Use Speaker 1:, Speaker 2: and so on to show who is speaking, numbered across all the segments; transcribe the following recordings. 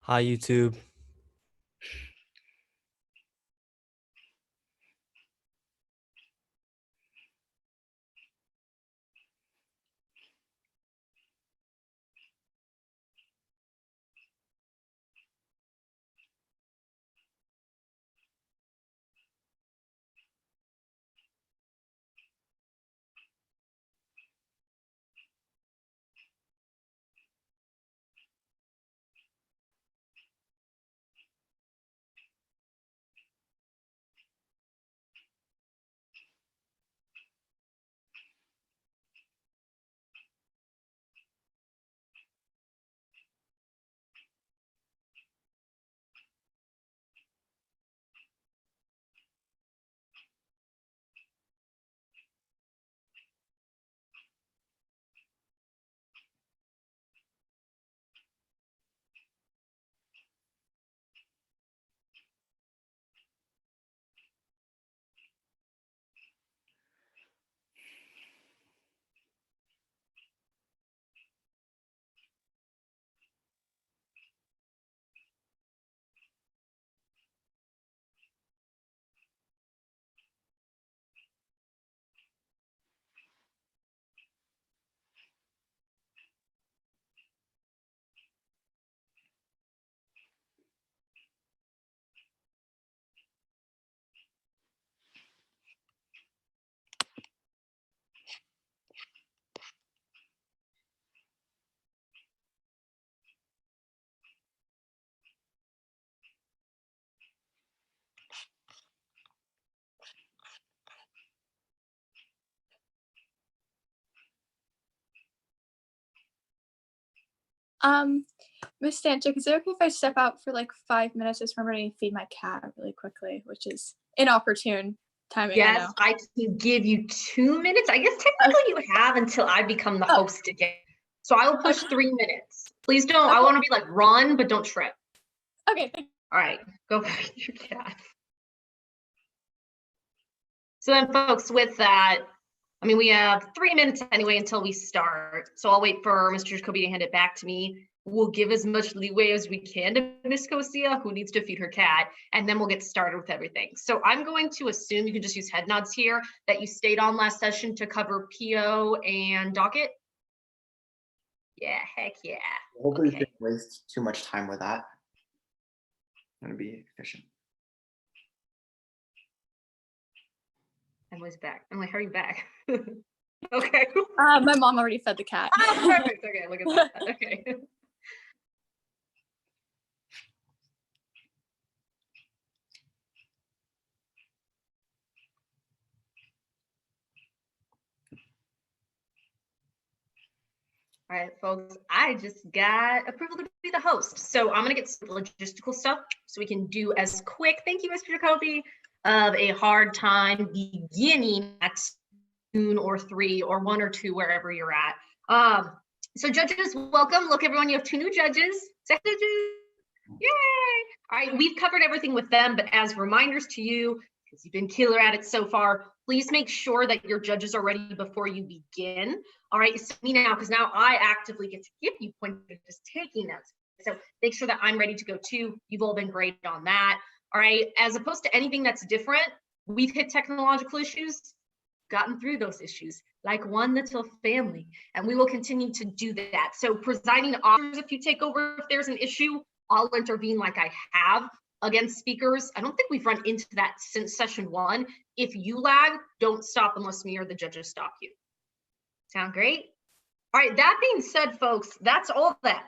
Speaker 1: Hi, YouTube.
Speaker 2: Miss Stanchik, is it okay if I step out for like 5 minutes? Just remember to feed my cat really quickly, which is inopportune timing.
Speaker 3: Yes, I can give you 2 minutes. I guess technically you have until I become the host again. So I will push 3 minutes. Please don't. I want to be like run, but don't trip.
Speaker 2: Okay.
Speaker 3: All right, go feed your cat. So then, folks, with that, I mean, we have 3 minutes anyway until we start. So I'll wait for Mr. Jacoby to hand it back to me. We'll give as much leeway as we can to Miss Kosia, who needs to feed her cat, and then we'll get started with everything. So I'm going to assume, you can just use head nods here, that you stayed on last session to cover PO and docket. Yeah, heck yeah.
Speaker 4: Hopefully, we didn't waste too much time with that. I'm gonna be efficient.
Speaker 3: Emily's back. Emily, how are you back? Okay.
Speaker 2: My mom already fed the cat.
Speaker 3: Oh, perfect. Okay, look at that. Okay. All right, folks, I just got approval to be the host. So I'm gonna get some logistical stuff so we can do as quick, thank you, Mr. Jacoby, of a hard time beginning at noon or 3 or 1 or 2, wherever you're at. So judges, welcome. Look, everyone, you have 2 new judges. Judges, yay! All right, we've covered everything with them, but as reminders to you, because you've been killer at it so far, please make sure that your judges are ready before you begin. All right, it's me now, because now I actively get to give you points for just taking notes. So make sure that I'm ready to go too. You've all been great on that. All right, as opposed to anything that's different, we've hit technological issues, gotten through those issues like one little family, and we will continue to do that. So presiding officers, if you take over, if there's an issue, I'll intervene like I have against speakers. I don't think we've run into that since session 1. If you lag, don't stop unless me or the judges stop you. Sound great? All right, that being said, folks, that's all that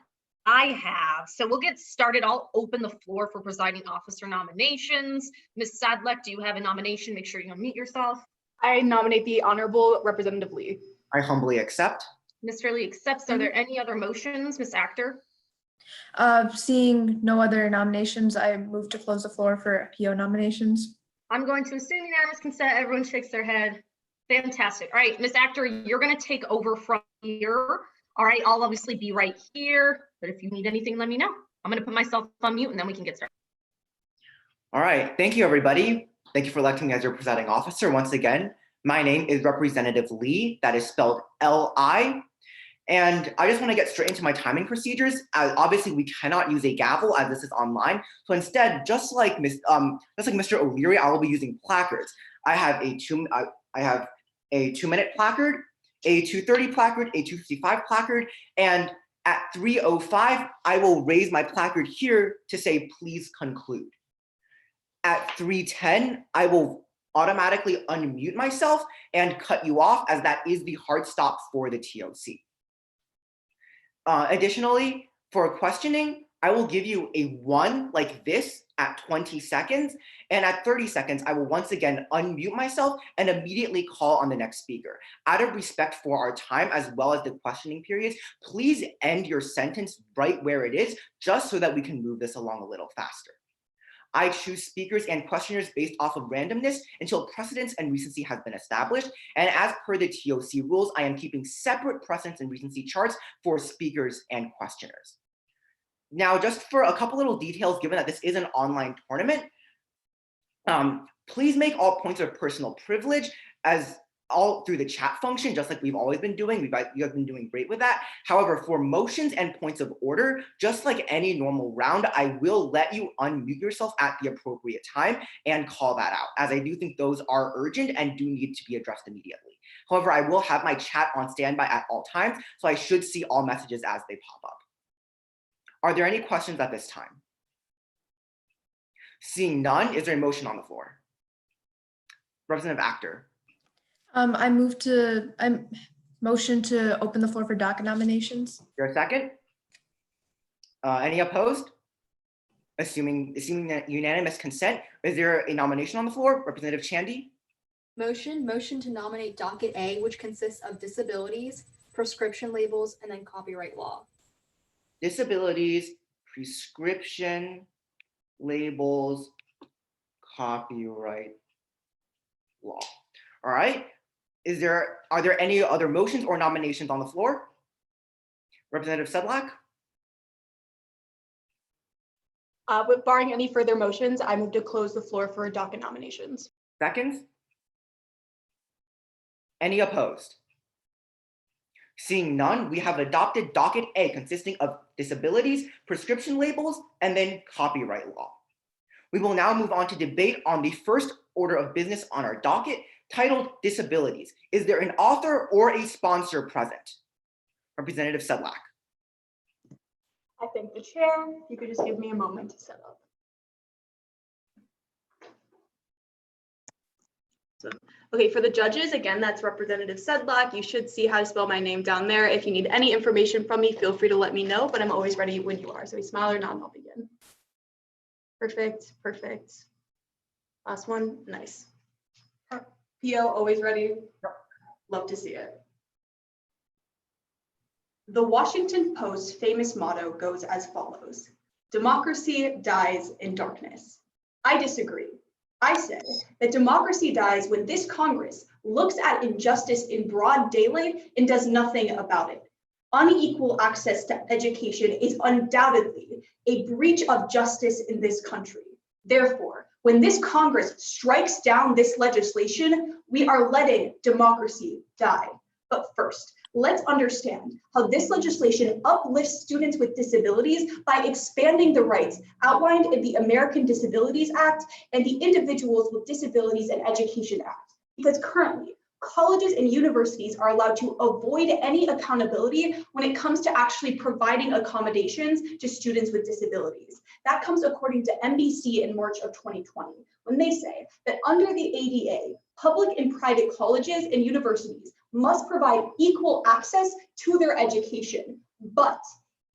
Speaker 3: I have. So we'll get started. I'll open the floor for presiding officer nominations. Ms. Sadlek, do you have a nomination? Make sure you unmute yourself.
Speaker 5: I nominate the Honorable Representative Lee.
Speaker 4: I humbly accept.
Speaker 3: Mr. Lee accepts. Are there any other motions, Ms. Actor?
Speaker 2: Seeing no other nominations, I move to close the floor for PO nominations.
Speaker 3: I'm going to assume unanimous consent. Everyone shakes their head. Fantastic. All right, Ms. Actor, you're going to take over from here. All right, I'll obviously be right here, but if you need anything, let me know. I'm going to put myself on mute and then we can get started.
Speaker 4: All right, thank you, everybody. Thank you for electing me as your presiding officer. Once again, my name is Representative Lee. That is spelled L-I. And I just want to get straight into my timing procedures. Obviously, we cannot use a gavel as this is online. So instead, just like Mr. O'Leary, I will be using placards. I have a 2-minute placard, a 2:30 placard, a 2:55 placard, and at 3:05, I will raise my placard here to say, please conclude. At 3:10, I will automatically unmute myself and cut you off, as that is the hard stop for the TOC. Additionally, for questioning, I will give you a 1 like this at 20 seconds. And at 30 seconds, I will once again unmute myself and immediately call on the next speaker. Out of respect for our time, as well as the questioning periods, please end your sentence right where it is, just so that we can move this along a little faster. I choose speakers and questioners based off of randomness until precedence and recency has been established. And as per the TOC rules, I am keeping separate precedence and recency charts for speakers and questioners. Now, just for a couple little details, given that this is an online tournament, please make all points of personal privilege as all through the chat function, just like we've always been doing. You have been doing great with that. However, for motions and points of order, just like any normal round, I will let you unmute yourself at the appropriate time and call that out, as I do think those are urgent and do need to be addressed immediately. However, I will have my chat on standby at all times, so I should see all messages as they pop up. Are there any questions at this time? Seeing none, is there a motion on the floor? Representative Actor.
Speaker 2: I motion to open the floor for docket nominations.
Speaker 4: Your second? Any opposed? Assuming that unanimous consent, is there a nomination on the floor? Representative Chandy?
Speaker 1: Motion to nominate docket A, which consists of disabilities, prescription labels, and then copyright law.
Speaker 4: Disabilities, prescription, labels, copyright law. All right. Are there any other motions or nominations on the floor? Representative Sedlak?
Speaker 5: With barring any further motions, I move to close the floor for docket nominations.
Speaker 4: Seconds? Any opposed? Seeing none, we have adopted docket A, consisting of disabilities, prescription labels, and then copyright law. We will now move on to debate on the first order of business on our docket, titled Disabilities. Is there an author or a sponsor present? Representative Sedlak.
Speaker 5: I thank the chair. If you could just give me a moment to set up. Okay, for the judges, again, that's Representative Sedlak. You should see how to spell my name down there. If you need any information from me, feel free to let me know, but I'm always ready when you are. So smile or nod, and I'll begin. Perfect, perfect. Last one, nice. PO, always ready. Love to see it. The Washington Post's famous motto goes as follows: democracy dies in darkness. I disagree. I say that democracy dies when this Congress looks at injustice in broad daylight and does nothing about it. Unequal access to education is undoubtedly a breach of justice in this country. Therefore, when this Congress strikes down this legislation, we are letting democracy die. But first, let's understand how this legislation uplifts students with disabilities by expanding the rights outlined in the American Disabilities Act and the Individuals with Disabilities and Education Act. Because currently, colleges and universities are allowed to avoid any accountability when it comes to actually providing accommodations to students with disabilities. That comes according to NBC in March of 2020, when they say that under the ADA, public and private colleges and universities must provide equal access to their education. But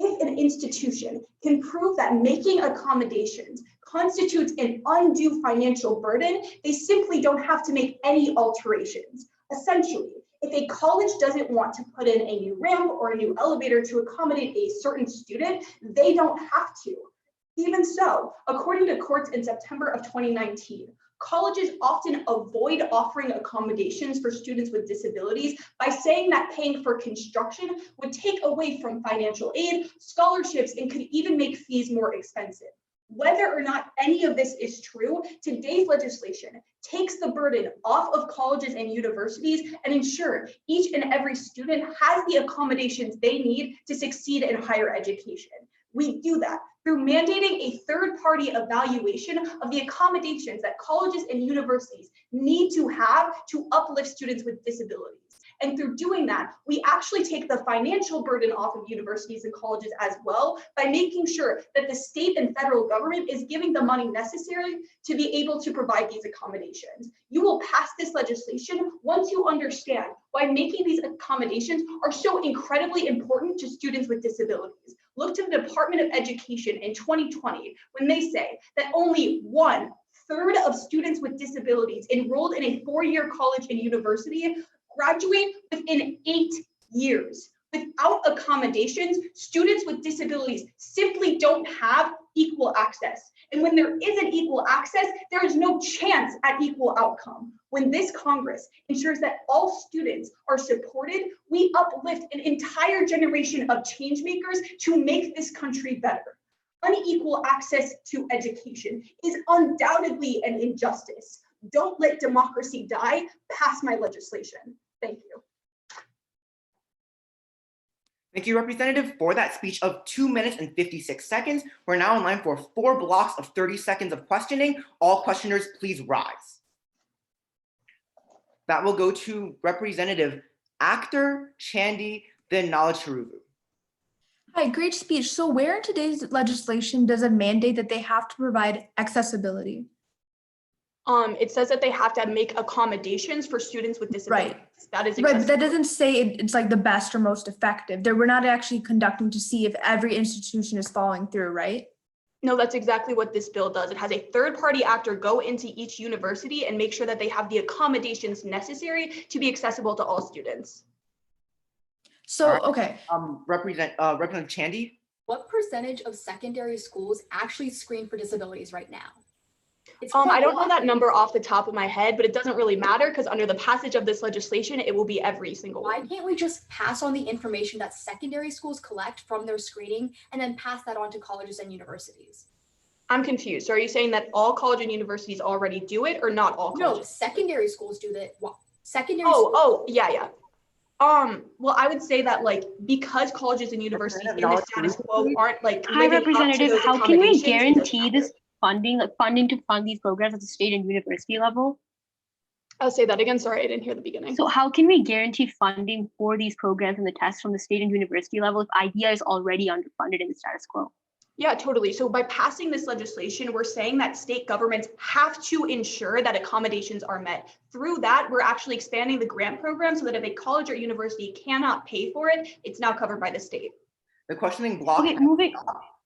Speaker 5: if an institution can prove that making accommodations constitutes an undue financial burden, they simply don't have to make any alterations. Essentially, if a college doesn't want to put in a new ramp or a new elevator to accommodate a certain student, they don't have to. Even so, according to courts in September of 2019, colleges often avoid offering accommodations for students with disabilities by saying that paying for construction would take away from financial aid, scholarships, and could even make fees more expensive. Whether or not any of this is true, today's legislation takes the burden off of colleges and universities and ensure each and every student has the accommodations they need to succeed in higher education. We do that through mandating a third-party evaluation of the accommodations that colleges and universities need to have to uplift students with disabilities. And through doing that, we actually take the financial burden off of universities and colleges as well by making sure that the state and federal government is giving the money necessary to be able to provide these accommodations. You will pass this legislation once you understand why making these accommodations are so incredibly important to students with disabilities. Look to the Department of Education in 2020 when they say that only 1/3 of students with disabilities enrolled in a four-year college and university graduate within 8 years. Without accommodations, students with disabilities simply don't have equal access. And when there isn't equal access, there is no chance at equal outcome. When this Congress ensures that all students are supported, we uplift an entire generation of change makers to make this country better. Unequal access to education is undoubtedly an injustice. Don't let democracy die. Pass my legislation. Thank you.
Speaker 4: Thank you, Representative, for that speech of 2 minutes and 56 seconds. We're now in line for 4 blocks of 30 seconds of questioning. All questioners, please rise. That will go to Representative Akhtar Chandy, then Knowledge Haruvu.
Speaker 2: Hi, great speech. So where in today's legislation does it mandate that they have to provide accessibility?
Speaker 5: It says that they have to make accommodations for students with disabilities.
Speaker 2: Right.
Speaker 5: That is
Speaker 2: Right, but that
Speaker 5: accessible.
Speaker 2: doesn't say it's like the best or most effective. We're not actually conducting to see if every institution is following through, right?
Speaker 5: No, that's exactly what this bill does. It has a third-party actor go into each university and make sure that they have the accommodations necessary to be accessible to all students.
Speaker 2: So,
Speaker 4: Alright.
Speaker 2: okay.
Speaker 4: Representative Chandy.
Speaker 1: What percentage of secondary schools actually screen for disabilities right now? It's
Speaker 5: I
Speaker 1: quite
Speaker 5: don't
Speaker 1: low.
Speaker 5: know that number off the top of my head, but it doesn't really matter because under the passage of this legislation, it will be every single
Speaker 1: Why
Speaker 5: one.
Speaker 1: can't we just pass on the information that secondary schools collect from their screening and then pass that on to colleges and universities?
Speaker 5: I'm confused. So are you saying that all college and universities already do it or not all
Speaker 1: No,
Speaker 5: colleges?
Speaker 1: secondary schools do that. Secondary schools.
Speaker 5: Yeah. Well, I would say that because colleges and universities in the status quo aren't
Speaker 6: Hi,
Speaker 5: living up to
Speaker 6: Representative.
Speaker 5: those
Speaker 6: How can we
Speaker 5: accommodations, it doesn't
Speaker 6: guarantee
Speaker 5: matter.
Speaker 6: this funding to fund these programs at the state and university level?
Speaker 5: I'll say that again. Sorry, I didn't hear the beginning.
Speaker 6: So how can we guarantee funding for these programs and the tests from the state and university level if IDEA is already underfunded in the status quo?
Speaker 5: Yeah, totally. So by passing this legislation, we're saying that state governments have to ensure that accommodations are met. Through that, we're actually expanding the grant program so that if a college or university cannot pay for it, it's now covered by the state.
Speaker 4: The questioning block.
Speaker 6: Okay, moving.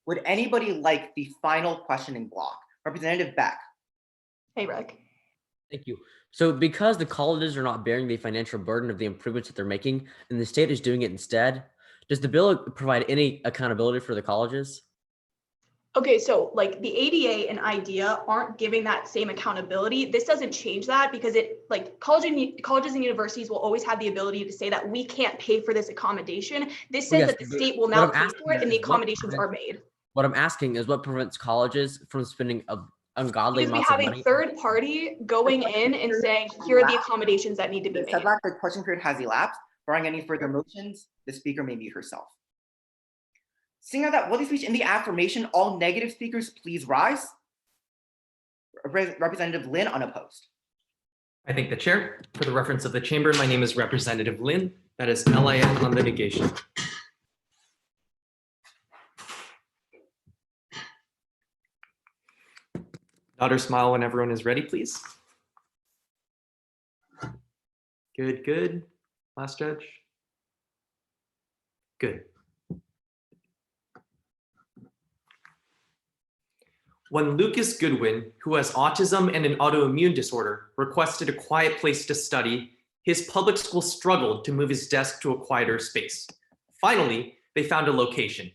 Speaker 4: Would anybody like the final questioning block? Representative Beck.
Speaker 5: Hey, Rick.
Speaker 7: Thank you. So because the colleges are not bearing the financial burden of the improvements that they're making and the state is doing it instead, does the bill provide any accountability for the colleges?
Speaker 5: Okay, so the ADA and IDEA aren't giving that same accountability. This doesn't change that because colleges and universities will always have the ability to say that we can't pay for this accommodation. This says that the state will now pay for it and the accommodations are made.
Speaker 7: What I'm asking is what prevents colleges from spending ungodly
Speaker 5: Because we
Speaker 7: amounts of
Speaker 5: have
Speaker 7: money?
Speaker 5: a third party going in and saying, here are the accommodations that need to be made.
Speaker 4: The question period has elapsed. Barring any further motions, the speaker may mute herself. Seeing that will speech in the affirmation, all negative speakers, please rise. Representative Lin, unopposed.
Speaker 8: I thank the chair. For the reference of the chamber, my name is Representative Lin. That is LIN on the negation. Nod or smile when everyone is ready, please. Good, good. Last judge. Good. When Lucas Goodwin, who has autism and an autoimmune disorder, requested a quiet place to study, his public school struggled to move his desk to a quieter space. Finally, they found a location,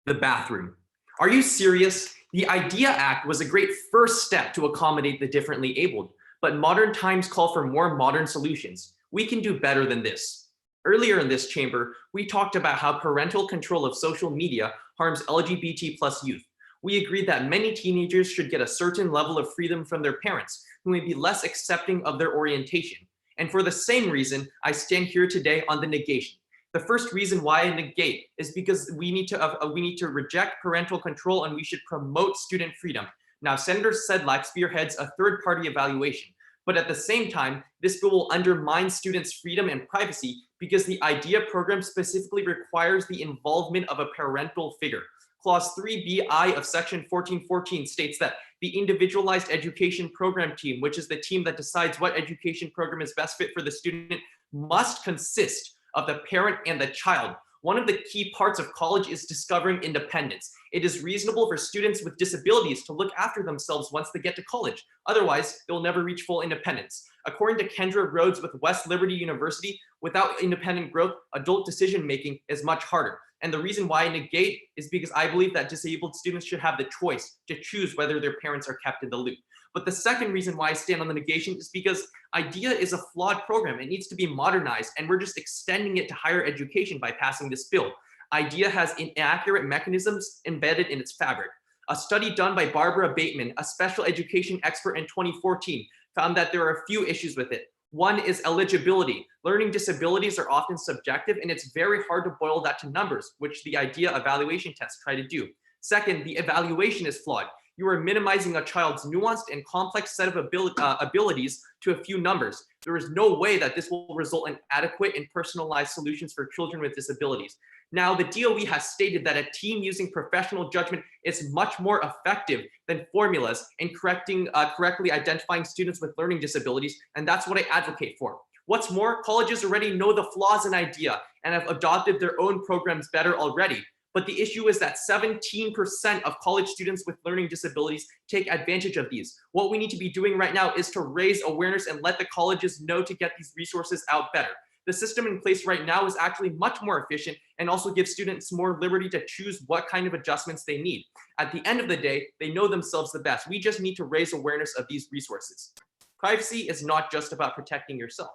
Speaker 8: the bathroom. Are you serious? The IDEA Act was a great first step to accommodate the differently abled, but modern times call for more modern solutions. We can do better than this. Earlier in this chamber, we talked about how parental control of social media harms LGBT+ youth. We agreed that many teenagers should get a certain level of freedom from their parents, who may be less accepting of their orientation. And for the same reason, I stand here today on the negation. The first reason why I negate is because we need to reject parental control and we should promote student freedom. Now, Senator Sedlak spearheads a third-party evaluation, but at the same time, this bill will undermine students' freedom and privacy because the IDEA program specifically requires the involvement of a parental figure. Clause 3BI of Section 1414 states that the individualized education program team, which is the team that decides what education program is best fit for the student, must consist of the parent and the child. One of the key parts of college is discovering independence. It is reasonable for students with disabilities to look after themselves once they get to college. Otherwise, they'll never reach full independence. According to Kendra Rhodes with West Liberty University, without independent growth, adult decision-making is much harder. And the reason why I negate is because I believe that disabled students should have the choice to choose whether their parents are kept in the loop. But the second reason why I stand on the negation is because IDEA is a flawed program. It needs to be modernized, and we're just extending it to higher education by passing this bill. IDEA has inaccurate mechanisms embedded in its fabric. A study done by Barbara Bateman, a special education expert in 2014, found that there are a few issues with it. One is eligibility. Learning disabilities are often subjective, and it's very hard to boil that to numbers, which the IDEA evaluation tests try to do. Second, the evaluation is flawed. You are minimizing a child's nuanced and complex set of abilities to a few numbers. There is no way that this will result in adequate and personalized solutions for children with disabilities. Now, the DOE has stated that a team using professional judgment is much more effective than formulas in correctly identifying students with learning disabilities, and that's what I advocate for. What's more, colleges already know the flaws in IDEA and have adopted their own programs better already. But the issue is that 17% of college students with learning disabilities take advantage of these. What we need to be doing right now is to raise awareness and let the colleges know to get these resources out better. The system in place right now is actually much more efficient and also gives students more liberty to choose what kind of adjustments they need. At the end of the day, they know themselves the best. We just need to raise awareness of these resources. Privacy is not just about protecting yourself.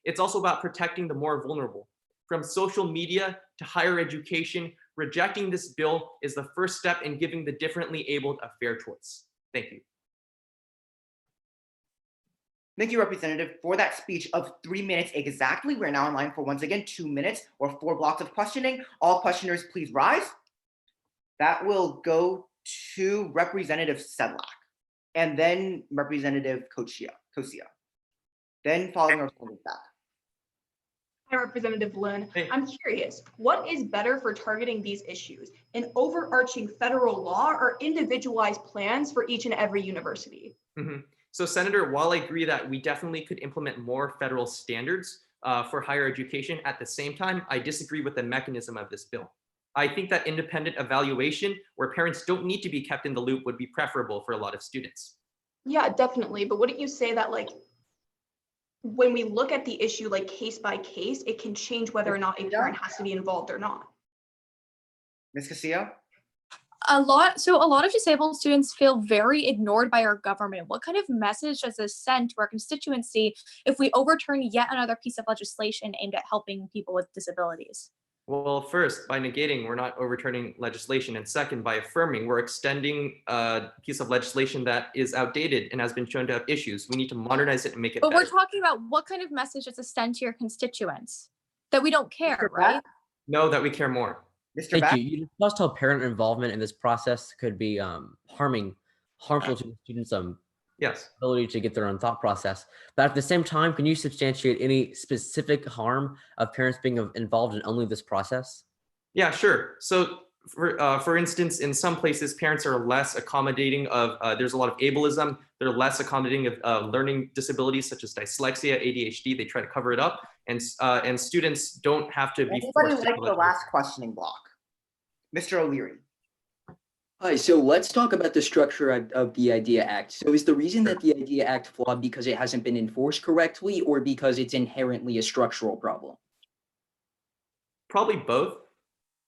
Speaker 8: It's also about protecting the more vulnerable. From social media to higher education, rejecting this bill is the first step in giving the differently abled a fair choice. Thank you.
Speaker 4: Thank you, Representative, for that speech of 3 minutes exactly. We're now in line for, once again, 2 minutes or 4 blocks of questioning. All questioners, please rise. That will go to Representative Sedlak and then Representative Kosia. Then following our back.
Speaker 5: Hi, Representative Lynn.
Speaker 8: Hey.
Speaker 5: I'm curious, what is better for targeting these issues? An overarching federal law or individualized plans for each and every university?
Speaker 8: So, Senator, while I agree that we definitely could implement more federal standards for higher education, at the same time, I disagree with the mechanism of this bill. I think that independent evaluation where parents don't need to be kept in the loop would be preferable for a lot of students.
Speaker 5: Yeah, definitely. But wouldn't you say that, like, when we look at the issue like case by case, it can change whether or not a parent has to be involved or not?
Speaker 4: Ms. Castillo?
Speaker 2: A lot of disabled students feel very ignored by our government. What kind of message does this send to our constituency if we overturn yet another piece of legislation aimed at helping people with disabilities?
Speaker 8: Well, first, by negating, we're not overturning legislation. And second, by affirming, we're extending a piece of legislation that is outdated and has been shown to have issues. We need to modernize it and make it better.
Speaker 2: But we're talking about what kind of message does this send to your constituents? That we don't care, right?
Speaker 8: No, that we care more.
Speaker 4: Mr.
Speaker 7: Thank
Speaker 4: Back?
Speaker 7: you. You discussed how parent involvement in this process could be harmful to the students'
Speaker 8: Yes.
Speaker 7: ability to get their own thought process. But at the same time, can you substantiate any specific harm of parents being involved in only this process?
Speaker 8: Yeah, sure. So for instance, in some places, parents are less accommodating of, there's a lot of ableism. They're less accommodating of learning disabilities such as dyslexia, ADHD. They try to cover it up. And students don't have to be
Speaker 4: Anybody
Speaker 8: forced
Speaker 4: like
Speaker 8: to
Speaker 4: the last questioning block? Mr. O'Leary.
Speaker 9: Hi, so let's talk about the structure of the IDEA Act. So is the reason that the IDEA Act flawed because it hasn't been enforced correctly or because it's inherently a structural problem?
Speaker 8: Probably both.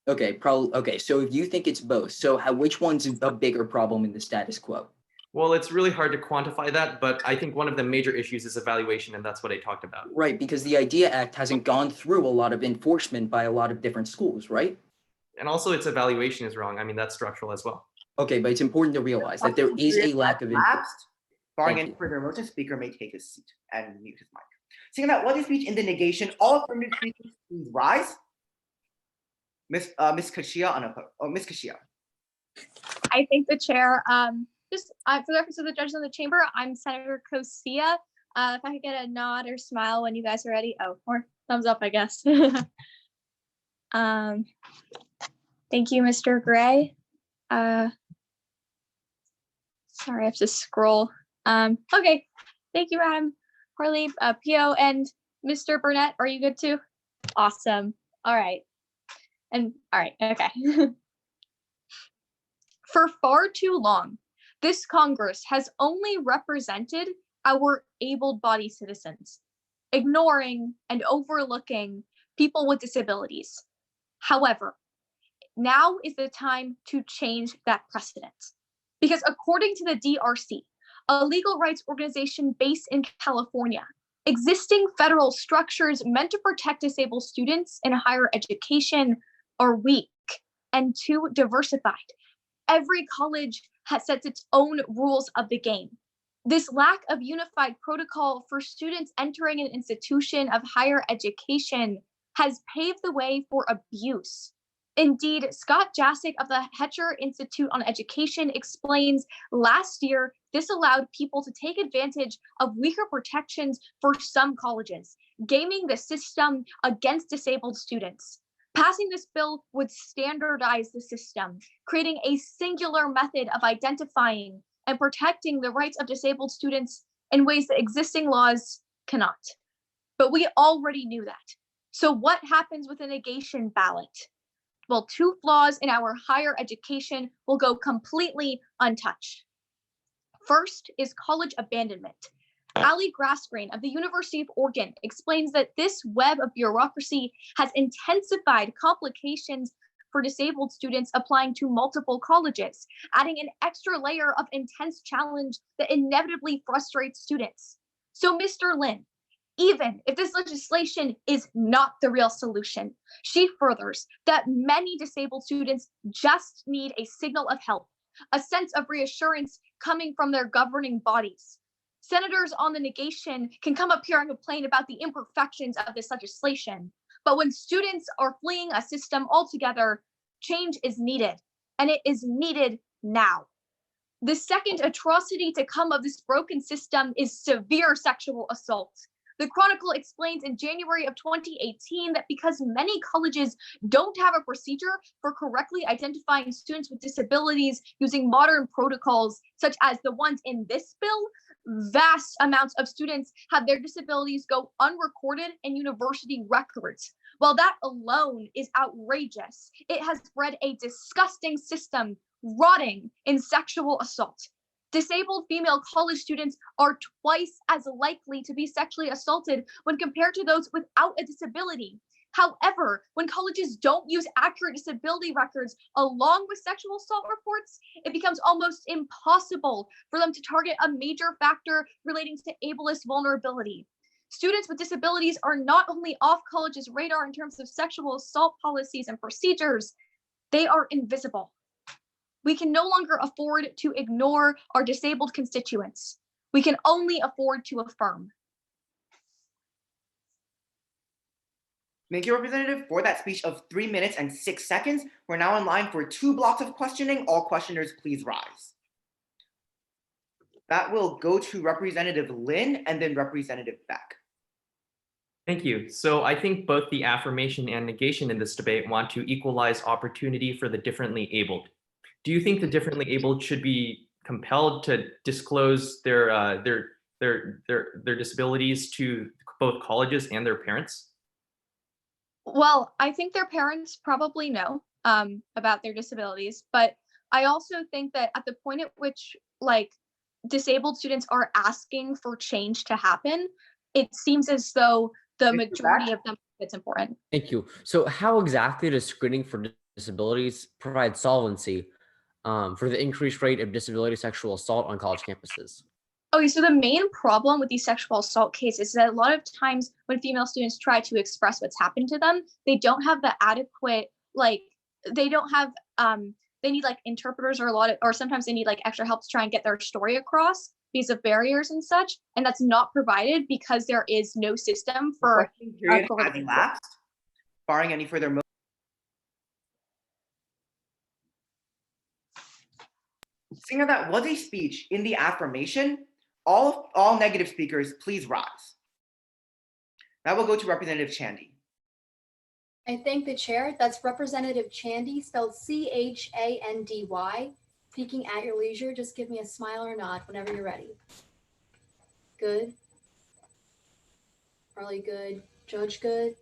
Speaker 9: Okay, okay, so if you think it's both, so which one's a bigger problem in the status quo?
Speaker 8: Well, it's really hard to quantify that, but I think one of the major issues is evaluation, and that's what I talked about.
Speaker 9: Right, because the IDEA Act hasn't gone through a lot of enforcement by a lot of different schools, right?
Speaker 8: And also its evaluation is wrong. I mean, that's structural as well.
Speaker 9: Okay, but it's important to realize that there is a lack of
Speaker 4: lapsed. Barring
Speaker 9: Thank
Speaker 4: any
Speaker 9: you.
Speaker 4: further motion, speaker may take his seat and mute his mic. Seeing that what is speech in the negation, all affirmative speakers please rise. Miss Kashia Miss Kashia.
Speaker 2: I thank the chair. Just for the reference of the judges in the chamber, I'm Senator Kosia. If I could get a nod or smile when you guys are ready. Oh, or thumbs up, I guess. Thank you, Mr. Gray. Sorry, I have to scroll. Okay, thank you, Madam Harley, PO, and Mr. Burnett. Are you good too? Awesome. All right. And all right, okay. For far too long, this Congress has only represented our able-bodied citizens, ignoring and overlooking people with disabilities. However, now is the time to change that precedent. Because according to the DRC, a legal rights organization based in California, existing federal structures meant to protect disabled students in higher education are weak and too diversified. Every college sets its own rules of the game. This lack of unified protocol for students entering an institution of higher education has paved the way for abuse. Indeed, Scott Jasic of the Hecher Institute on Education explains last year this allowed people to take advantage of weaker protections for some colleges, gaming the system against disabled students. Passing this bill would standardize the system, creating a singular method of identifying and protecting the rights of disabled students in ways that existing laws cannot. But we already knew that. So what happens with a negation ballot? Well, two flaws in our higher education will go completely untouched. First is college abandonment. Ali Grasgrain of the University of Oregon explains that this web of bureaucracy has intensified complications for disabled students applying to multiple colleges, adding an extra layer of intense challenge that inevitably frustrates students. So, Mr. Lin, even if this legislation is not the real solution, she furthers that many disabled students just need a signal of help, a sense of reassurance coming from their governing bodies. Senators on the negation can come up here and complain about the imperfections of this legislation, but when students are fleeing a system altogether, change is needed, and it is needed now. The second atrocity to come of this broken system is severe sexual assault. The Chronicle explains in January of 2018 that because many colleges don't have a procedure for correctly identifying students with disabilities using modern protocols, such as the ones in this bill, vast amounts of students have their disabilities go unrecorded in university records. While that alone is outrageous, it has bred a disgusting system rotting in sexual assault. Disabled female college students are twice as likely to be sexually assaulted when compared to those without a disability. However, when colleges don't use accurate disability records along with sexual assault reports, it becomes almost impossible for them to target a major factor relating to ableist vulnerability. Students with disabilities are not only off colleges' radar in terms of sexual assault policies and procedures, they are invisible. We can no longer afford to ignore our disabled constituents. We can only afford to affirm.
Speaker 4: Thank you, Representative, for that speech of 3 minutes and 6 seconds. We're now in line for 2 blocks of questioning. All questioners, please rise. That will go to Representative Lin and then Representative Beck.
Speaker 8: Thank you. So I think both the affirmation and negation in this debate want to equalize opportunity for the differently abled. Do you think the differently abled should be compelled to disclose their disabilities to both colleges and their parents?
Speaker 2: Well, I think their parents probably know about their disabilities, but I also think that at the point at which disabled students are asking for change to happen, it seems as though the majority of them think it's important.
Speaker 7: Thank you. So how exactly does screening for disabilities provide solvency for the increased rate of disability sexual assault on college campuses?
Speaker 2: Okay, so the main problem with these sexual assault cases is that a lot of times when female students try to express what's happened to them, they don't have the adequate, they don't have they need like interpreters or sometimes they need like extra help to try and get their story across because of barriers and such. And that's not provided because there is no system for
Speaker 4: Question period
Speaker 2: for
Speaker 4: has elapsed. Barring any further seeing how that was a speech in the affirmation, all negative speakers, please rise. That will go to Representative Chandy.
Speaker 1: I thank the chair. That's Representative Chandy, spelled Chandy. Speaking at your leisure, just give me a smile or nod whenever you're ready. Good. Harley, good. Judge, good.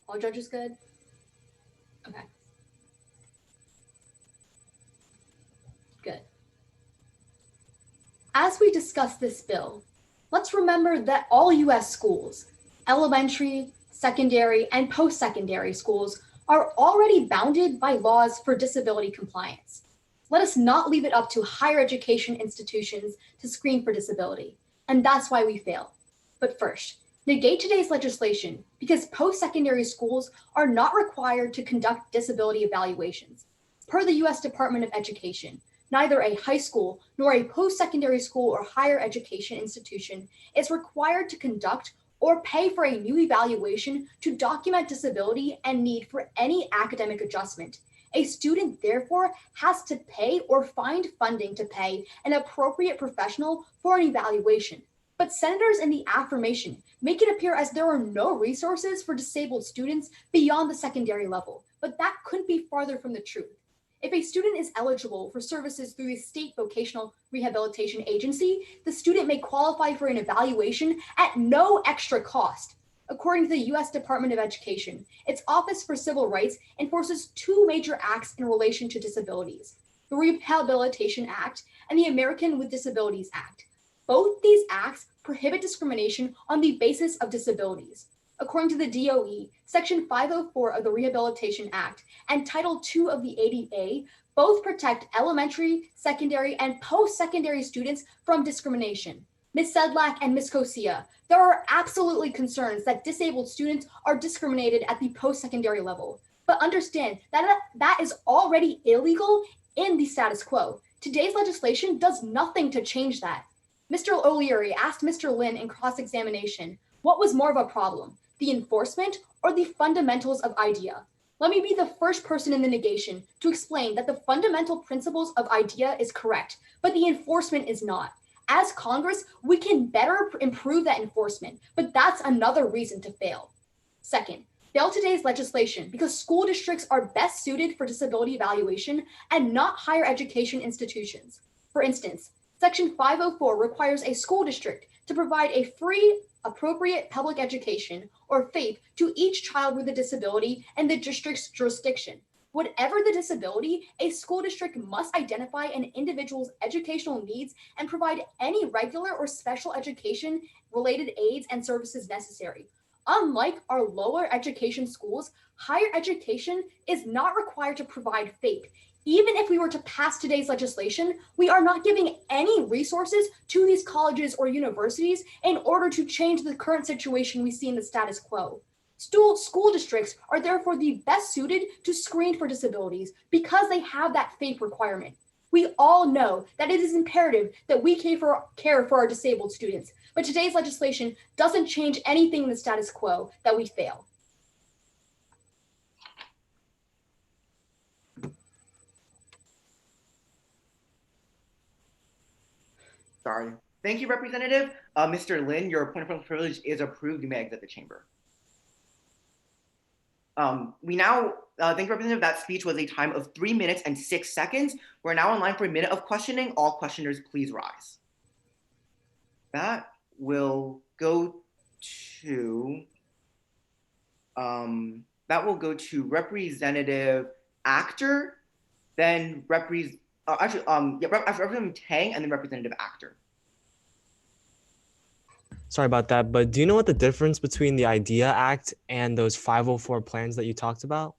Speaker 1: All judges, good? Okay. Good. As we discuss this bill, let's remember that all U.S. schools, elementary, secondary, and post-secondary schools are already bounded by laws for disability compliance. Let us not leave it up to higher education institutions to screen for disability, and that's why we fail. But first, negate today's legislation because post-secondary schools are not required to conduct disability evaluations. Per the U.S. Department of Education, neither a high school nor a post-secondary school or higher education institution is required to conduct or pay for a new evaluation to document disability and need for any academic adjustment. A student therefore has to pay or find funding to pay an appropriate professional for an evaluation. But senators in the affirmation make it appear as there are no resources for disabled students beyond the secondary level, but that couldn't be farther from the truth. If a student is eligible for services through the state vocational rehabilitation agency, the student may qualify for an evaluation at no extra cost. According to the U.S. Department of Education, its Office for Civil Rights enforces two major acts in relation to disabilities, the Rehabilitation Act and the American with Disabilities Act. Both these acts prohibit discrimination on the basis of disabilities. According to the DOE, Section 504 of the Rehabilitation Act and Title II of the ADA both protect elementary, secondary, and post-secondary students from discrimination. Ms. Sedlak and Ms. Kosia, there are absolutely concerns that disabled students are discriminated at the post-secondary level. But understand that that is already illegal in the status quo. Today's legislation does nothing to change that. Mr. O'Leary asked Mr. Lynn in cross-examination, what was more of a problem, the enforcement or the fundamentals of IDEA? Let me be the first person in the negation to explain that the fundamental principles of IDEA is correct, but the enforcement is not. As Congress, we can better improve that enforcement, but that's another reason to fail. Second, fail today's legislation because school districts are best suited for disability evaluation and not higher education institutions. For instance, Section 504 requires a school district to provide a free, appropriate public education or FAPE to each child with a disability in the district's jurisdiction. Whatever the disability, a school district must identify an individual's educational needs and provide any regular or special education related aids and services necessary. Unlike our lower education schools, higher education is not required to provide FAPE. Even if we were to pass today's legislation, we are not giving any resources to these colleges or universities in order to change the current situation we see in the status quo. School districts are therefore the best suited to screen for disabilities because they have that FAPE requirement. We all know that it is imperative that we care for our disabled students, but today's legislation doesn't change anything in the status quo that we fail.
Speaker 4: Sorry. Thank you, Representative. Mr. Lin, your point of privilege is approved. You may exit the chamber. We now thank you, Representative. That speech was a time of 3 minutes and 6 seconds. We're now in line for a minute of questioning. All questioners, please rise. That will go to Representative Actor, then Representative Tang, and then Representative Actor.
Speaker 10: Sorry about that, but do you know what the difference between the IDEA Act and those 504 plans that you talked about?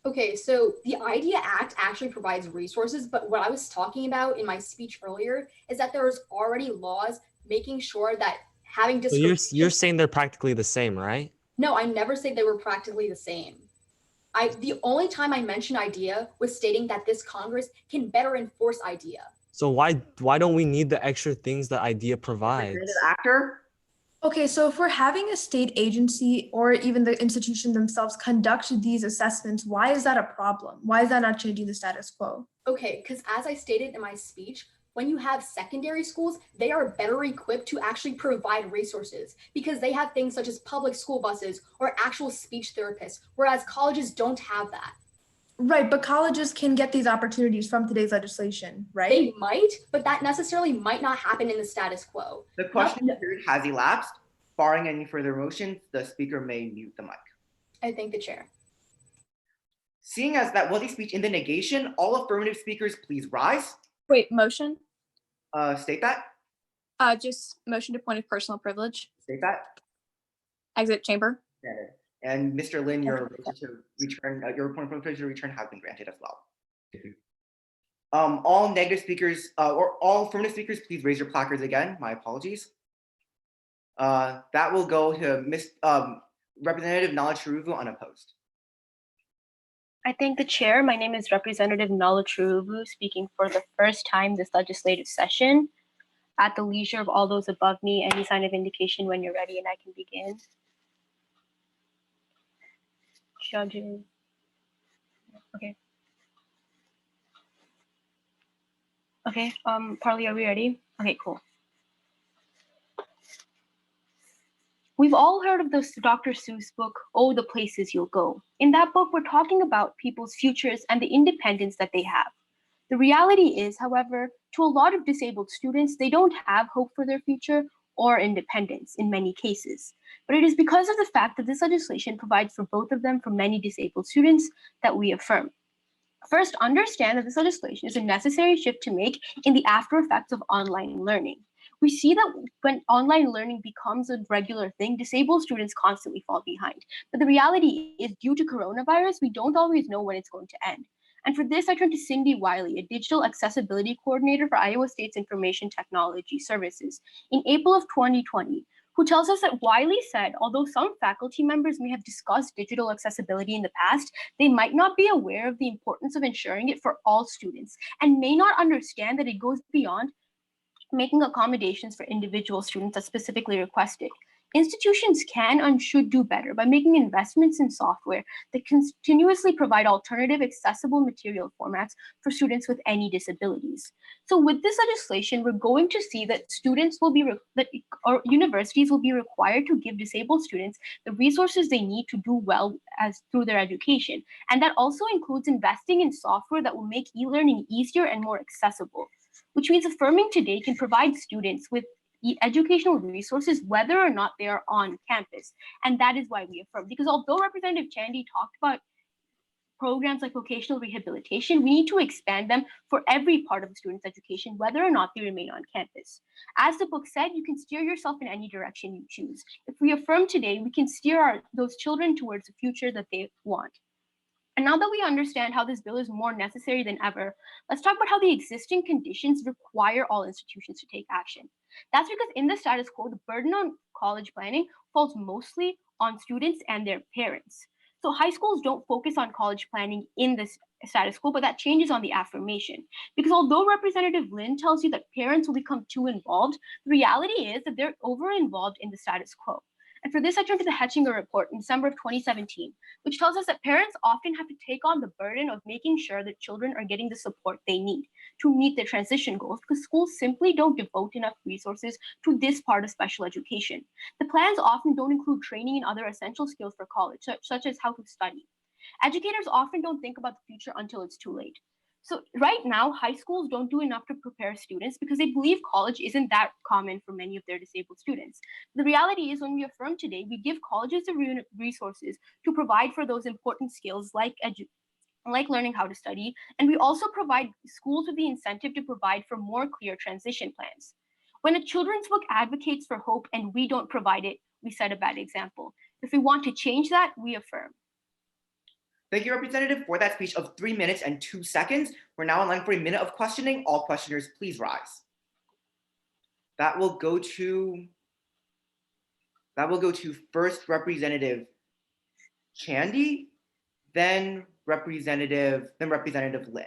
Speaker 1: Okay, so the IDEA Act actually provides resources, but what I was talking about in my speech earlier is that there's already laws making sure that having
Speaker 10: So you're saying they're practically the same, right?
Speaker 1: No, I never said they were practically the same. The only time I mentioned IDEA was stating that this Congress can better enforce IDEA.
Speaker 10: So why don't we need the extra things that IDEA provides?
Speaker 4: Representative Actor?
Speaker 2: Okay, so if we're having a state agency or even the institution themselves conduct these assessments, why is that a problem? Why is that not changing the status quo?
Speaker 1: Okay, because as I stated in my speech, when you have secondary schools, they are better equipped to actually provide resources because they have things such as public school buses or actual speech therapists, whereas colleges don't have that.
Speaker 2: Right, but colleges can get these opportunities from today's legislation, right?
Speaker 1: They might, but that necessarily might not happen in the status quo.
Speaker 4: The question period has elapsed. Barring any further motions, the speaker may mute the mic.
Speaker 1: I thank the chair.
Speaker 4: Seeing as that was a speech in the negation, all affirmative speakers please rise.
Speaker 2: Wait, motion?
Speaker 4: State that.
Speaker 2: Just motion to point of personal privilege.
Speaker 4: State that.
Speaker 2: Exit chamber.
Speaker 4: And Mr. Lin, your motion to return, your point of privilege to return has been granted as well. All negative speakers or all affirmative speakers, please raise your placards again. My apologies. That will go to Representative Nala Chiruvu unopposed.
Speaker 6: I thank the chair. My name is Representative Nala Chiruvu, speaking for the first time this legislative session. At the leisure of all those above me, any sign of indication when you're ready and I can begin. Judges. Okay. Okay, Carly, are we ready? Okay, cool. We've all heard of this Dr. Seuss book, Oh, the Places You'll Go. In that book, we're talking about people's futures and the independence that they have. The reality is, however, to a lot of disabled students, they don't have hope for their future or independence in many cases. But it is because of the fact that this legislation provides for both of them for many disabled students that we affirm. First, understand that this legislation is a necessary shift to make in the after effects of online learning. We see that when online learning becomes a regular thing, disabled students constantly fall behind. But the reality is, due to coronavirus, we don't always know when it's going to end. And for this, I turn to Cindy Wiley, a digital accessibility coordinator for Iowa State's Information Technology Services, in April of 2020, who tells us that Wiley said, although some faculty members may have discussed digital accessibility in the past, they might not be aware of the importance of ensuring it for all students and may not understand that it goes beyond making accommodations for individual students as specifically requested. Institutions can and should do better by making investments in software that continuously provide alternative accessible material formats for students with any disabilities. So with this legislation, we're going to see that universities will be required to give disabled students the resources they need to do well as through their education. And that also includes investing in software that will make e-learning easier and more accessible, which means affirming today can provide students with educational resources whether or not they are on campus. And that is why we affirm, because although Representative Chandy talked about programs like vocational rehabilitation, we need to expand them for every part of the student's education, whether or not they remain on campus. As the book said, you can steer yourself in any direction you choose. If we affirm today, we can steer those children towards a future that they want. And now that we understand how this bill is more necessary than ever, let's talk about how the existing conditions require all institutions to take action. That's because in the status quo, the burden on college planning falls mostly on students and their parents. So high schools don't focus on college planning in this status quo, but that changes on the affirmation. Because although Representative Lin tells you that parents will become too involved, the reality is that they're over-involved in the status quo. And for this, I turn to the Hetchinger report in December of 2017, which tells us that parents often have to take on the burden of making sure that children are getting the support they need to meet their transition goals, because schools simply don't devote enough resources to this part of special education. The plans often don't include training in other essential skills for college, such as how to study. Educators often don't think about the future until it's too late. So right now, high schools don't do enough to prepare students because they believe college isn't that common for many of their disabled students. The reality is, when we affirm today, we give colleges the resources to provide for those important skills like learning how to study, and we also provide schools with the incentive to provide for more clear transition plans. When a children's book advocates for hope and we don't provide it, we set a bad example. If we want to change that, we affirm.
Speaker 4: Thank you, Representative, for that speech of 3 minutes and 2 seconds. We're now in line for a minute of questioning. All questioners, please rise. That will go to first Representative Chandy. then Representative Lynn.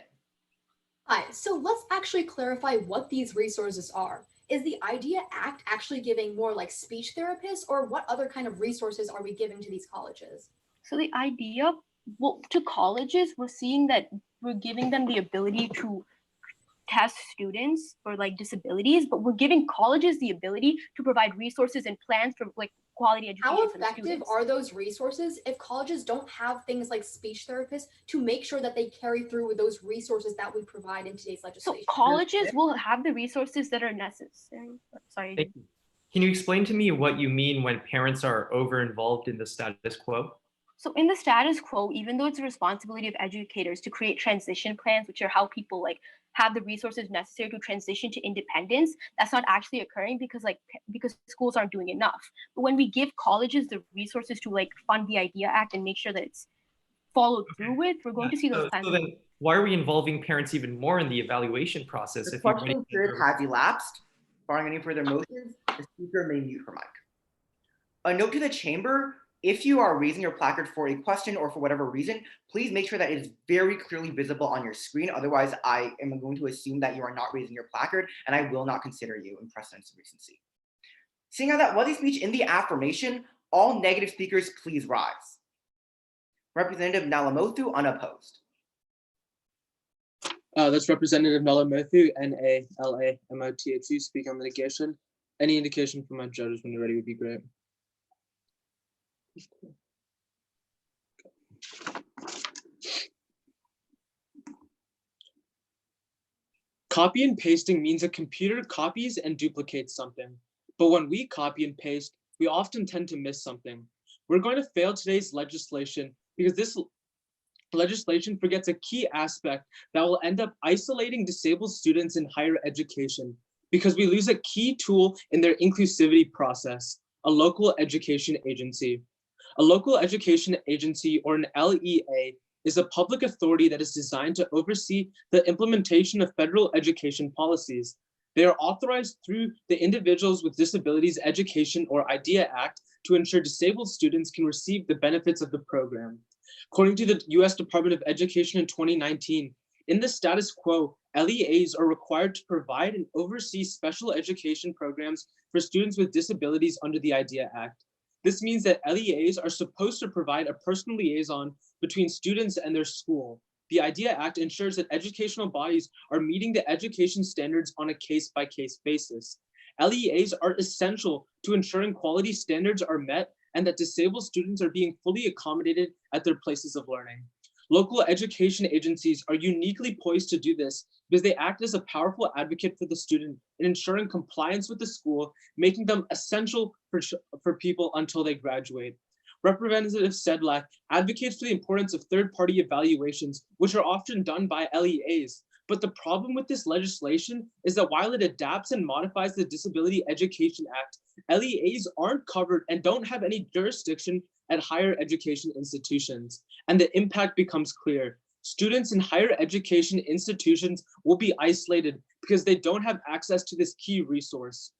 Speaker 1: Hi, so let's actually clarify what these resources are. Is the IDEA Act actually giving more like speech therapists, or what other kind of resources are we giving to these colleges?
Speaker 6: So the idea, well, to colleges, we're seeing that we're giving them the ability to test students for like disabilities, but we're giving colleges the ability to provide resources and plans for like quality education
Speaker 1: How
Speaker 6: for the
Speaker 1: effective
Speaker 6: students.
Speaker 1: are those resources if colleges don't have things like speech therapists to make sure that they carry through with those resources that we provide in today's
Speaker 6: So
Speaker 1: legislation?
Speaker 6: colleges will have the resources that are necessary. Sorry.
Speaker 8: Thank you. Can you explain to me what you mean when parents are over involved in the status quo?
Speaker 6: So in the status quo, even though it's a responsibility of educators to create transition plans, which are how people like have the resources necessary to transition to independence, that's not actually occurring because schools aren't doing enough. But when we give colleges the resources to like fund the IDEA Act and make sure that it's followed through with, we're going to see those plans.
Speaker 8: So then why are we involving parents even more in the evaluation process?
Speaker 4: The
Speaker 8: If you
Speaker 4: question period has elapsed. Barring any further motions, the speaker may mute her mic. A note to the chamber, if you are raising your placard for a question or for whatever reason, please make sure that it is very clearly visible on your screen. Otherwise, I am going to assume that you are not raising your placard and I will not consider you in precedence of recency. Seeing how that was a speech in the affirmation, all negative speakers, please rise. Representative Nalamothu, unopposed.
Speaker 11: That's Representative Nalamothu, N-A-L-A-M-O-T-H-U, speaking on the negation. Any indication from my judges when you're ready would be great. Copy and pasting means a computer copies and duplicates something. But when we copy and paste, we often tend to miss something. We're going to fail today's legislation because this legislation forgets a key aspect that will end up isolating disabled students in higher education because we lose a key tool in their inclusivity process, a local education agency. A local education agency, or an LEA, is a public authority that is designed to oversee the implementation of federal education policies. They are authorized through the Individuals with Disabilities Education, or IDEA Act, to ensure disabled students can receive the benefits of the program. According to the US Department of Education in 2019, in the status quo, LEAs are required to provide and oversee special education programs for students with disabilities under the IDEA Act. This means that LEAs are supposed to provide a personal liaison between students and their school. The IDEA Act ensures that educational bodies are meeting the education standards on a case-by-case basis. LEAs are essential to ensuring quality standards are met and that disabled students are being fully accommodated at their places of learning. Local education agencies are uniquely poised to do this because they act as a powerful advocate for the student in ensuring compliance with the school, making them essential for people until they graduate. Representative Sedlak advocates for the importance of third-party evaluations, which are often done by LEAs. But the problem with this legislation is that while it adapts and modifies the Disability Education Act, LEAs aren't covered and don't have any jurisdiction at higher education institutions, and the impact becomes clear. Students in higher education institutions will be isolated because they don't have access to this key resource.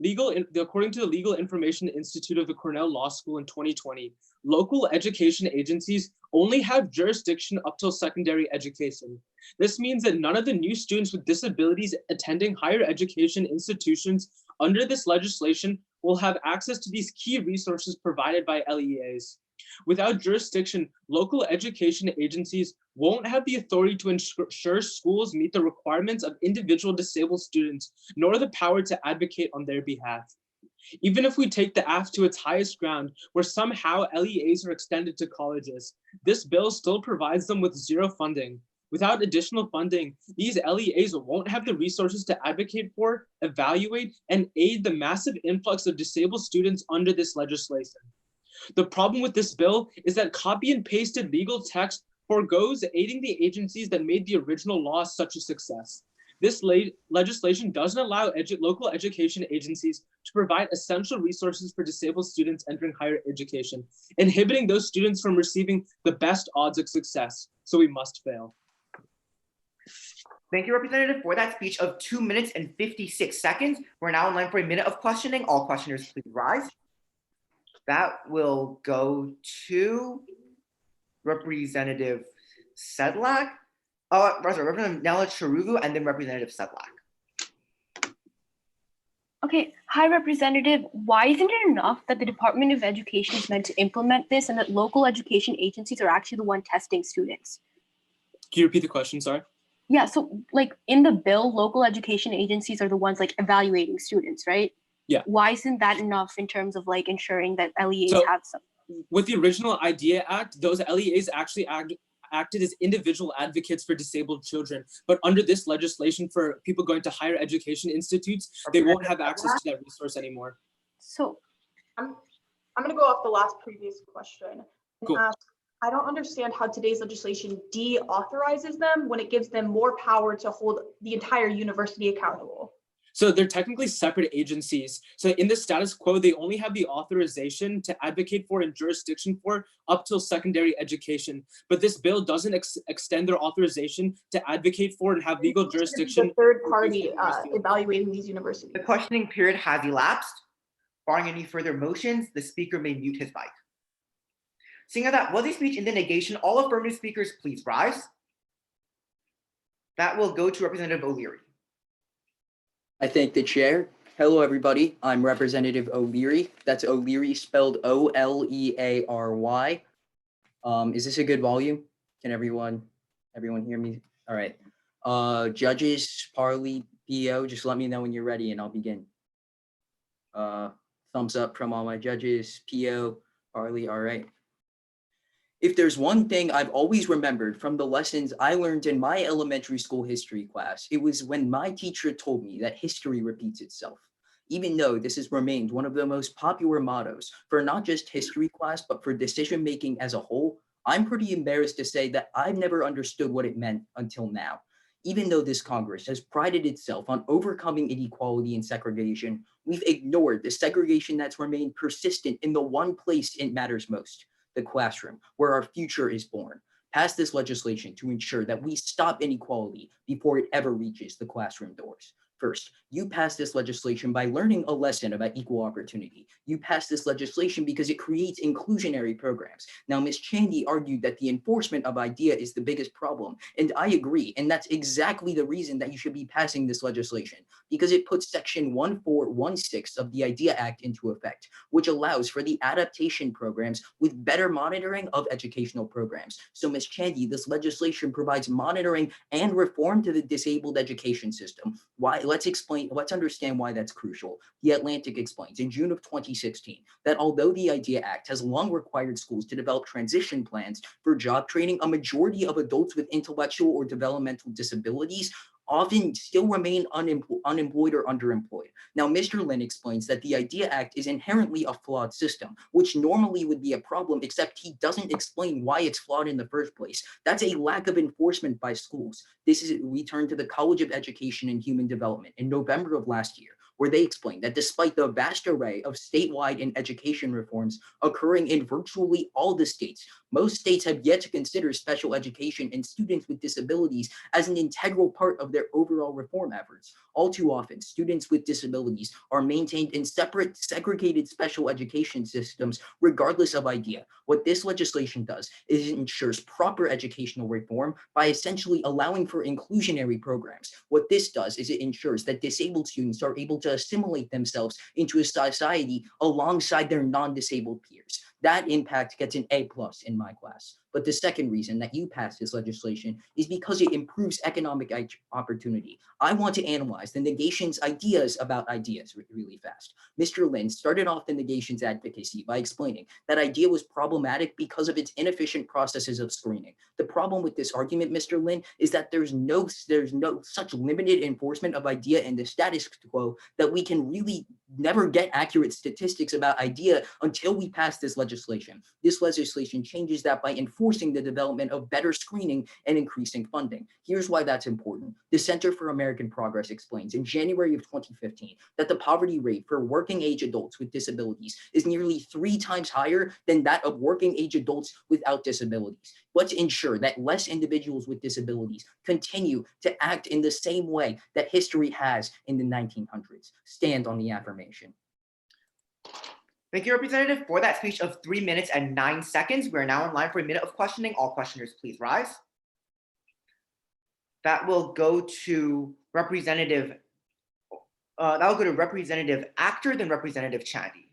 Speaker 11: According to the Legal Information Institute of the Cornell Law School in 2020, local education agencies only have jurisdiction up till secondary education. This means that none of the new students with disabilities attending higher education institutions under this legislation will have access to these key resources provided by LEAs. Without jurisdiction, local education agencies won't have the authority to ensure schools meet the requirements of individual disabled students, nor the power to advocate on their behalf. Even if we take the act to its highest ground, where somehow LEAs are extended to colleges, this bill still provides them with zero funding. Without additional funding, these LEAs won't have the resources to advocate for, evaluate, and aid the massive influx of disabled students under this legislation. The problem with this bill is that copy and pasted legal text forgoes aiding the agencies that made the original law such a success. This legislation doesn't allow local education agencies to provide essential resources for disabled students entering higher education, inhibiting those students from receiving the best odds of success. So we must fail.
Speaker 4: Thank you, Representative, for that speech of 2 minutes and 56 seconds. We're now in line for a minute of questioning. All questioners, please rise. That will go to Representative Sedlak. Oh, sorry, Representative Nella Charugu, and then Representative Sedlak.
Speaker 6: Okay, hi Representative. Why isn't it enough that the Department of Education is meant to implement this and that local education agencies are actually the one testing students?
Speaker 11: Can you repeat the question, sorry?
Speaker 6: Yeah, so like in the bill, local education agencies are the ones like evaluating students, right?
Speaker 11: Yeah.
Speaker 6: Why isn't that enough in terms of like ensuring that LEAs
Speaker 11: So,
Speaker 6: have some?
Speaker 11: With the original IDEA Act, those LEAs actually acted as individual advocates for disabled children. But under this legislation for people going to higher education institutes, they won't have access to that resource anymore.
Speaker 6: So
Speaker 5: I'm going to go off the last previous question and
Speaker 11: Cool.
Speaker 5: ask, I don't understand how today's legislation deauthorizes them when it gives them more power to hold the entire university accountable.
Speaker 11: So they're technically separate agencies. So in the status quo, they only have the authorization to advocate for and jurisdiction for up till secondary education. But this bill doesn't extend their authorization to advocate for and have legal jurisdiction.
Speaker 5: The third party evaluating these universities.
Speaker 4: The questioning period has elapsed. Barring any further motions, the speaker may mute his mic. Seeing that, will the speech in the negation, all affirmative speakers, please rise. That will go to Representative O'Leary.
Speaker 9: I thank the chair. Hello, everybody. I'm Representative O'Leary. That's O'Leary spelled O-L-E-A-R-Y. Is this a good volume? Can everyone hear me? All right. Judges, Parley, PO, just let me know when you're ready and I'll begin. Thumbs up from all my judges, PO, Parley, all right. If there's one thing I've always remembered from the lessons I learned in my elementary school history class, it was when my teacher told me that history repeats itself. Even though this has remained one of the most popular mottos for not just history class, but for decision-making as a whole, I'm pretty embarrassed to say that I've never understood what it meant until now. Even though this Congress has prided itself on overcoming inequality and segregation, we've ignored the segregation that's remained persistent in the one place it matters most, the classroom, where our future is born. Pass this legislation to ensure that we stop inequality before it ever reaches the classroom doors. First, you pass this legislation by learning a lesson about equal opportunity. You pass this legislation because it creates inclusionary programs. Now, Ms. Chandy argued that the enforcement of IDEA is the biggest problem, and I agree, and that's exactly the reason that you should be passing this legislation, because it puts section 1416 of the IDEA Act into effect, which allows for the adaptation programs with better monitoring of educational programs. So, Ms. Chandy, this legislation provides monitoring and reform to the disabled education system. Why? Let's understand why that's crucial. The Atlantic explains in June of 2016 that although the IDEA Act has long required schools to develop transition plans for job training, a majority of adults with intellectual or developmental disabilities often still remain unemployed or underemployed. Now, Mr. Lin explains that the IDEA Act is inherently a flawed system, which normally would be a problem, except he doesn't explain why it's flawed in the first place. That's a lack of enforcement by schools. We turn to the College of Education and Human Development in November of last year, where they explained that despite the vast array of statewide and education reforms occurring in virtually all the states, most states have yet to consider special education and students with disabilities as an integral part of their overall reform efforts. All too often, students with disabilities are maintained in separate, segregated special education systems, regardless of IDEA. What this legislation does is it ensures proper educational reform by essentially allowing for inclusionary programs. What this does is it ensures that disabled students are able to assimilate themselves into a society alongside their non-disabled peers. That impact gets an A+ in my class. But the second reason that you pass this legislation is because it improves economic opportunity. I want to analyze the negation's ideas about ideas really fast. Mr. Lin started off the negation's advocacy by explaining that IDEA was problematic because of its inefficient processes of screening. The problem with this argument, Mr. Lin, is that there's no such limited enforcement of IDEA in the status quo that we can really never get accurate statistics about IDEA until we pass this legislation. This legislation changes that by enforcing the development of better screening and increasing funding. Here's why that's important. The Center for American Progress explains in January of 2015 that the poverty rate for working age adults with disabilities is nearly 3 times higher than that of working age adults without disabilities. Let's ensure that less individuals with disabilities continue to act in the same way that history has in the 1900s. Stand on the affirmation.
Speaker 4: Thank you, Representative, for that speech of 3 minutes and 9 seconds. We are now in line for a minute of questioning. All questioners, please rise. That will go to Representative Actor, then Representative Chandy.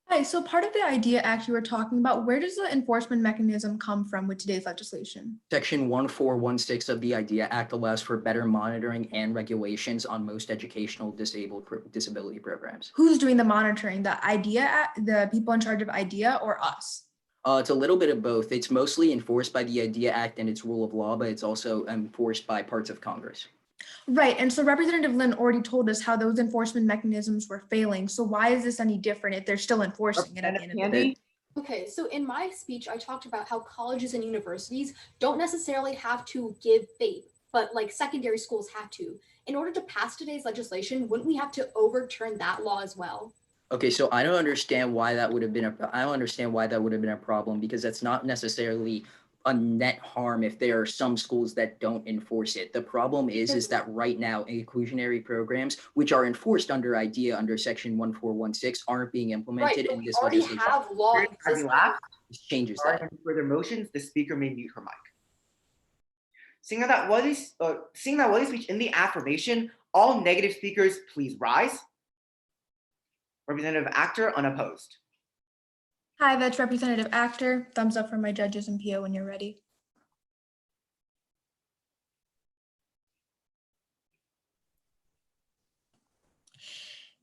Speaker 12: Hi, so part of the IDEA Act you were talking about, where does the enforcement mechanism come from with today's legislation?
Speaker 9: Section 1416 of the IDEA Act allows for better monitoring and regulations on most educational disability programs.
Speaker 12: Who's doing the monitoring? The IDEA Act, the people in charge of IDEA, or us?
Speaker 9: It's a little bit of both. It's mostly enforced by the IDEA Act and its rule of law, but it's also enforced by parts of Congress.
Speaker 12: Right, and so Representative Lynn already told us how those enforcement mechanisms were failing. So why is this any different if they're still enforcing it at the end of the day?
Speaker 1: Okay, so in my speech, I talked about how colleges and universities don't necessarily have to give FAPE, but like secondary schools have to. In order to pass today's legislation, wouldn't we have to overturn that law as well?
Speaker 9: Okay, so I don't understand why that would have been a problem, because that's not necessarily a net harm if there are some schools that don't enforce it. The problem is that right now inclusionary programs, which are enforced under IDEA under section 1416, aren't being implemented in this legislation.
Speaker 1: Have law existing.
Speaker 9: This changes
Speaker 4: Are
Speaker 9: that.
Speaker 4: there any further motions? The speaker may mute her mic. Seeing that was a speech in the affirmation, all negative speakers, please rise. Representative Actor, unopposed.
Speaker 12: Hi, that's Representative Actor. Thumbs up from my judges and PO when you're ready.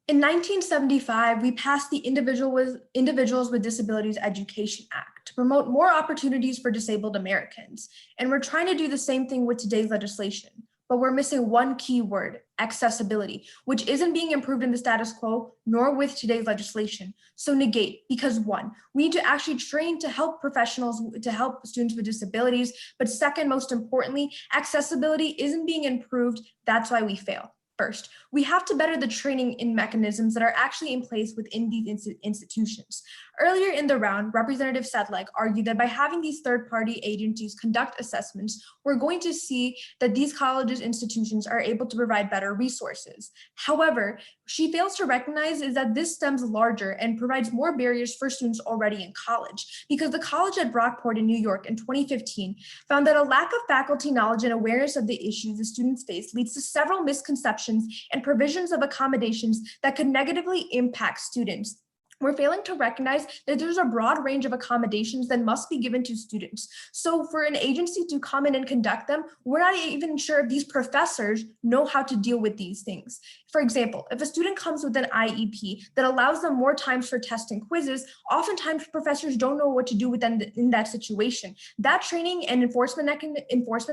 Speaker 12: In 1975, we passed the Individuals with Disabilities Education Act to promote more opportunities for disabled Americans. And we're trying to do the same thing with today's legislation, but we're missing one key word: accessibility, which isn't being improved in the status quo, nor with today's legislation. So negate, because one, we need to actually train to help professionals, to help students with disabilities. But second, most importantly, accessibility isn't being improved. That's why we fail. First, we have to better the training in mechanisms that are actually in place within these institutions. Earlier in the round, Representative Sedlak argued that by having these third-party agencies conduct assessments, we're going to see that these colleges institutions are able to provide better resources. However, she fails to recognize is that this stems larger and provides more barriers for students already in college, because the college at Brockport in New York in 2015 found that a lack of faculty knowledge and awareness of the issues the students face leads to several misconceptions and provisions of accommodations that could negatively impact students. We're failing to recognize that there's a broad range of accommodations that must be given to students. So for an agency to come in and conduct them, we're not even sure if these professors know how to deal with these things. For example, if a student comes with an IEP that allows them more times for tests and quizzes, oftentimes professors don't know what to do with them in that situation. That training and enforcement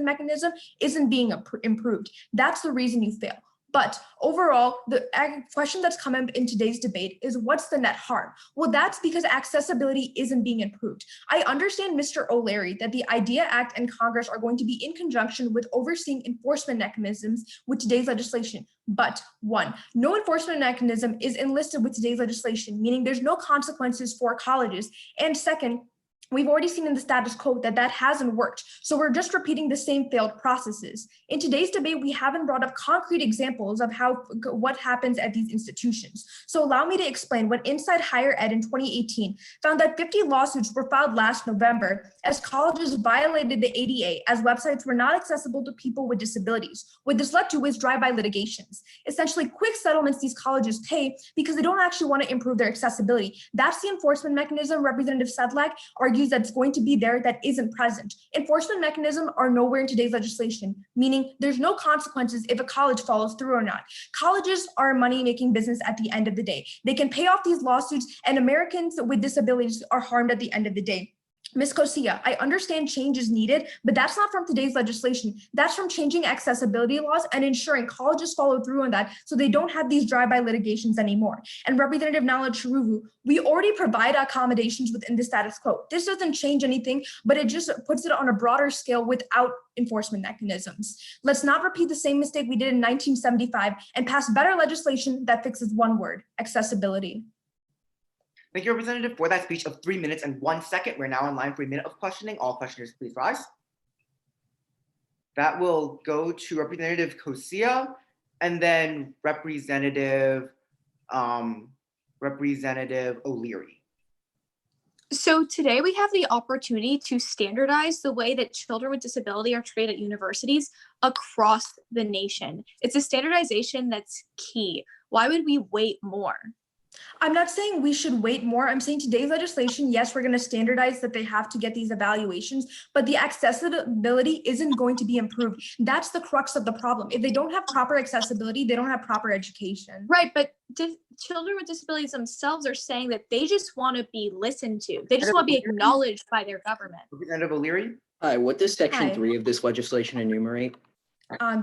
Speaker 12: mechanism isn't being improved. That's the reason you fail. But overall, the question that's come up in today's debate is, what's the net harm? Well, that's because accessibility isn't being improved. I understand, Mr. O'Leary, that the IDEA Act and Congress are going to be in conjunction with overseeing enforcement mechanisms with today's legislation. But one, no enforcement mechanism is enlisted with today's legislation, meaning there's no consequences for colleges. And second, we've already seen in the status quo that hasn't worked. So we're just repeating the same failed processes. In today's debate, we haven't brought up concrete examples of what happens at these institutions. So allow me to explain what Inside Higher Ed in 2018 found that 50 lawsuits were filed last November as colleges violated the ADA, as websites were not accessible to people with disabilities. What this led to is drive-by litigations, essentially quick settlements these colleges pay because they don't actually want to improve their accessibility. That's the enforcement mechanism Representative Sedlak argues that's going to be there that isn't present. Enforcement mechanisms are nowhere in today's legislation, meaning there's no consequences if a college follows through or not. Colleges are a money-making business at the end of the day. They can pay off these lawsuits, and Americans with disabilities are harmed at the end of the day. Ms. Kosia, I understand change is needed, but that's not from today's legislation. That's from changing accessibility laws and ensuring colleges follow through on that so they don't have these drive-by litigations anymore. And Representative Nala Chiruvu, we already provide accommodations within the status quo. This doesn't change anything, but it just puts it on a broader scale without enforcement mechanisms. Let's not repeat the same mistake we did in 1975 and pass better legislation that fixes one word: accessibility.
Speaker 4: Thank you, Representative, for that speech of 3 minutes and 1 second. We're now in line for a minute of questioning. All questioners, please rise. That will go to Representative Kosia and then Representative Representative O'Leary.
Speaker 2: So today we have the opportunity to standardize the way that children with disability are treated at universities across the nation. It's a standardization that's key. Why would we wait more?
Speaker 12: I'm not saying we should wait more. I'm saying today's legislation, yes, we're going to standardize that they have to get these evaluations, but the accessibility isn't going to be improved. That's the crux of the problem. If they don't have proper accessibility, they don't have proper education.
Speaker 2: Right, but children with disabilities themselves are saying that they just want to be listened to. They just want to be acknowledged by their government.
Speaker 4: Representative O'Leary.
Speaker 9: Hi, what does Section
Speaker 12: Hi.
Speaker 9: 3 of this legislation enumerate?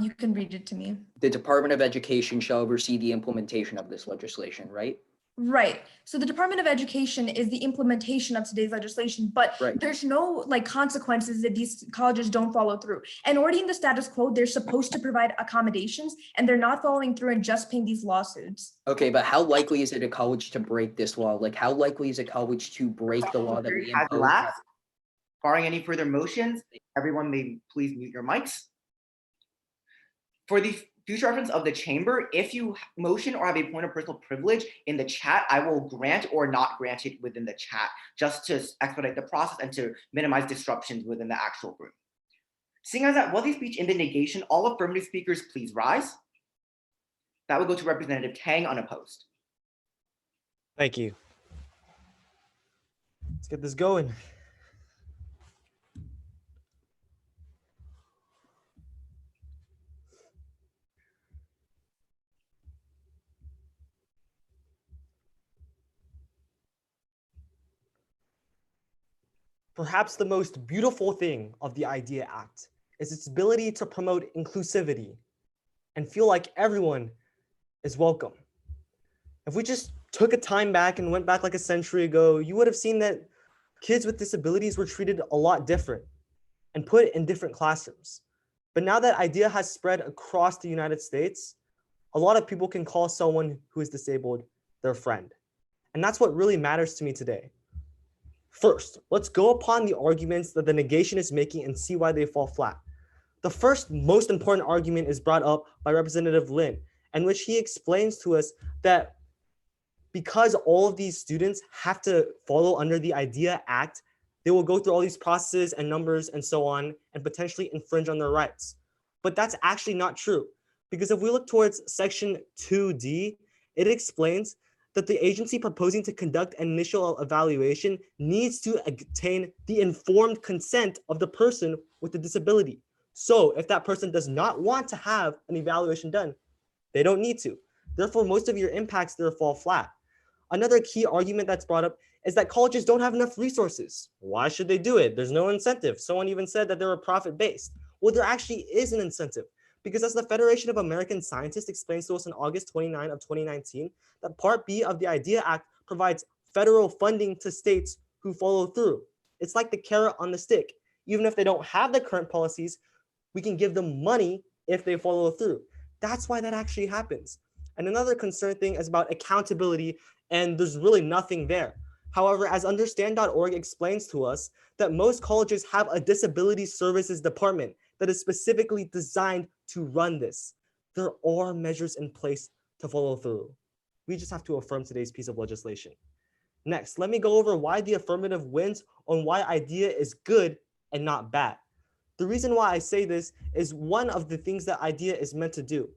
Speaker 12: You can read it to me.
Speaker 9: The Department of Education shall oversee the implementation of this legislation, right?
Speaker 12: Right. So the Department of Education is the implementation of today's legislation, but
Speaker 9: Right.
Speaker 12: there's no consequences if these colleges don't follow through. And already in the status quo, they're supposed to provide accommodations and they're not following through and just paying these lawsuits.
Speaker 9: Okay, but how likely is it a college to break this law? Like, how likely is a college to break the law that we
Speaker 4: Has
Speaker 9: impose?
Speaker 4: last. Barring any further motions, everyone may please mute your mics. For the future reference of the chamber, if you motion or have a point of personal privilege in the chat, I will grant or not grant it within the chat, just to expedite the process and to minimize disruptions within the actual room. Seeing as that was a speech in the negation, all affirmative speakers please rise. That will go to Representative Tang unopposed.
Speaker 10: Thank you. Let's get this going. Perhaps the most beautiful thing of the IDEA Act is its ability to promote inclusivity and feel like everyone is welcome. If we just took a time back and went back like a century ago, you would have seen that kids with disabilities were treated a lot different and put in different classrooms. But now that IDEA has spread across the United States, a lot of people can call someone who is disabled their friend. And that's what really matters to me today. First, let's go upon the arguments that the negation is making and see why they fall flat. The first most important argument is brought up by Representative Lin, in which he explains to us that because all of these students have to follow under the IDEA Act, they will go through all these processes and numbers and so on and potentially infringe on their rights. But that's actually not true, because if we look towards Section 2D, it explains that the agency proposing to conduct an initial evaluation needs to obtain the informed consent of the person with the disability. So if that person does not want to have an evaluation done, they don't need to. Therefore, most of your impacts there fall flat. Another key argument that's brought up is that colleges don't have enough resources. Why should they do it? There's no incentive. Someone even said that they're profit-based. Well, there actually is an incentive, because as the Federation of American Scientists explains to us on August 29 of 2019, that Part B of the IDEA Act provides federal funding to states who follow through. It's like the carrot on the stick. Even if they don't have the current policies, we can give them money if they follow through. That's why that actually happens. And another concern thing is about accountability, and there's really nothing there. However, as understand.org explains to us, that most colleges have a disability services department that is specifically designed to run this. There are measures in place to follow through. We just have to affirm today's piece of legislation. Next, let me go over why the affirmative wins on why IDEA is good and not bad. The reason why I say this is one of the things that IDEA is meant to do,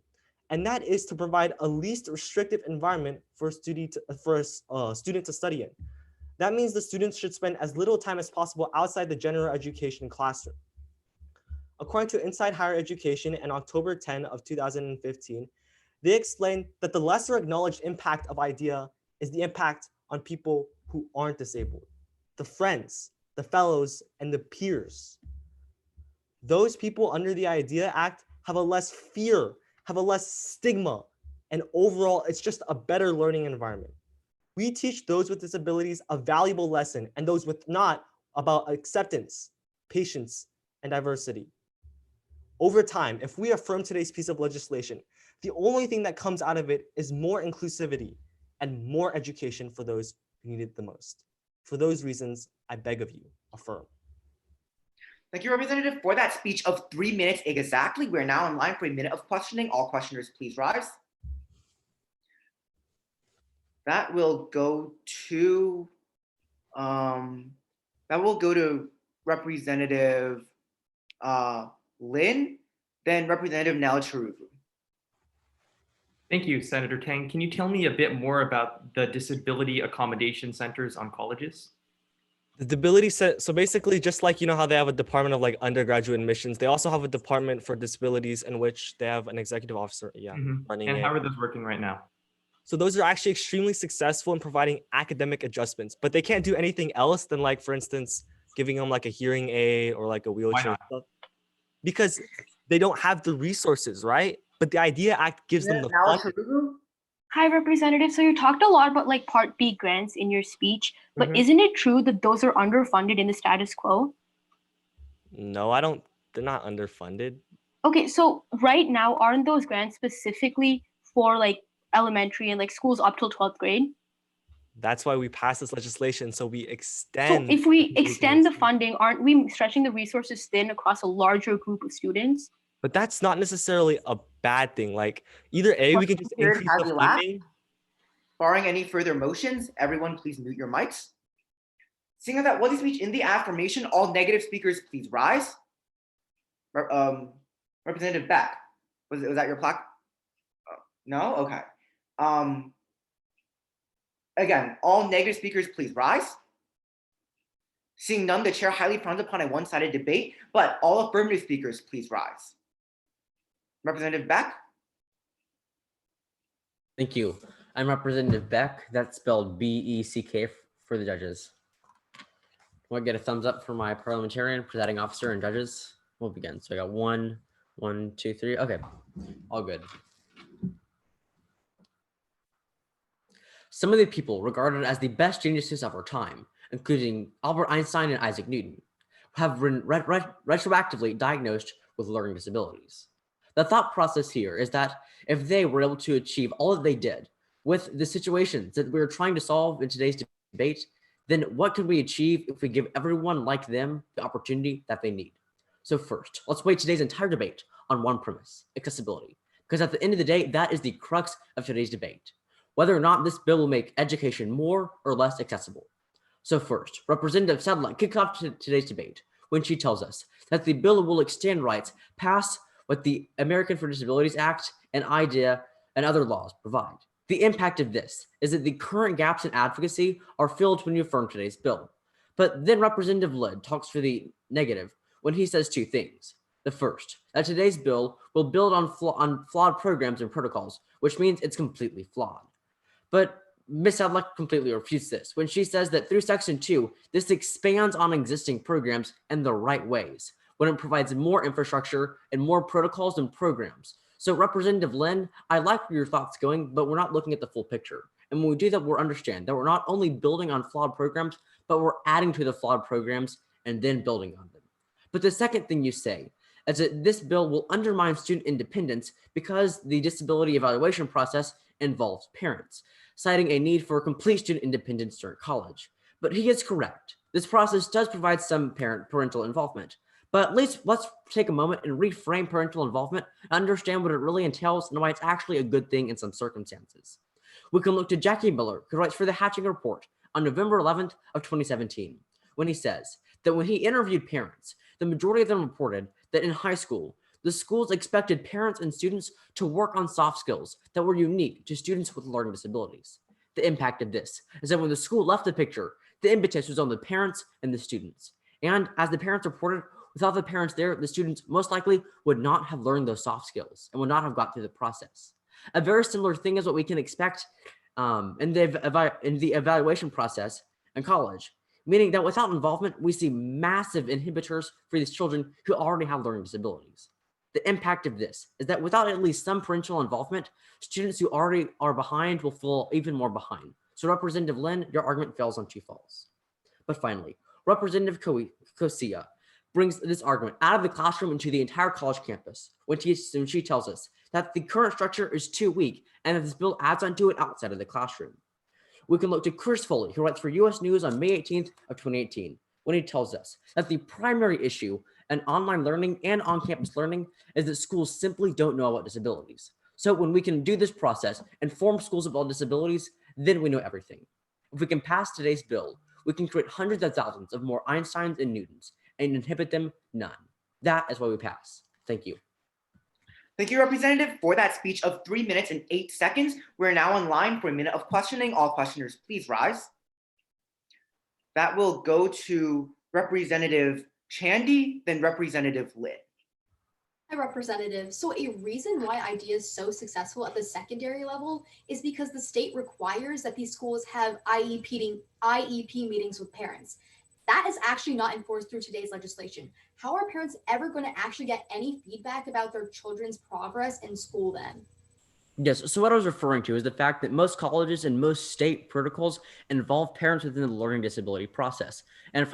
Speaker 10: and that is to provide a least restrictive environment for a student to study in. That means the students should spend as little time as possible outside the general education classroom. According to Inside Higher Education in October 10 of 2015, they explained that the lesser acknowledged impact of IDEA is the impact on people who aren't disabled, the friends, the fellows, and the peers. Those people under the IDEA Act have a less fear, have a less stigma, and overall, it's just a better learning environment. We teach those with disabilities a valuable lesson, and those with not about acceptance, patience, and diversity. Over time, if we affirm today's piece of legislation, the only thing that comes out of it is more inclusivity and more education for those who need it the most. For those reasons, I beg of you, affirm.
Speaker 4: Thank you, Representative, for that speech of 3 minutes exactly. We're now in line for a minute of questioning. All questioners, please rise. That will go to Representative Lin, then Representative Nalacharuvu.
Speaker 8: Thank you, Senator Kang. Can you tell me a bit more about the disability accommodation centers on colleges?
Speaker 10: The disability set, so basically just like you know how they have a department of like undergraduate admissions, they also have a department for disabilities in which they have an executive officer, running
Speaker 8: And
Speaker 10: it.
Speaker 8: how are those working right now?
Speaker 10: So those are actually extremely successful in providing academic adjustments, but they can't do anything else than like, for instance, giving them like a hearing aid or like a wheelchair stuff, because they don't have the resources, right? But the IDEA Act gives them the funding.
Speaker 6: Hi, Representative. So you talked a lot about like Part B grants in your speech, but
Speaker 10: Mhm.
Speaker 6: isn't it true that those are underfunded in the status quo?
Speaker 10: No, they're not underfunded.
Speaker 6: Okay, so right now, aren't those grants specifically for like elementary and like schools up till 12th grade?
Speaker 10: That's why we passed this legislation. So we
Speaker 6: So
Speaker 10: extend.
Speaker 6: if we extend the funding, aren't we stretching the resources thin across a larger group of students?
Speaker 10: But that's not necessarily a bad thing. Like either A, we can just increase the funding.
Speaker 4: Barring any further motions, everyone please mute your mics. Seeing that was the speech in the affirmation, all negative speakers please rise. Representative Beck, was that your plaque? No? Okay. Again, all negative speakers please rise. Seeing none, the chair highly frowns upon a one-sided debate, but all affirmative speakers please rise. Representative Beck?
Speaker 7: Thank you. I'm Representative Beck. That's spelled B-E-C-K for the judges. Will I get a thumbs up for my parliamentarian, presiding officer, and judges? We'll begin. So I got 1, 1, 2, 3. Okay, all good. Some of the people regarded as the best geniuses of our time, including Albert Einstein and Isaac Newton, have been retroactively diagnosed with learning disabilities. The thought process here is that if they were able to achieve all that they did with the situations that we're trying to solve in today's debate, then what can we achieve if we give everyone like them the opportunity that they need? So first, let's weigh today's entire debate on one premise: accessibility. Because at the end of the day, that is the crux of today's debate, whether or not this bill will make education more or less accessible. So first, Representative Sadler kicked off today's debate when she tells us that the bill will extend rights past what the American for Disabilities Act and IDEA and other laws provide. The impact of this is that the current gaps in advocacy are filled when you affirm today's bill. But then Representative Lid talks for the negative when he says two things. The first, that today's bill will build on flawed programs and protocols, which means it's completely flawed. But Ms. Sadler completely refutes this when she says that through Section 2, this expands on existing programs in the right ways, when it provides more infrastructure and more protocols and programs. So Representative Lin, I like where your thoughts going, but we're not looking at the full picture. And when we do that, we'll understand that we're not only building on flawed programs, but we're adding to the flawed programs and then building on them. But the second thing you say is that this bill will undermine student independence because the disability evaluation process involves parents, citing a need for complete student independence during college. But he is correct. This process does provide some parental involvement. But at least let's take a moment and reframe parental involvement and understand what it really entails and why it's actually a good thing in some circumstances. We can look to Jackie Miller, who writes for the Hatching Report on November 11th of 2017, when he says that when he interviewed parents, the majority of them reported that in high school, the schools expected parents and students to work on soft skills that were unique to students with learning disabilities. The impact of this is that when the school left the picture, the impetus was on the parents and the students. And as the parents reported, without the parents there, the students most likely would not have learned those soft skills and would not have got through the process. A very similar thing is what we can expect in the evaluation process in college, meaning that without involvement, we see massive inhibitors for these children who already have learning disabilities. The impact of this is that without at least some parental involvement, students who already are behind will fall even more behind. So Representative Lin, your argument fails on two falls. But finally, Representative Kosia brings this argument out of the classroom into the entire college campus when she tells us that the current structure is too weak and that this bill adds onto it outside of the classroom. We can look to Chris Foley, who writes for US News on May 18th of 2018, when he tells us that the primary issue in online learning and on-campus learning is that schools simply don't know about disabilities. So when we can do this process, inform schools about disabilities, then we know everything. If we can pass today's bill, we can create hundreds of thousands of more Einsteins and Newtons and inhibit them none. That is why we pass. Thank you.
Speaker 4: Thank you, Representative, for that speech of 3 minutes and 8 seconds. We're now in line for a minute of questioning. All questioners, please rise. That will go to Representative Chandy, then Representative Litt.
Speaker 1: Hi, Representative. So a reason why IDEA is so successful at the secondary level is because the state requires that these schools have IEP meetings with parents. That is actually not enforced through today's legislation. How are parents ever going to actually get any feedback about their children's progress in school then?
Speaker 7: Yes, so what I was referring to is the fact that most colleges and most state protocols involve parents within the learning disability process. And if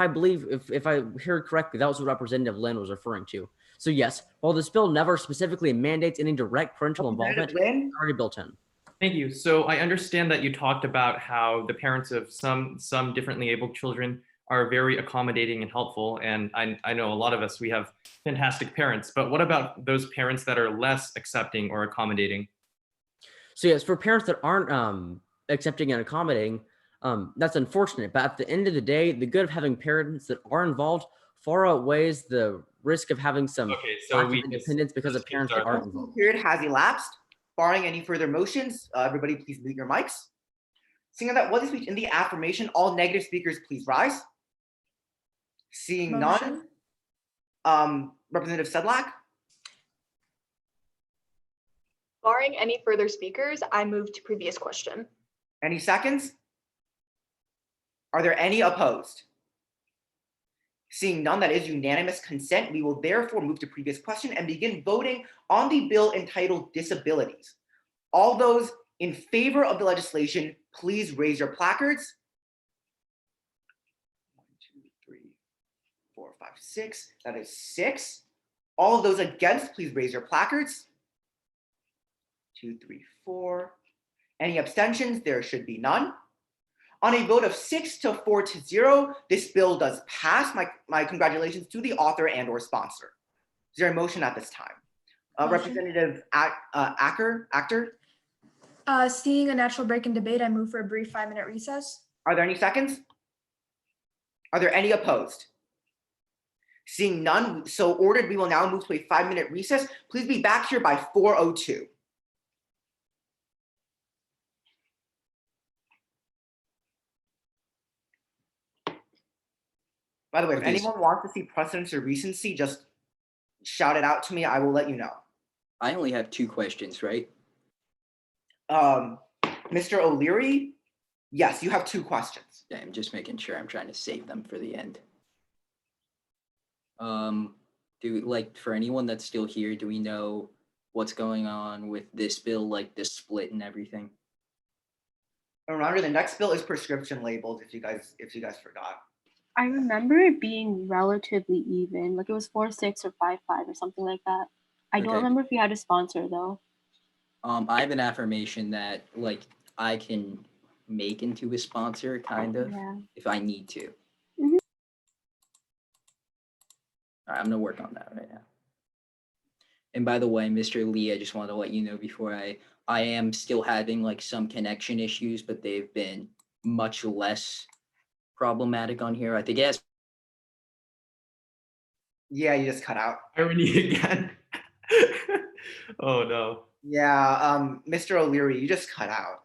Speaker 7: I hear correctly, that was what Representative Lynn was referring to. So yes, while this bill never specifically mandates any direct parental involvement, it's already built in.
Speaker 8: Thank you. So I understand that you talked about how the parents of some differently abled children are very accommodating and helpful. And I know a lot of us, we have fantastic parents, but what about those parents that are less accepting or accommodating?
Speaker 7: So yes, for parents that aren't accepting and accommodating, that's unfortunate. But at the end of the day, the good of having parents that are involved far outweighs the risk of having some lack of independence because of parents that aren't involved.
Speaker 4: The period has elapsed. Barring any further motions, everybody please mute your mics. Seeing that was a speech in the affirmation, all negative speakers please rise. Seeing none, Representative Sedlak.
Speaker 13: Barring any further speakers, I move to previous question.
Speaker 4: Any seconds? Are there any opposed? Seeing none, that is unanimous consent. We will therefore move to previous question and begin voting on the bill entitled Disabilities. All those in favor of the legislation, please raise your placards. 1, 2, 3, 4, 5, 6. That is 6. All of those against, please raise your placards. 2, 3, 4. Any abstentions? There should be none. On a vote of 6 to 4 to 0, this bill does pass. My congratulations to the author and or sponsor. Is there a motion at this time? Representative Actor?
Speaker 12: Seeing a natural break in debate, I move for a brief 5-minute recess.
Speaker 4: Are there any seconds? Are there any opposed? Seeing none, so ordered, we will now move to a 5-minute recess. Please be back here by 4:02. By the way, if anyone wants to see precedence or recency, just shout it out to me. I will let you know.
Speaker 9: I only have 2 questions, right?
Speaker 4: Mr. O'Leary, yes, you have 2 questions.
Speaker 9: Yeah, I'm just making sure. I'm trying to save them for the end. For anyone that's still here, do we know what's going on with this bill, like the split and everything?
Speaker 4: Remember, the next bill is prescription labels, if you guys forgot.
Speaker 6: I remember it being relatively even, like it was 4-6 or 5-5 or something like that. I don't remember if we had a sponsor though.
Speaker 9: I have an affirmation that like I can make into a sponsor kind of if I need to.
Speaker 6: Mm-hmm.
Speaker 9: All right, I'm gonna work on that right now. And by the way, Mr. Lee, I just wanted to let you know before I am still having like some connection issues, but they've been much less problematic on here. I think yes.
Speaker 4: Yeah, you just cut out.
Speaker 8: Irony again. Oh no.
Speaker 4: Yeah, Mr. O'Leary, you just cut out.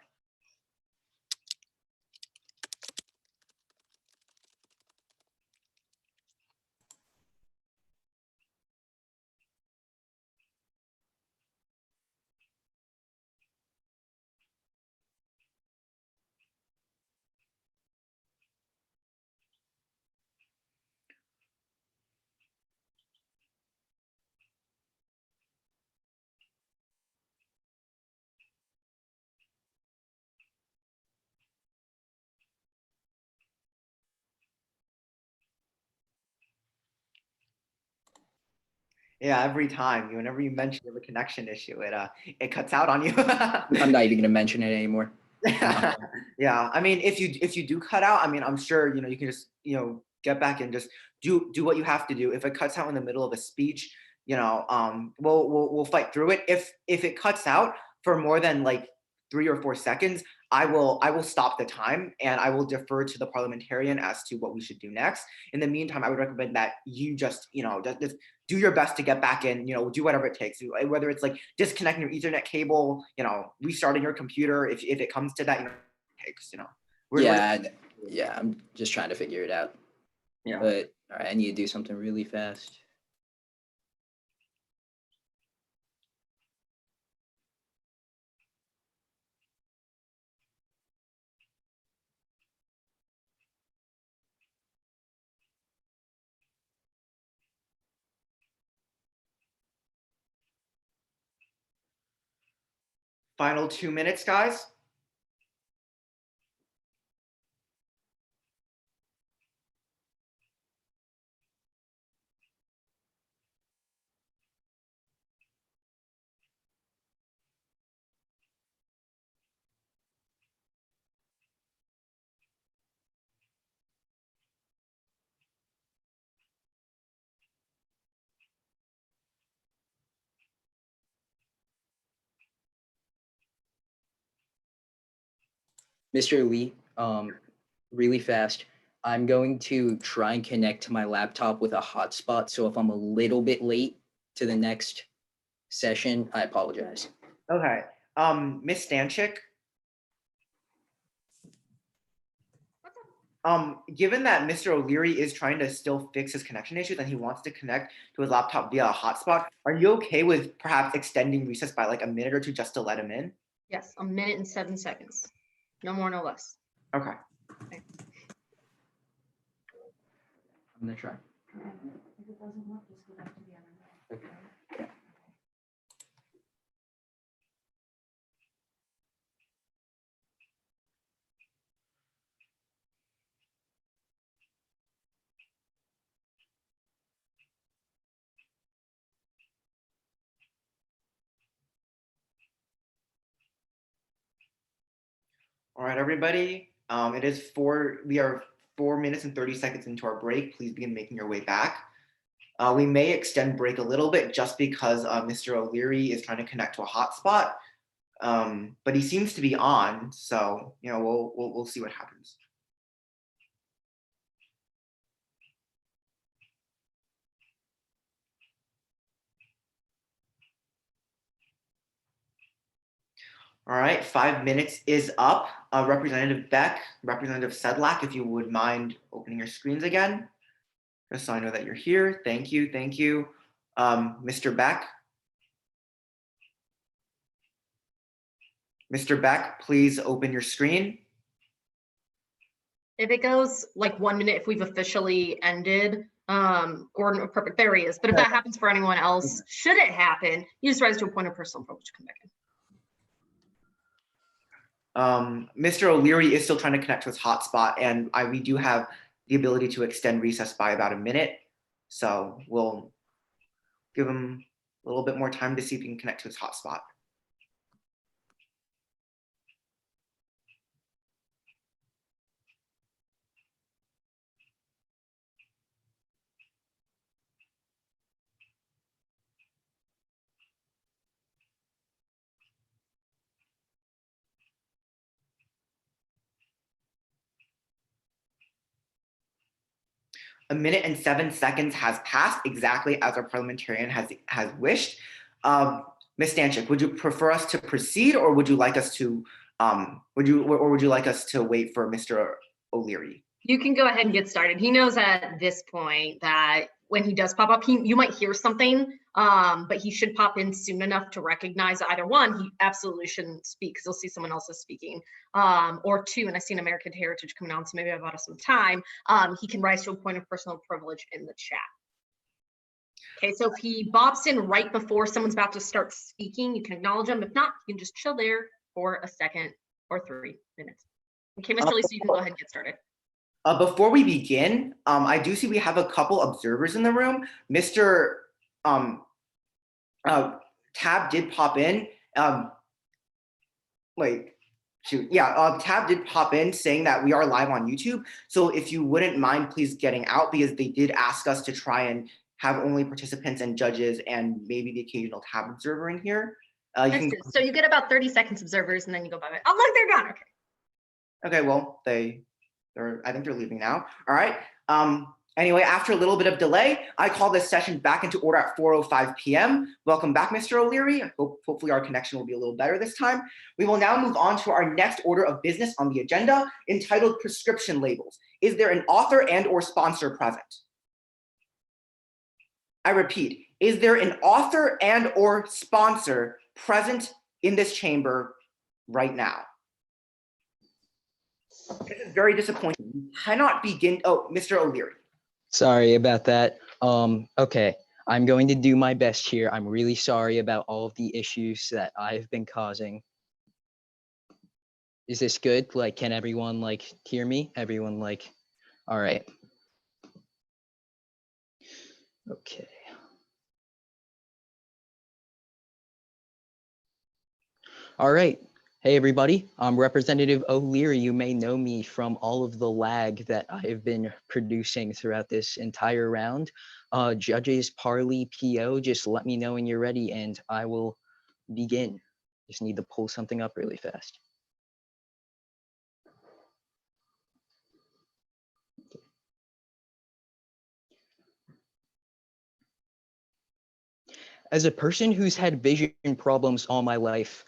Speaker 4: Yeah, every time, whenever you mention you have a connection issue, it cuts out on you.
Speaker 9: I'm not even gonna mention it anymore.
Speaker 4: Yeah, I mean, if you do cut out, I mean, I'm sure you can just get back and just do what you have to do. If it cuts out in the middle of a speech, we'll fight through it. If it cuts out for more than like 3 or 4 seconds, I will stop the time and I will defer to the parliamentarian as to what we should do next. In the meantime, I would recommend that you just, just do your best to get back in, do whatever it takes, whether it's like disconnecting your Ethernet cable, restarting your computer, if it comes to that, it takes,
Speaker 9: Yeah, I'm just trying to figure it out.
Speaker 4: Yeah.
Speaker 9: But all right, I need to do something really fast.
Speaker 4: Final 2 minutes, guys.
Speaker 9: Mr. Lee, really fast. I'm going to try and connect to my laptop with a hotspot. So if I'm a little bit late to the next session, I apologize.
Speaker 4: Okay. Miss Stanchik. Given that Mr. O'Leary is trying to still fix his connection issues and he wants to connect to his laptop via a hotspot, are you okay with perhaps extending recess by like a minute or two just to let him in?
Speaker 3: Yes, 1 minute and 7 seconds. No more, no less.
Speaker 4: Okay.
Speaker 3: Okay.
Speaker 9: I'm gonna try.
Speaker 4: All right, everybody. We are 4 minutes and 30 seconds into our break. Please begin making your way back. We may extend break a little bit just because Mr. O'Leary is trying to connect to a hotspot, but he seems to be on. So we'll see what happens. All right, 5 minutes is up. Representative Beck, Representative Sedlak, if you would mind opening your screens again, just so I know that you're here. Thank you, thank you. Mr. Beck. Mr. Beck, please open your screen.
Speaker 3: If it goes like 1 minute, if we've officially ended, Gordon, oh, perfect, there he is. But if that happens for anyone else, should it happen, you just rise to a point of personal privilege to come back in.
Speaker 4: Mr. O'Leary is still trying to connect to his hotspot, and we do have the ability to extend recess by about a minute. So we'll give him a little bit more time to see if he can connect to his hotspot. A minute and 7 seconds has passed, exactly as our parliamentarian has wished. Ms. Stanchik, would you prefer us to proceed, or would you like us to wait for Mr. O'Leary?
Speaker 3: You can go ahead and get started. He knows at this point that when he does pop up, you might hear something, but he should pop in soon enough to recognize either one, he absolutely shouldn't speak because he'll see someone else is speaking, or two, and I see an American Heritage coming on, so maybe I've bought us some time, he can rise to a point of personal privilege in the chat. Okay, so if he bops in right before someone's about to start speaking, you can acknowledge him. If not, you can just chill there for a second or 3 minutes. Okay, Mr. Lee, so you can go ahead and get started.
Speaker 4: Before we begin, I do see we have a couple observers in the room. Mr. Tab did pop in. Tab did pop in saying that we are live on YouTube. So if you wouldn't mind, please getting out, because they did ask us to try and have only participants and judges and maybe the occasional Tab observer in here.
Speaker 3: So you get about 30 seconds observers and then you go bye-bye. Oh, look, they're gone. Okay.
Speaker 4: Okay, well, I think they're leaving now. All right. Anyway, after a little bit of delay, I call this session back into order at 4:05 p.m. Welcome back, Mr. O'Leary. Hopefully our connection will be a little better this time. We will now move on to our next order of business on the agenda, entitled Prescription Labels. Is there an author and or sponsor present? I repeat, is there an author and or sponsor present in this chamber right now? This is very disappointing. You cannot begin. Oh, Mr. O'Leary.
Speaker 9: Sorry about that. Okay, I'm going to do my best here. I'm really sorry about all of the issues that I've been causing. Is this good? Like, can everyone hear me? Everyone all right. Okay. All right. Hey, everybody. I'm Representative O'Leary. You may know me from all of the lag that I have been producing throughout this entire round. Judges, Parley, PO, just let me know when you're ready and I will begin. Just need to pull something up really fast. As a person who's had vision problems all my life,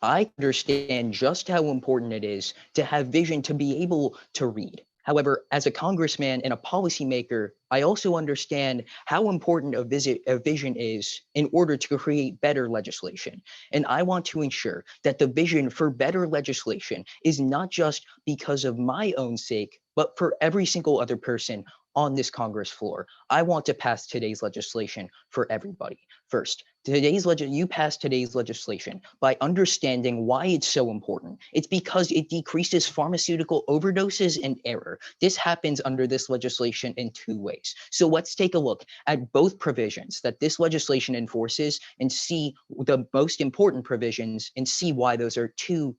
Speaker 9: I understand just how important it is to have vision to be able to read. However, as a congressman and a policymaker, I also understand how important a vision is in order to create better legislation. And I want to ensure that the vision for better legislation is not just because of my own sake, but for every single other person on this Congress floor. I want to pass today's legislation for everybody. First, you passed today's legislation by understanding why it's so important. It's because it decreases pharmaceutical overdoses and error. This happens under this legislation in two ways. So let's take a look at both provisions that this legislation enforces and see the most important provisions and see why those are too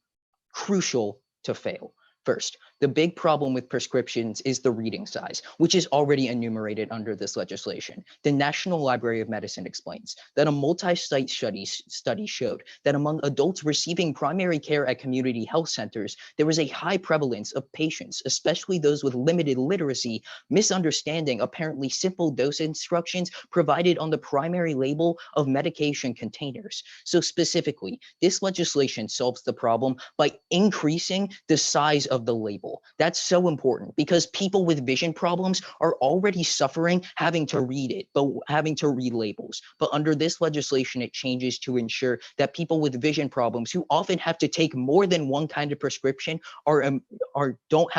Speaker 9: crucial to fail. First, the big problem with prescriptions is the reading size, which is already enumerated under this legislation. The National Library of Medicine explains that a multi-site study showed that among adults receiving primary care at community health centers, there was a high prevalence of patients, especially those with limited literacy, misunderstanding apparently simple dose instructions provided on the primary label of medication containers. So specifically, this legislation solves the problem by increasing the size of the label. That's so important because people with vision problems are already suffering having to read it, but having to read labels. But under this legislation, it changes to ensure that people with vision problems who often have to take more than one kind of prescription don't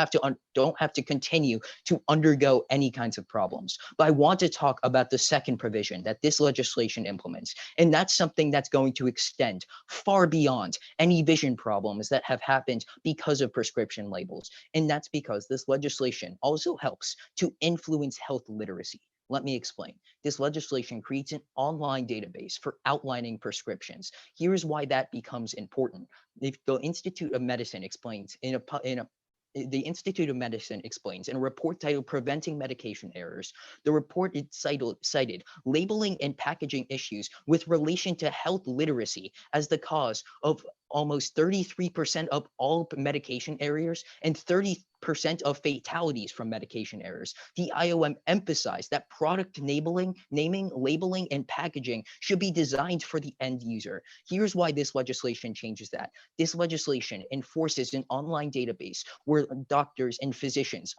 Speaker 9: have to continue to undergo any kinds of problems. But I want to talk about the second provision that this legislation implements, and that's something that's going to extend far beyond any vision problems that have happened because of prescription labels. And that's because this legislation also helps to influence health literacy. Let me explain. This legislation creates an online database for outlining prescriptions. Here's why that becomes important. If the Institute of Medicine explains the Institute of Medicine explains in a report titled Preventing Medication Errors, the report cited labeling and packaging issues with relation to health literacy as the cause of almost 33% of all medication errors and 30% of fatalities from medication errors. The IOM emphasized that product naming, labeling, and packaging should be designed for the end user. Here's why this legislation changes that. This legislation enforces an online database where doctors and physicians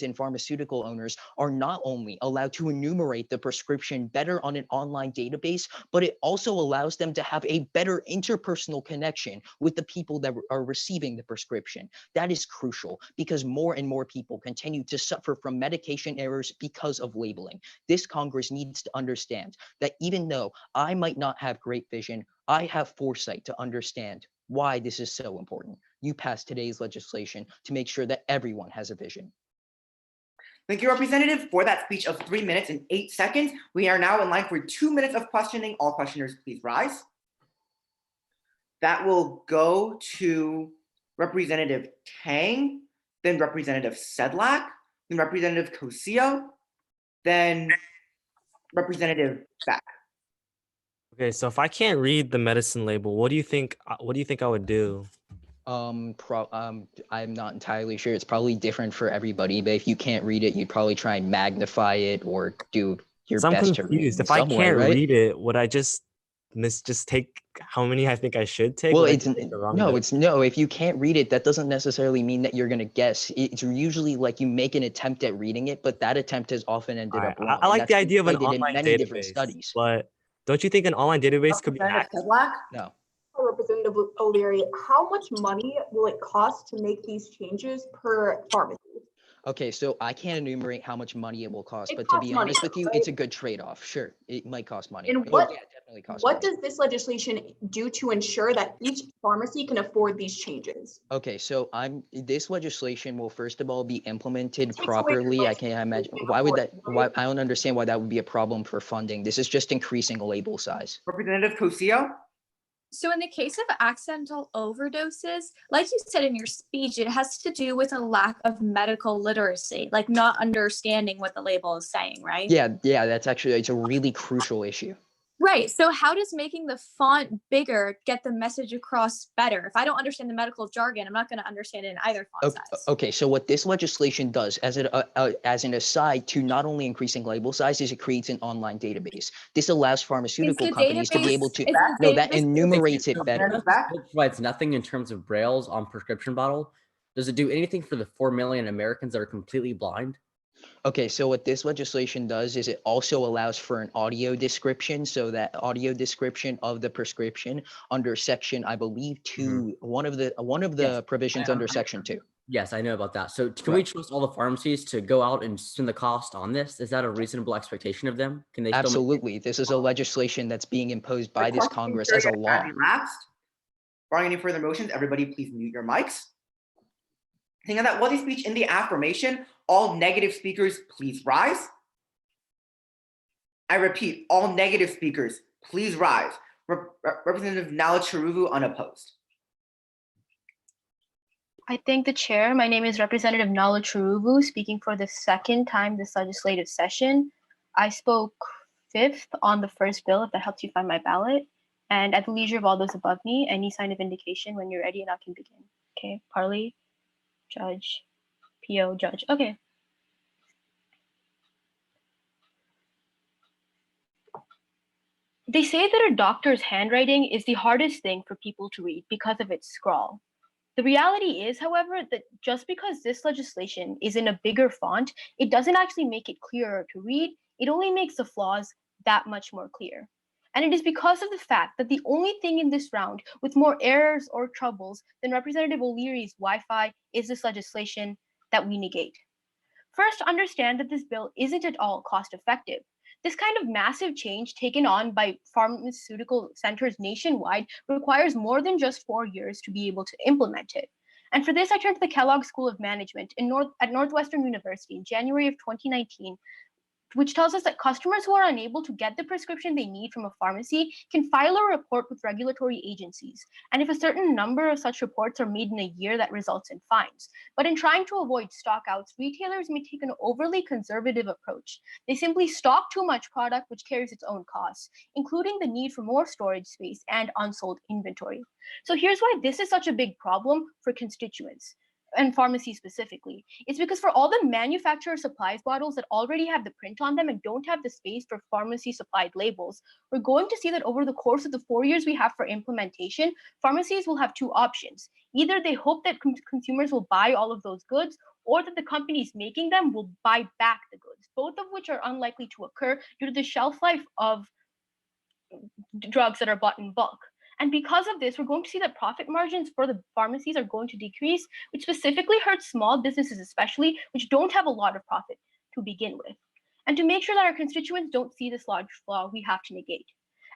Speaker 9: and pharmaceutical owners are not only allowed to enumerate the prescription better on an online database, but it also allows them to have a better interpersonal connection with the people that are receiving the prescription. That is crucial because more and more people continue to suffer from medication errors because of labeling. This Congress needs to understand that even though I might not have great vision, I have foresight to understand why this is so important. You passed today's legislation to make sure that everyone has a vision.
Speaker 4: Thank you, Representative, for that speech of 3 minutes and 8 seconds. We are now in line for 2 minutes of questioning. All questioners, please rise. That will go to Representative Tang, then Representative Sedlak, then Representative Cosio, then Representative Beck.
Speaker 10: Okay, so if I can't read the medicine label, what do you think I would do?
Speaker 9: I'm not entirely sure. It's probably different for everybody, but if you can't read it, you'd probably try and magnify it or do your
Speaker 10: So I'm
Speaker 9: best to read
Speaker 10: confused.
Speaker 9: in
Speaker 10: If I
Speaker 9: some way,
Speaker 10: can't
Speaker 9: right?
Speaker 10: read it, would I just take how many I think I should take?
Speaker 9: Well,
Speaker 10: Would I
Speaker 9: it's
Speaker 10: just take the wrong
Speaker 9: no,
Speaker 10: dose?
Speaker 9: it's no. If you can't read it, that doesn't necessarily mean that you're gonna guess. It's usually like you make an attempt at reading it, but that attempt has often ended up wrong,
Speaker 10: I
Speaker 9: and
Speaker 10: like the
Speaker 9: that's been
Speaker 10: idea of an
Speaker 9: cited in
Speaker 10: online
Speaker 9: many different
Speaker 10: database,
Speaker 9: studies.
Speaker 10: but don't you think an online database could be
Speaker 13: Representative
Speaker 10: hacked?
Speaker 13: Sedlak?
Speaker 9: No.
Speaker 13: Representative O'Leary, how much money will it cost to make these changes per pharmacy?
Speaker 9: Okay, so I can't enumerate how much money it will cost,
Speaker 13: It
Speaker 9: but to
Speaker 13: costs
Speaker 9: be
Speaker 13: money,
Speaker 9: honest with you,
Speaker 13: right?
Speaker 9: it's a good trade-off. Sure, it might cost money.
Speaker 13: And
Speaker 9: Oh, yeah, definitely costs
Speaker 13: what
Speaker 9: money.
Speaker 13: does this legislation do to ensure that each pharmacy can afford these changes?
Speaker 9: Okay, so this legislation will first of all be implemented
Speaker 13: Takes away
Speaker 9: properly.
Speaker 13: the
Speaker 9: I
Speaker 13: rights
Speaker 9: can't
Speaker 13: of
Speaker 9: imagine
Speaker 13: people
Speaker 9: why would
Speaker 13: afford
Speaker 9: that
Speaker 13: it, right?
Speaker 9: I don't understand why that would be a problem for funding. This is just increasing label size.
Speaker 4: Representative Cosio?
Speaker 2: So in the case of accidental overdoses, like you said in your speech, it has to do with a lack of medical literacy, like not understanding what the label is saying, right?
Speaker 9: Yeah, that's actually it's a really crucial issue.
Speaker 2: Right. So how does making the font bigger get the message across better? If I don't understand the medical jargon, I'm not going to understand it in either font size.
Speaker 9: Okay, so what this legislation does, as an aside to not only increasing label size, is it creates an online database. This allows pharmaceutical companies to be able to that enumerates it better.
Speaker 7: It provides nothing in terms of brailles on prescription bottle. Does it do anything for the 4 million Americans that are completely blind?
Speaker 9: Okay, so what this legislation does is it also allows for an audio description, so that audio description of the prescription under section, I believe, one of the provisions under section 2.
Speaker 7: Yes, I know about that. So can we trust all the pharmacies to go out and spend the cost on this? Is that a reasonable expectation of them? Can they still
Speaker 9: Absolutely. This is a legislation that's being imposed by this Congress as a law.
Speaker 4: Barring any further motions, everybody please mute your mics. Think of that worthy speech in the affirmation. All negative speakers, please rise. I repeat, all negative speakers, please rise. Representative Nala Chiruvu, unopposed.
Speaker 6: I thank the chair. My name is Representative Nala Chiruvu, speaking for the second time this legislative session. I spoke fifth on the first bill, if that helps you find my ballot. And at the leisure of all those above me, any sign of indication when you're ready and I can begin. Okay, Parley, Judge, PO, Judge. Okay. They say that a doctor's handwriting is the hardest thing for people to read because of its scrawl. The reality is, however, that just because this legislation is in a bigger font, it doesn't actually make it clearer to read. It only makes the flaws that much more clear. And it is because of the fact that the only thing in this round with more errors or troubles than Representative O'Leary's Wi-Fi is this legislation that we negate. First, understand that this bill isn't at all cost effective. This kind of massive change taken on by pharmaceutical centers nationwide requires more than just 4 years to be able to implement it. And for this, I turned to the Kellogg School of Management at Northwestern University in January of 2019, which tells us that customers who are unable to get the prescription they need from a pharmacy can file a report with regulatory agencies. And if a certain number of such reports are made in a year, that results in fines. But in trying to avoid stockouts, retailers may take an overly conservative approach. They simply stock too much product, which carries its own costs, including the need for more storage space and unsold inventory. So here's why this is such a big problem for constituents and pharmacies specifically. It's because for all the manufacturer supplies bottles that already have the print on them and don't have the space for pharmacy supplied labels, we're going to see that over the course of the 4 years we have for implementation, pharmacies will have two options. Either they hope that consumers will buy all of those goods, or that the companies making them will buy back the goods, both of which are unlikely to occur due to the shelf life of drugs that are bought in bulk. And because of this, we're going to see that profit margins for the pharmacies are going to decrease, which specifically hurts small businesses, especially, which don't have a lot of profit to begin with. And to make sure that our constituents don't see this large flaw, we have to negate.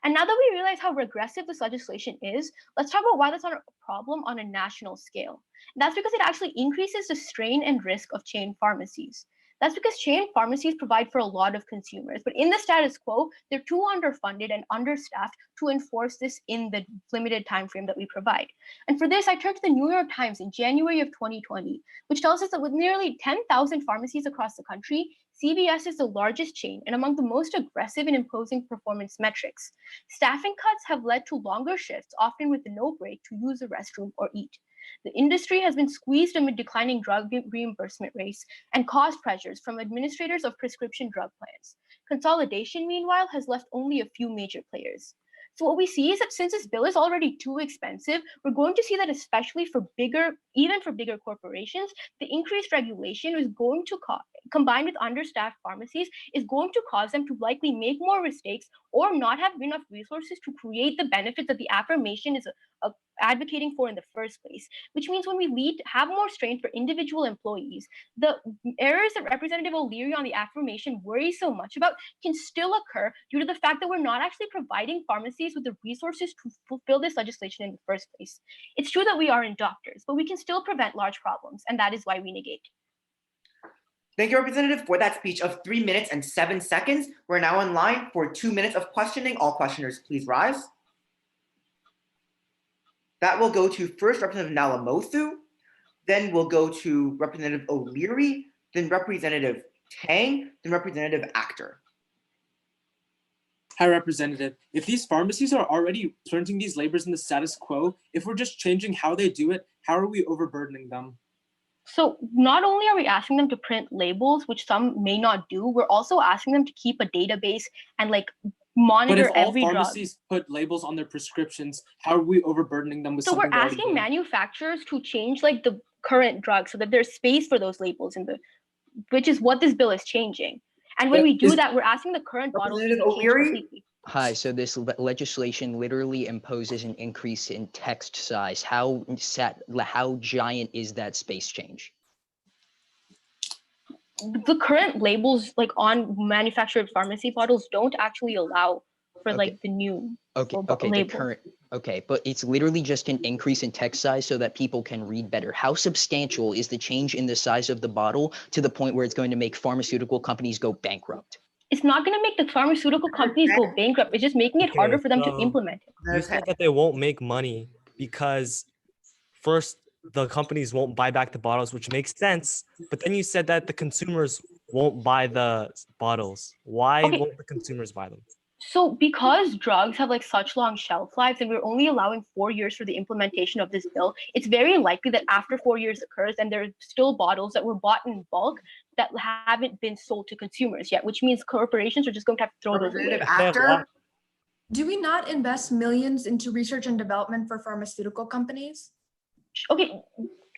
Speaker 6: And now that we realize how regressive this legislation is, let's talk about why that's not a problem on a national scale. And that's because it actually increases the strain and risk of chain pharmacies. That's because chain pharmacies provide for a lot of consumers, but in the status quo, they're too underfunded and understaffed to enforce this in the limited time frame that we provide. And for this, I turned to the New York Times in January of 2020, which tells us that with nearly 10,000 pharmacies across the country, CVS is the largest chain and among the most aggressive in imposing performance metrics. Staffing cuts have led to longer shifts, often with no break to use the restroom or eat. The industry has been squeezed amid declining drug reimbursement rates and cost pressures from administrators of prescription drug plans. Consolidation, meanwhile, has left only a few major players. So what we see is that since this bill is already too expensive, we're going to see that especially for even for bigger corporations, the increased regulation is going to combined with understaffed pharmacies, is going to cause them to likely make more mistakes or not have enough resources to create the benefits that the affirmation is advocating for in the first place, which means when we have more strain for individual employees, the errors that Representative O'Leary on the affirmation worries so much about can still occur due to the fact that we're not actually providing pharmacies with the resources to fulfill this legislation in the first place. It's true that we aren't doctors, but we can still prevent large problems, and that is why we negate.
Speaker 4: Thank you, Representative, for that speech of 3 minutes and 7 seconds. We're now in line for 2 minutes of questioning. All questioners, please rise. That will go to first Representative Nalamothu, then we'll go to Representative O'Leary, then Representative Tang, then Representative Actor.
Speaker 11: Hi, Representative. If these pharmacies are already printing these labels in the status quo, if we're just changing how they do it, how are we overburdening them?
Speaker 6: So not only are we asking them to print labels, which some may not do, we're also asking them to keep a database and like monitor every drug.
Speaker 11: But if all pharmacies put labels on their prescriptions, how are we overburdening them with
Speaker 6: so
Speaker 11: something?
Speaker 6: So we're asking manufacturers to change like the current drugs so that there's space for those labels in the, which is what this bill is changing. And when we do that, we're asking the current bottles to be changed completely.
Speaker 9: Hi, so this legislation literally imposes an increase in text size. How giant is that space change?
Speaker 6: The current labels like on manufactured pharmacy bottles don't actually allow for like the new label.
Speaker 9: But it's literally just an increase in text size so that people can read better. How substantial is the change in the size of the bottle to the point where it's going to make pharmaceutical companies go bankrupt?
Speaker 6: It's not going to make the pharmaceutical companies go bankrupt. It's just making it harder for them to implement it.
Speaker 10: You said that they won't make money because first the companies won't buy back the bottles, which makes sense. But then you said that the consumers won't buy the bottles. Why won't the consumers buy them?
Speaker 6: So because drugs have like such long shelf lives and we're only allowing 4 years for the implementation of this bill, it's very likely that after 4 years occurs and there are still bottles that were bought in bulk that haven't been sold to consumers yet, which means corporations are just going to have to throw those away.
Speaker 12: Do we not invest millions into research and development for pharmaceutical companies?
Speaker 6: Okay,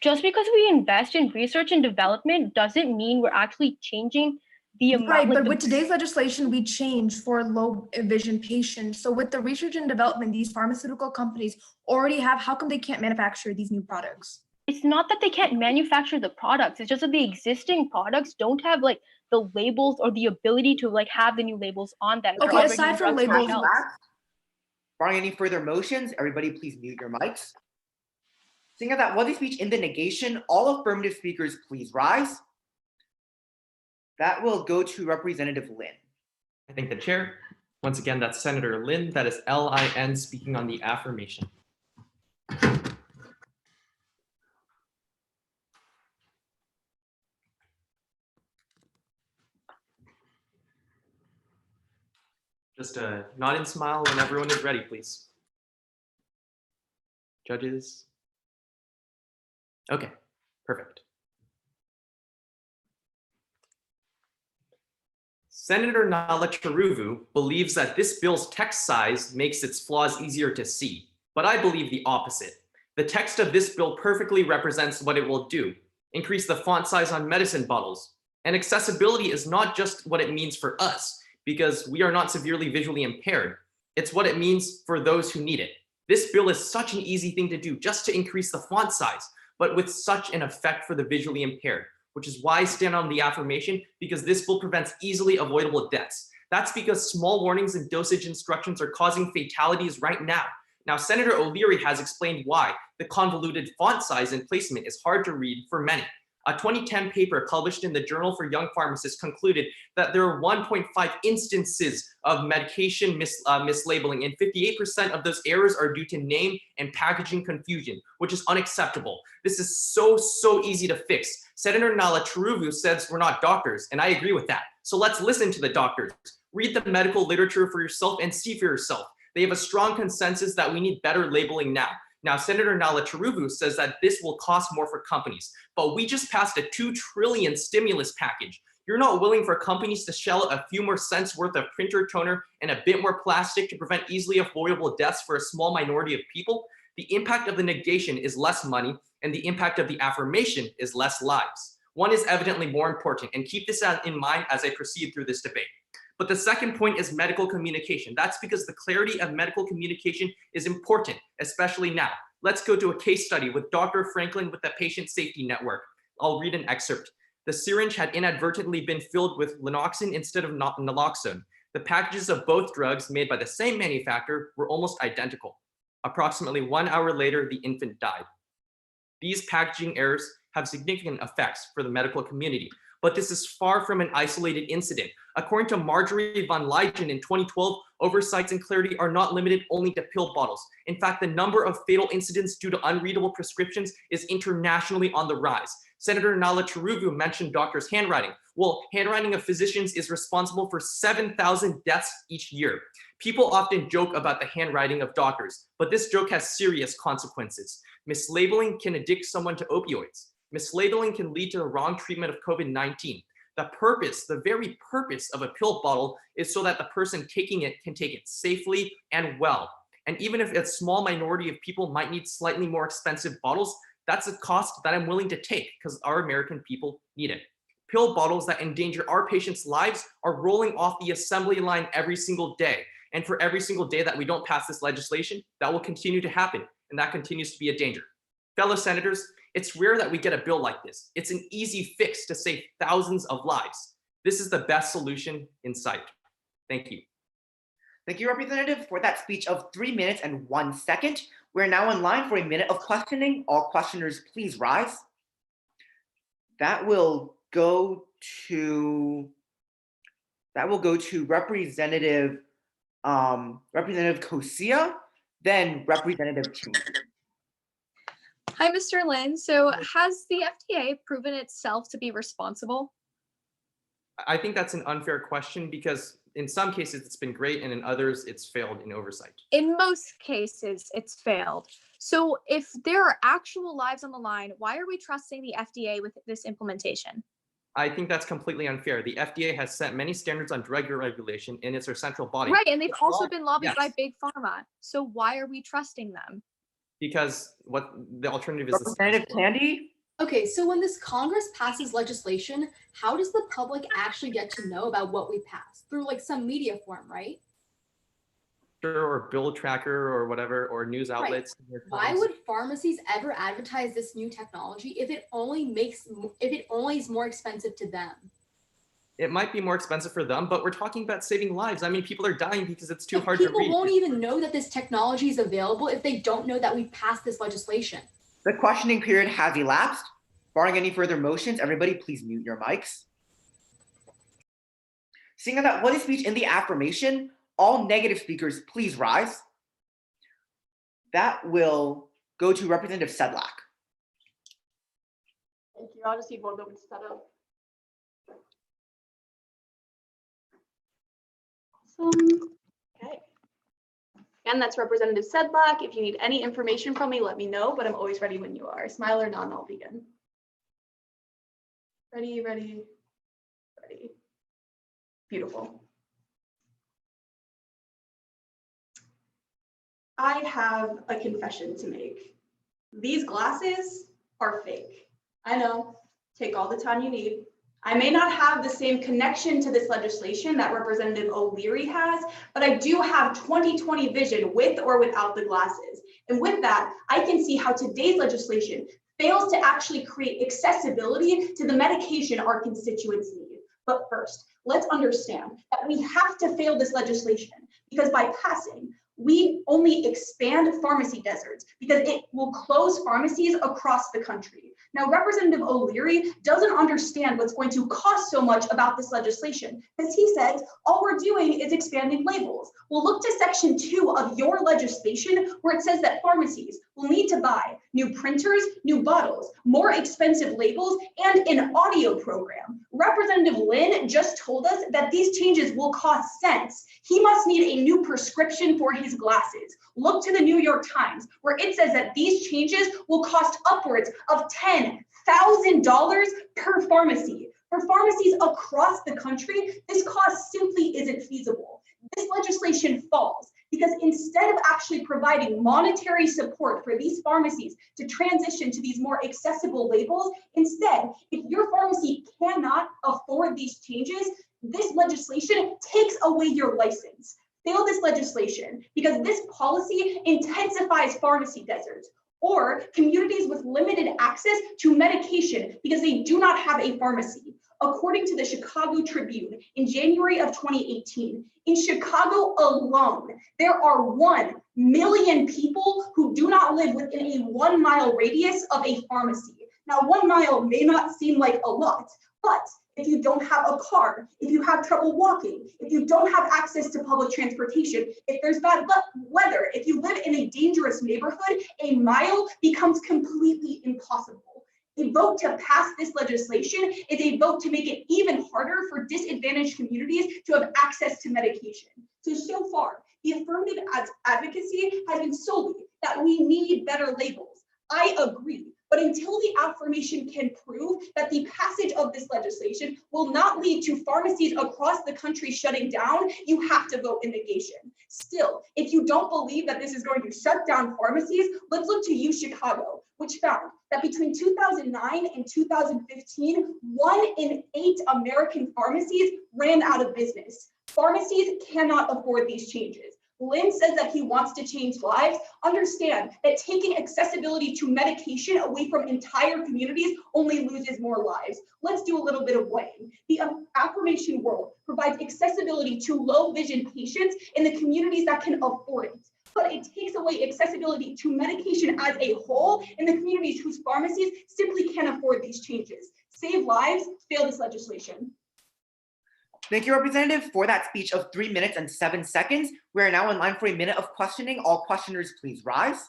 Speaker 6: just because we invest in research and development doesn't mean we're actually changing the amount.
Speaker 12: Right, but with today's legislation, we change for low vision patients. So with the research and development, these pharmaceutical companies already have, how come they can't manufacture these new products?
Speaker 6: It's not that they can't manufacture the products. It's just that the existing products don't have like the labels or the ability to like have the new labels on them.
Speaker 12: Okay, aside from labels.
Speaker 4: Barring any further motions, everybody please mute your mics. Seeing that was a speech in the negation, all affirmative speakers please rise. That will go to Representative Lin.
Speaker 8: I thank the chair. Once again, that's Senator Lin, that is L-I-N, speaking on the affirmation. Just a nod and smile when everyone is ready, please. Judges. Okay, perfect. Senator Nala Charuvu believes that this bill's text size makes its flaws easier to see, but I believe the opposite. The text of this bill perfectly represents what it will do: increase the font size on medicine bottles. And accessibility is not just what it means for us, because we are not severely visually impaired. It's what it means for those who need it. This bill is such an easy thing to do, just to increase the font size, but with such an effect for the visually impaired, which is why I stand on the affirmation, because this bill prevents easily avoidable deaths. That's because small warnings and dosage instructions are causing fatalities right now. Now, Senator O'Leary has explained why the convoluted font size and placement is hard to read for many. A 2010 paper published in the Journal for Young Pharmacists concluded that there are 1.5 instances of medication mislabeling, and 58% of those errors are due to name and packaging confusion, which is unacceptable. This is so easy to fix. Senator Nala Charuvu says we're not doctors, and I agree with that. So let's listen to the doctors. Read the medical literature for yourself and see for yourself. They have a strong consensus that we need better labeling now. Now, Senator Nala Taruvu says that this will cost more for companies, but we just passed a $2 trillion stimulus package. You're not willing for companies to shell a few more cents worth of printer toner and a bit more plastic to prevent easily avoidable deaths for a small minority of people? The impact of the negation is less money, and the impact of the affirmation is less lives. One is evidently more important, and keep this in mind as I proceed through this debate. But the second point is medical communication. That's because the clarity of medical communication is important, especially now. Let's go to a case study with Dr. Franklin with the Patient Safety Network. I'll read an excerpt. The syringe had inadvertently been filled with Lanoxin instead of naloxone. The packages of both drugs made by the same manufacturer were almost identical. Approximately 1 hour later, the infant died. These packaging errors have significant effects for the medical community, but this is far from an isolated incident. According to Marjorie van Leyen in 2012, oversights and clarity are not limited only to pill bottles. In fact, the number of fatal incidents due to unreadable prescriptions is internationally on the rise. Senator Nala Taruvu mentioned doctors' handwriting. Well, handwriting of physicians is responsible for 7,000 deaths each year. People often joke about the handwriting of doctors, but this joke has serious consequences. Mislabeling can addict someone to opioids. Mislabeling can lead to the wrong treatment of COVID-19. The very purpose of a pill bottle is so that the person taking it can take it safely and well. And even if a small minority of people might need slightly more expensive bottles, that's a cost that I'm willing to take because our American people need it. Pill bottles that endanger our patients' lives are rolling off the assembly line every single day. And for every single day that we don't pass this legislation, that will continue to happen, and that continues to be a danger. Fellow senators, it's rare that we get a bill like this. It's an easy fix to save thousands of lives. This is the best solution in sight. Thank you.
Speaker 4: Thank you, Representative, for that speech of 3 minutes and 1 second. We're now in line for a minute of questioning. All questioners, please rise. That will go to Representative Kosia, then Representative Chu.
Speaker 2: Hi, Mr. Lin. So has the FDA proven itself to be responsible?
Speaker 8: I think that's an unfair question because in some cases it's been great and in others it's failed in oversight.
Speaker 2: In most cases, it's failed. So if there are actual lives on the line, why are we trusting the FDA with this implementation?
Speaker 8: I think that's completely unfair. The FDA has set many standards on drug regulation and it's our central body.
Speaker 2: Right, and they've also been lobbied
Speaker 8: Yes.
Speaker 2: by Big Pharma. So why are we trusting them?
Speaker 8: Because what the alternative is.
Speaker 4: Representative Tandy?
Speaker 1: Okay, so when this Congress passes legislation, how does the public actually get to know about what we pass? Through like some media form, right?
Speaker 8: Or bill tracker or whatever, or news outlets.
Speaker 1: Why would pharmacies ever advertise this new technology if it only is more expensive to them?
Speaker 8: It might be more expensive for them, but we're talking about saving lives. I mean, people are dying because it's too
Speaker 1: But
Speaker 8: hard to read.
Speaker 1: people won't even know that this technology is available if they don't know that we passed this legislation.
Speaker 4: The questioning period has elapsed. Barring any further motions, everybody please mute your mics. Seeing that one speech in the affirmation, all negative speakers please rise. That will go to Representative Sedlak.
Speaker 13: Thank you. I'll just need one moment to set up. Awesome. Okay. Again, that's Representative Sedlak. If you need any information from me, let me know, but I'm always ready when you are. Smile or none, I'll begin. Ready, ready, ready. Beautiful. I have a confession to make. These glasses are fake. I know, take all the time you need. I may not have the same connection to this legislation that Representative O'Leary has, but I do have 20/20 vision with or without the glasses. And with that, I can see how today's legislation fails to actually create accessibility to the medication our constituents need. But first, let's understand that we have to fail this legislation because by passing, we only expand pharmacy deserts because it will close pharmacies across the country. Now, Representative O'Leary doesn't understand what's going to cost so much about this legislation, because he says all we're doing is expanding labels. Well, look to Section 2 of your legislation, where it says that pharmacies will need to buy new printers, new bottles, more expensive labels, and an audio program. Representative Lynn just told us that these changes will cost cents. He must need a new prescription for his glasses. Look to the New York Times, where it says that these changes will cost upwards of $10,000 per pharmacy. For pharmacies across the country, this cost simply isn't feasible. This legislation falls because instead of actually providing monetary support for these pharmacies to transition to these more accessible labels, instead, if your pharmacy cannot afford these changes, this legislation takes away your license. Fail this legislation because this policy intensifies pharmacy deserts or communities with limited access to medication because they do not have a pharmacy. According to the Chicago Tribune in January of 2018, in Chicago alone, there are 1 million people who do not live within a 1 mile radius of a pharmacy. Now, 1 mile may not seem like a lot, but if you don't have a car, if you have trouble walking, if you don't have access to public transportation, if there's bad weather, if you live in a dangerous neighborhood, a mile becomes completely impossible. A vote to pass this legislation is a vote to make it even harder for disadvantaged communities to have access to medication. So far, the affirmative advocacy has been solely that we need better labels. I agree. But until the affirmation can prove that the passage of this legislation will not lead to pharmacies across the country shutting down, you have to vote in negation. Still, if you don't believe that this is going to shut down pharmacies, let's look to Chicago, which found that between 2009 and 2015, 1 in 8 American pharmacies ran out of business. Pharmacies cannot afford these changes. Lynn says that he wants to change lives. Understand that taking accessibility to medication away from entire communities only loses more lives. Let's do a little bit of weighing. The affirmation world provides accessibility to low vision patients in the communities that can afford it. But it takes away accessibility to medication as a whole in the communities whose pharmacies simply can't afford these changes. Save lives, fail this legislation.
Speaker 4: Thank you, Representative, for that speech of 3 minutes and 7 seconds. We are now in line for a minute of questioning. All questioners, please rise.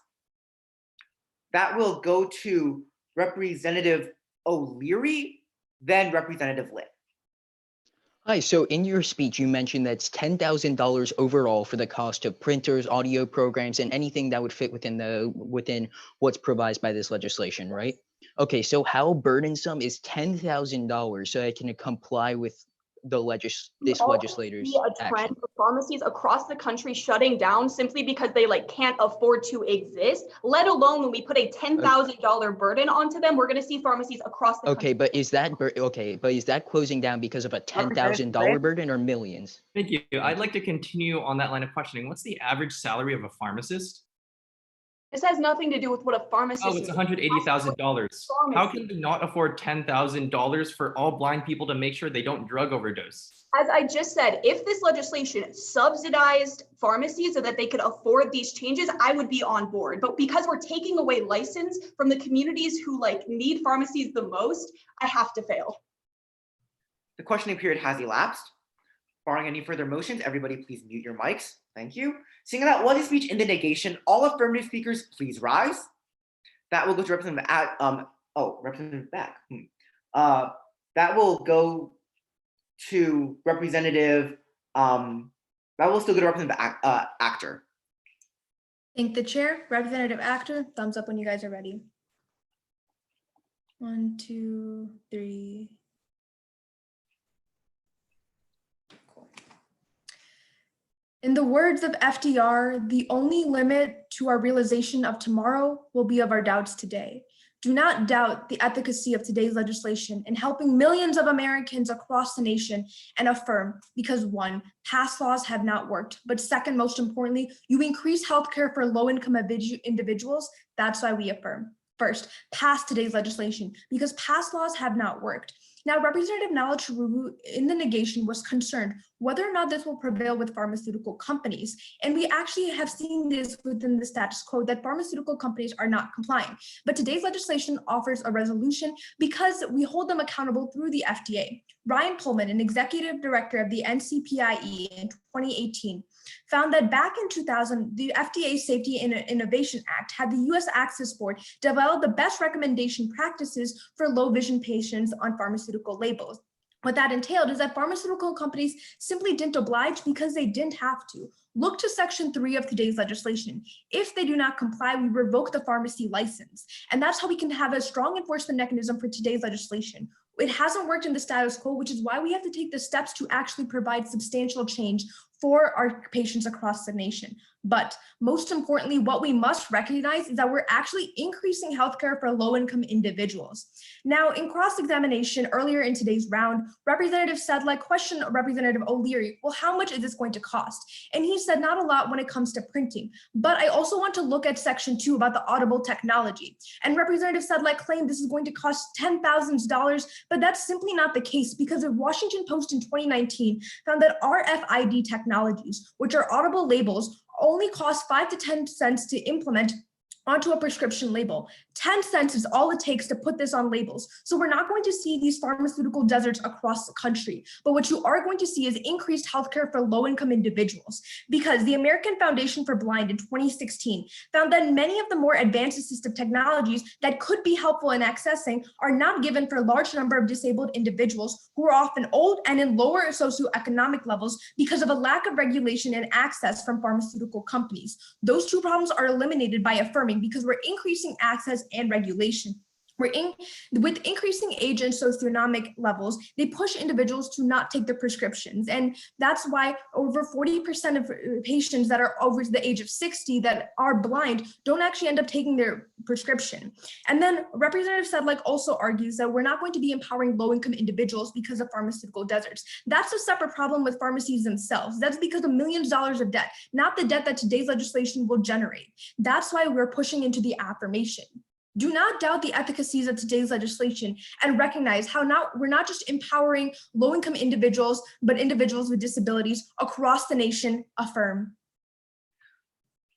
Speaker 4: That will go to Representative O'Leary, then Representative Lynn.
Speaker 9: Hi, so in your speech, you mentioned that's $10,000 overall for the cost of printers, audio programs, and anything that would fit within what's provided by this legislation, right? Okay, so how burdensome is $10,000 so I can comply with this legislator's
Speaker 13: see a trend
Speaker 9: action?
Speaker 13: for pharmacies across the country shutting down simply because they can't afford to exist, let alone when we put a $10,000 burden onto them, we're going to see pharmacies across the country.
Speaker 9: But is that closing down because of a $10,000 burden or millions?
Speaker 8: Thank you. I'd like to continue on that line of questioning. What's the average salary of a pharmacist?
Speaker 13: This has nothing to do with what a pharmacist
Speaker 8: Oh, it's $180,000. How can we not afford $10,000 for all blind people to make sure they don't drug overdose?
Speaker 13: As I just said, if this legislation subsidized pharmacies so that they could afford these changes, I would be on board. But because we're taking away license from the communities who need pharmacies the most, I have to fail.
Speaker 4: The questioning period has elapsed. Barring any further motions, everybody please mute your mics. Thank you. Seeing that was a speech in the negation, all affirmative speakers please rise. That will go to Representative Representative Beck. That will go to Representative, that will still go to Representative Actor.
Speaker 12: Thank the chair. Representative Actor, thumbs up when you guys are ready. 1, 2, 3. In the words of FDR, the only limit to our realization of tomorrow will be of our doubts today. Do not doubt the efficacy of today's legislation in helping millions of Americans across the nation, and affirm, because 1, past laws have not worked, but 2nd, most importantly, you increase healthcare for low-income individuals. That's why we affirm. 1st, pass today's legislation, because past laws have not worked. Now, Representative Nalachurubu in the negation was concerned whether or not this will prevail with pharmaceutical companies. And we actually have seen this within the status quo that pharmaceutical companies are not complying. But today's legislation offers a resolution because we hold them accountable through the FDA. Ryan Pullman, an executive director of the NCPIE in 2018, found that back in 2000, the FDA Safety and Innovation Act had the US Access Board develop the best recommendation practices for low vision patients on pharmaceutical labels. What that entailed is that pharmaceutical companies simply didn't oblige because they didn't have to. Look to Section 3 of today's legislation. If they do not comply, we revoke the pharmacy license. And that's how we can have a strong enforcement mechanism for today's legislation. It hasn't worked in the status quo, which is why we have to take the steps to actually provide substantial change for our patients across the nation. But most importantly, what we must recognize is that we're actually increasing healthcare for low-income individuals. Now, in cross-examination earlier in today's round, Representative Sedlak questioned Representative O'Leary, well, how much is this going to cost? And he said not a lot when it comes to printing, but I also want to look at Section 2 about the audible technology. And Representative Sedlak claimed this is going to cost $10,000, but that's simply not the case because the Washington Post in 2019 found that RFID technologies, which are audible labels, only cost 5 to 10 cents to implement onto a prescription label. 10 cents is all it takes to put this on labels. So we're not going to see these pharmaceutical deserts across the country, but what you are going to see is increased healthcare for low-income individuals, because the American Foundation for Blind in 2016 found that many of the more advanced assistive technologies that could be helpful in accessing are not given for a large number of disabled individuals who are often old and in lower socioeconomic levels because of a lack of regulation and access from pharmaceutical companies. Those two problems are eliminated by affirming because we're increasing access and regulation. With increasing age and socioeconomic levels, they push individuals to not take their prescriptions. And that's why over 40% of patients that are over the age of 60 that are blind don't actually end up taking their prescription. And then Representative Sedlak also argues that we're not going to be empowering low-income individuals because of pharmaceutical deserts. That's a separate problem with pharmacies themselves. That's because of millions of dollars of debt, not the debt that today's legislation will generate. That's why we're pushing into the affirmation. Do not doubt the efficacies of today's legislation and recognize how we're not just empowering low-income individuals, but individuals with disabilities across the nation. Affirm.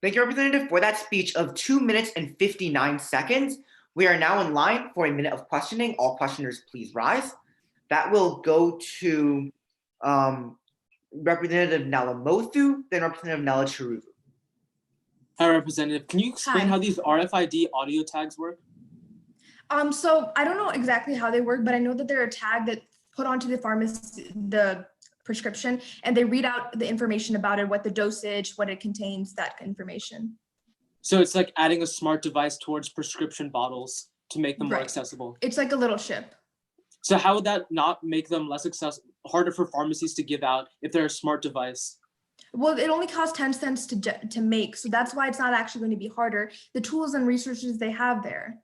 Speaker 4: Thank you, Representative, for that speech of 2 minutes and 59 seconds. We are now in line for a minute of questioning. All questioners, please rise. That will go to Representative Nalamothu, then Representative Nala Chiruvu.
Speaker 11: Hi, Representative. Can you explain
Speaker 12: Hi.
Speaker 11: how these RFID audio tags work?
Speaker 12: So I don't know exactly how they work, but I know that they're a tag that put onto the pharmacy, the prescription, and they read out the information about it, what the dosage, what it contains, that information.
Speaker 11: So it's like adding a smart device towards prescription bottles to make them more
Speaker 12: Right.
Speaker 11: accessible.
Speaker 12: It's like a little chip.
Speaker 11: So how would that not make them less accessible, harder for pharmacies to give out if they're a smart device?
Speaker 12: Well, it only costs 10 cents to make, so that's why it's not actually going to be harder. The tools and resources they have there.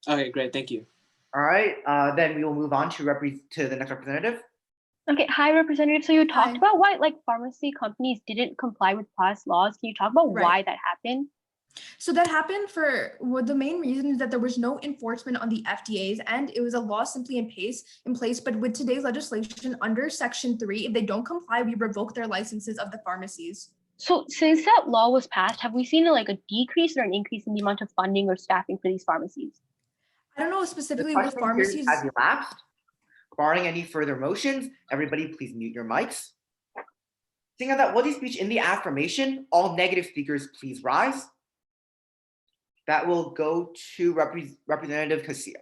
Speaker 11: Okay, great. Thank you.
Speaker 4: All right, then we will move on to the next representative.
Speaker 6: Okay, hi, Representative. So you talked
Speaker 12: Hi.
Speaker 6: about why pharmacy companies didn't comply with past laws. Can you talk about
Speaker 12: Right.
Speaker 6: why that happened?
Speaker 12: So that happened the main reason is that there was no enforcement on the FDA's end. It was a law simply in place, but with today's legislation under Section 3, if they don't comply, we revoke their licenses of the pharmacies.
Speaker 6: So since that law was passed, have we seen a decrease or an increase in the amount of funding or staffing for these pharmacies?
Speaker 12: I don't know
Speaker 4: The
Speaker 12: specifically with
Speaker 4: questioning period
Speaker 12: pharmacies.
Speaker 4: has elapsed. Barring any further motions, everybody please mute your mics. Seeing that will speech in the affirmation, all negative speakers please rise. That will go to Representative Casilla.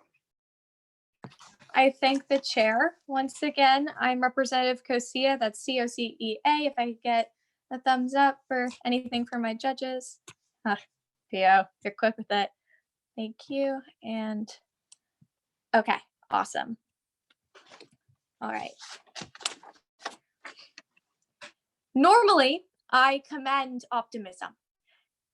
Speaker 2: I thank the chair once again. I'm Representative Cosea, that's COCEA. If I could get a thumbs up for anything for my judges. Theo, you're quick with it. Thank you. And okay, awesome. All right. Normally, I commend optimism.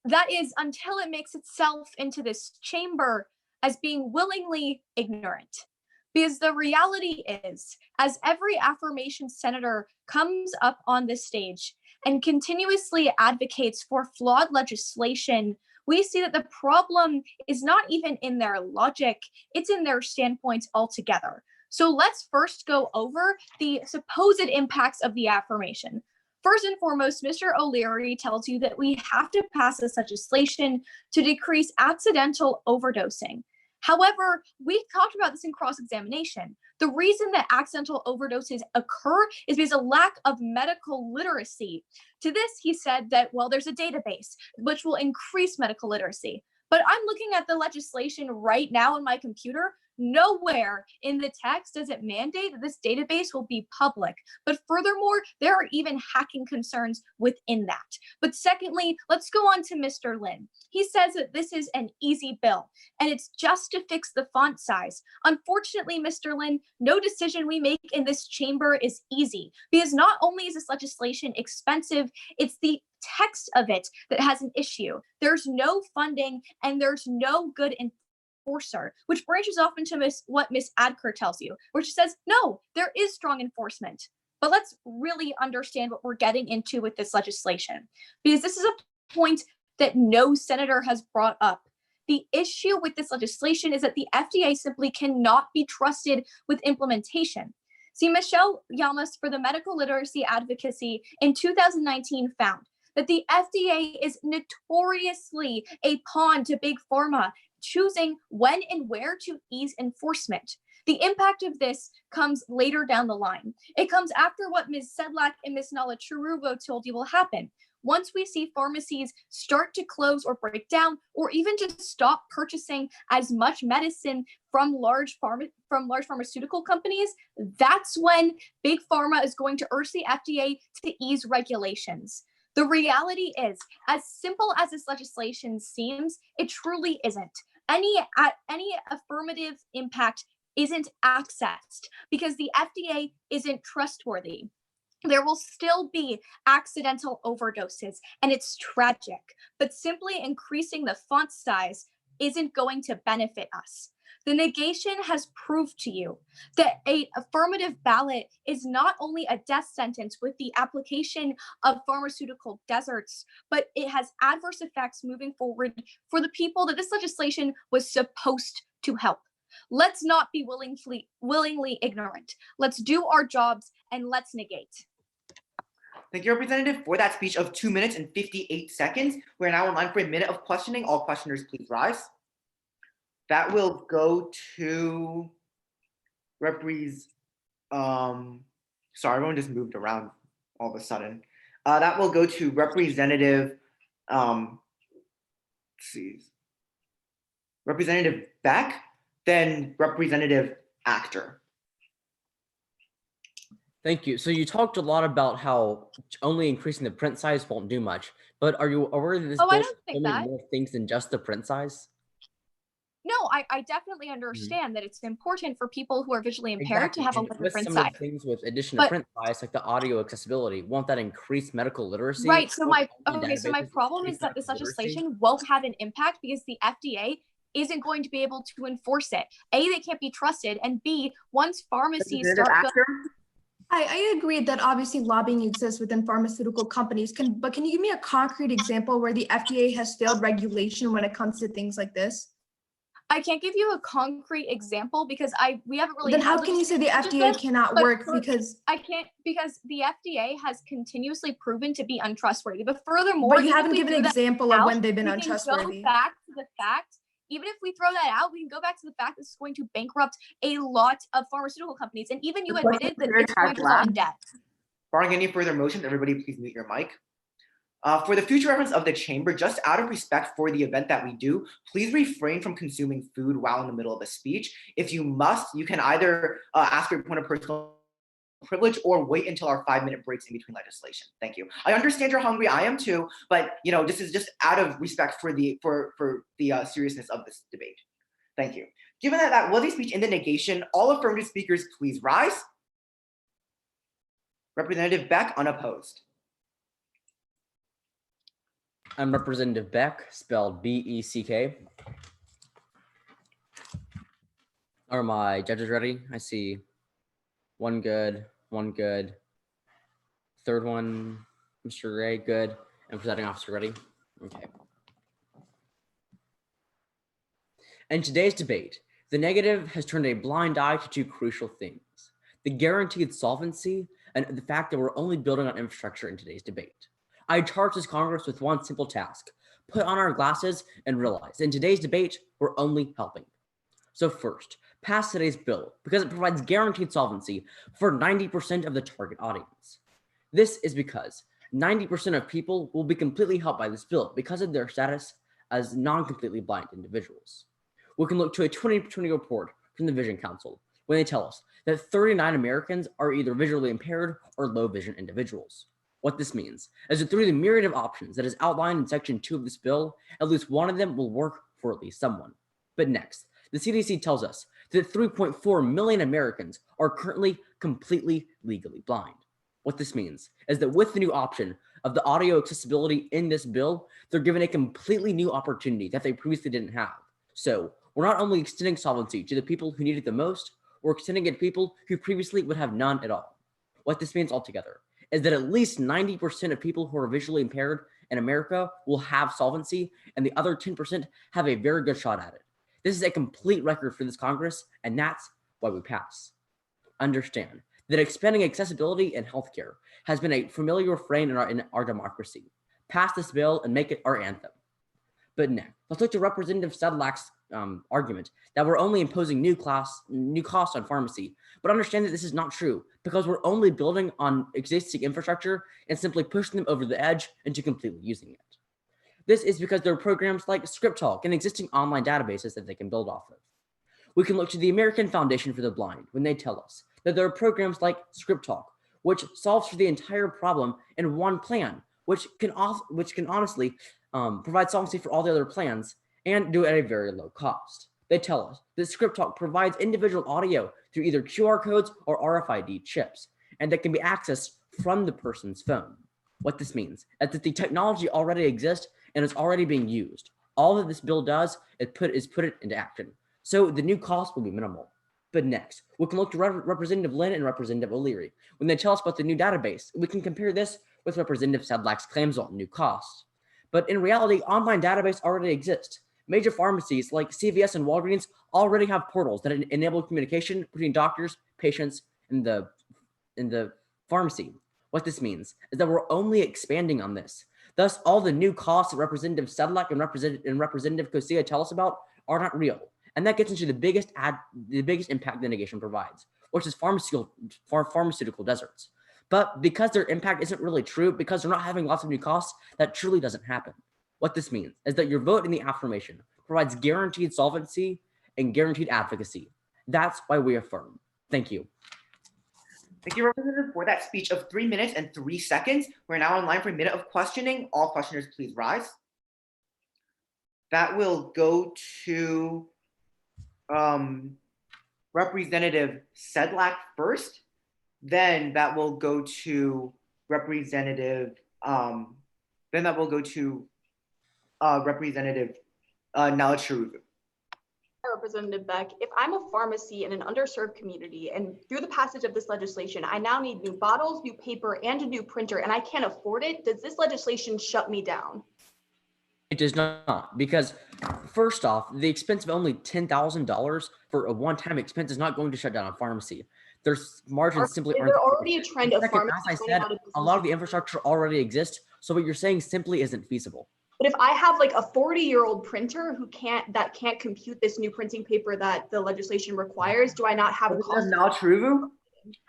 Speaker 2: That is until it makes itself into this chamber as being willingly ignorant. Because the reality is, as every affirmation senator comes up on this stage and continuously advocates for flawed legislation, we see that the problem is not even in their logic, it's in their standpoints altogether. So let's first go over the supposed impacts of the affirmation. First and foremost, Mr. O'Leary tells you that we have to pass this legislation to decrease accidental overdosing. However, we talked about this in cross-examination. The reason that accidental overdoses occur is because of lack of medical literacy. To this, he said that, well, there's a database which will increase medical literacy. But I'm looking at the legislation right now on my computer. Nowhere in the text does it mandate that this database will be public. But furthermore, there are even hacking concerns within that. But secondly, let's go on to Mr. Lin. He says that this is an easy bill, and it's just to fix the font size. Unfortunately, Mr. Lin, no decision we make in this chamber is easy, because not only is this legislation expensive, it's the text of it that has an issue. There's no funding and there's no good enforcer, which branches off into what Miss Adker tells you, where she says, no, there is strong enforcement. But let's really understand what we're getting into with this legislation, because this is a point that no senator has brought up. The issue with this legislation is that the FDA simply cannot be trusted with implementation. See, Michelle Yamas for the Medical Literacy Advocacy in 2019 found that the FDA is notoriously a pawn to big pharma, choosing when and where to ease enforcement. The impact of this comes later down the line. It comes after what Ms. Sedlak and Ms. Nala Churuvo told you will happen. Once we see pharmacies start to close or break down, or even just stop purchasing as much medicine from large pharmaceutical companies, that's when big pharma is going to urge the FDA to ease regulations. The reality is, as simple as this legislation seems, it truly isn't. Any affirmative impact isn't accessed because the FDA isn't trustworthy. There will still be accidental overdoses, and it's tragic, but simply increasing the font size isn't going to benefit us. The negation has proved to you that an affirmative ballot is not only a death sentence with the application of pharmaceutical deserts, but it has adverse effects moving forward for the people that this legislation was supposed to help. Let's not be willingly ignorant. Let's do our jobs and let's negate.
Speaker 4: Thank you, Representative, for that speech of 2 minutes and 58 seconds. We're now in line for a minute of questioning. All questioners, please rise. That will go to sorry, everyone just moved around all of a sudden. That will go to Representative, Representative Beck, then Representative Actor.
Speaker 7: Thank you. So you talked a lot about how only increasing the print size won't do much, but are you aware that this
Speaker 2: I
Speaker 7: bill
Speaker 2: don't think
Speaker 7: only
Speaker 2: that.
Speaker 7: more things than just the print size?
Speaker 2: No, I definitely understand that it's important for people who are visually impaired to have a
Speaker 7: And
Speaker 2: larger
Speaker 7: with
Speaker 2: print
Speaker 7: some of
Speaker 2: size.
Speaker 7: the things with addition
Speaker 2: But-
Speaker 7: to print size, like the audio accessibility, won't that increase medical literacy?
Speaker 2: Right. So my
Speaker 7: Databases
Speaker 2: problem
Speaker 7: increase
Speaker 2: is that this
Speaker 7: medical literacy?
Speaker 2: legislation won't have an impact because the FDA isn't going to be able to enforce it. A, they can't be trusted, and B, once pharmacies
Speaker 4: Representative
Speaker 2: start.
Speaker 4: Actor?
Speaker 12: I agree that obviously lobbying exists within pharmaceutical companies, but can you give me a concrete example where the FDA has failed regulation when it comes to things like this?
Speaker 2: I can't give you a concrete example because we haven't really.
Speaker 12: Then how can you say the FDA cannot work because
Speaker 2: I can't, because the FDA has continuously proven to be untrustworthy. But furthermore,
Speaker 12: but you
Speaker 2: even if
Speaker 12: haven't
Speaker 2: we
Speaker 12: given
Speaker 2: throw
Speaker 12: an
Speaker 2: that
Speaker 12: example of
Speaker 2: out,
Speaker 12: when they've been
Speaker 2: we can
Speaker 12: untrustworthy.
Speaker 2: go back to the fact. Even if we throw that out, we can go back to the fact that it's going to bankrupt a lot of pharmaceutical companies. And even you admitted that it's going to result in debt.
Speaker 4: Barring any further motions, everybody please mute your mic. For the future reference of the chamber, just out of respect for the event that we do, please refrain from consuming food while in the middle of a speech. If you must, you can either ask for a point of personal privilege or wait until our 5-minute breaks in between legislation. Thank you. I understand you're hungry, I am too, but this is just out of respect for the seriousness of this debate. Thank you. Given that that was a speech in the negation, all affirmative speakers please rise. Representative Beck, unopposed.
Speaker 7: I'm Representative Beck, spelled B-E-C-K. Are my judges ready? I see one good. Third one, Mr. Ray, good. And presiding officer ready? Okay. In today's debate, The negative has turned a blind eye to two crucial things: the guaranteed solvency and the fact that we're only building on infrastructure in today's debate. I charge this Congress with one simple task: put on our glasses and realize in today's debate, we're only helping. So first, pass today's bill because it provides guaranteed solvency for 90% of the target audience. This is because 90% of people will be completely helped by this bill because of their status as non-completely blind individuals. We can look to a 2020 report from the Vision Council when they tell us that 39 Americans are either visually impaired or low vision individuals. What this means is that through the myriad of options that is outlined in Section 2 of this bill, at least one of them will work for at least someone. But next, the CDC tells us that 3.4 million Americans are currently completely legally blind. What this means is that with the new option of the audio accessibility in this bill, they're given a completely new opportunity that they previously didn't have. So we're not only extending solvency to the people who need it the most, we're extending it to people who previously would have none at all. What this means altogether is that at least 90% of people who are visually impaired in America will have solvency, and the other 10% have a very good shot at it. This is a complete record for this Congress, and that's why we pass. Understand that expanding accessibility in healthcare has been a familiar refrain in our democracy. Pass this bill and make it our anthem. But next, let's look to Representative Sedlak's argument that we're only imposing new costs on pharmacy. But understand that this is not true because we're only building on existing infrastructure and simply pushing them over the edge into completely using it. This is because there are programs like Script Talk and existing online databases that they can build off of. We can look to the American Foundation for the Blind when they tell us that there are programs like Script Talk, which solves for the entire problem in one plan, which can honestly provide solvency for all the other plans and do it at a very low cost. They tell us that Script Talk provides individual audio through either QR codes or RFID chips, and that can be accessed from the person's phone. What this means is that the technology already exists and is already being used. All that this bill does is put it into action. So the new cost will be minimal. But next, we can look to Representative Lynn and Representative O'Leary. When they tell us about the new database, we can compare this with Representative Sedlak's claims on new costs. But in reality, online database already exists. Major pharmacies like CVS and Walgreens already have portals that enable communication between doctors, patients, and the pharmacy. What this means is that we're only expanding on this. Thus, all the new costs that Representative Sedlak and Representative Kosia tell us about are not real. And that gets into the biggest impact the negation provides, which is pharmaceutical deserts. But because their impact isn't really true, because they're not having lots of new costs, that truly doesn't happen. What this means is that your vote in the affirmation provides guaranteed solvency and guaranteed advocacy. That's why we affirm. Thank you.
Speaker 4: Thank you, Representative, for that speech of 3 minutes and 3 seconds. We're now in line for a minute of questioning. All questioners, please rise. That will go to Representative Sedlak first. Then that will go to Representative Nalacharuvu.
Speaker 13: Representative Beck, if I'm a pharmacy in an underserved community and through the passage of this legislation, I now need new bottles, new paper, and a new printer, and I can't afford it, does this legislation shut me down?
Speaker 7: It does not, because first off, the expense of only $10,000 for a one-time expense is not going to shut down a pharmacy. There's margins simply aren't.
Speaker 13: There already a trend of
Speaker 7: Second,
Speaker 13: pharmacies
Speaker 7: as I said, a lot of the infrastructure already exists, so what you're saying simply isn't feasible.
Speaker 13: But if I have like a 40-year-old printer that can't compute this new printing paper that the legislation requires, do I not have a cost?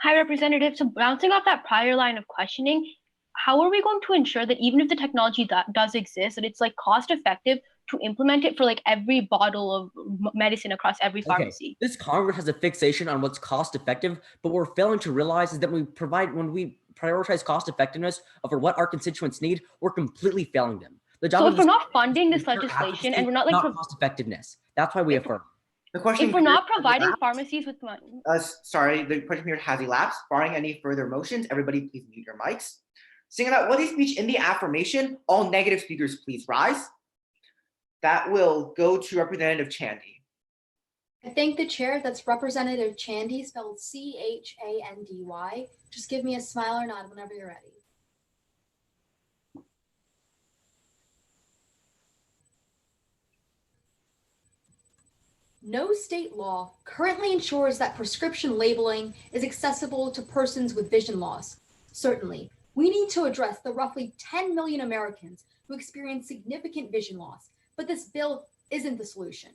Speaker 6: Hi, Representative. So bouncing off that prior line of questioning, how are we going to ensure that even if the technology that does exist, that it's like cost effective to implement it for like every bottle of medicine across every pharmacy?
Speaker 7: This Congress has a fixation on what's cost effective, but what we're failing to realize is that when we prioritize cost effectiveness over what our constituents need, we're completely failing them.
Speaker 6: So if we're not funding this legislation and we're not like
Speaker 7: cost effectiveness, that's why we affirm.
Speaker 4: The question
Speaker 6: if we're not providing pharmacies with money.
Speaker 4: Sorry, the question period has elapsed. Barring any further motions, everybody please mute your mics. Seeing that what is speech in the affirmation, all negative speakers please rise. That will go to Representative Chandy.
Speaker 1: I thank the chair. That's Representative Chandy, spelled C-H-A-N-D-Y. Just give me a smile or nod whenever you're ready. No state law currently ensures that prescription labeling is accessible to persons with vision loss. Certainly, we need to address the roughly 10 million Americans who experience significant vision loss, but this bill isn't the solution.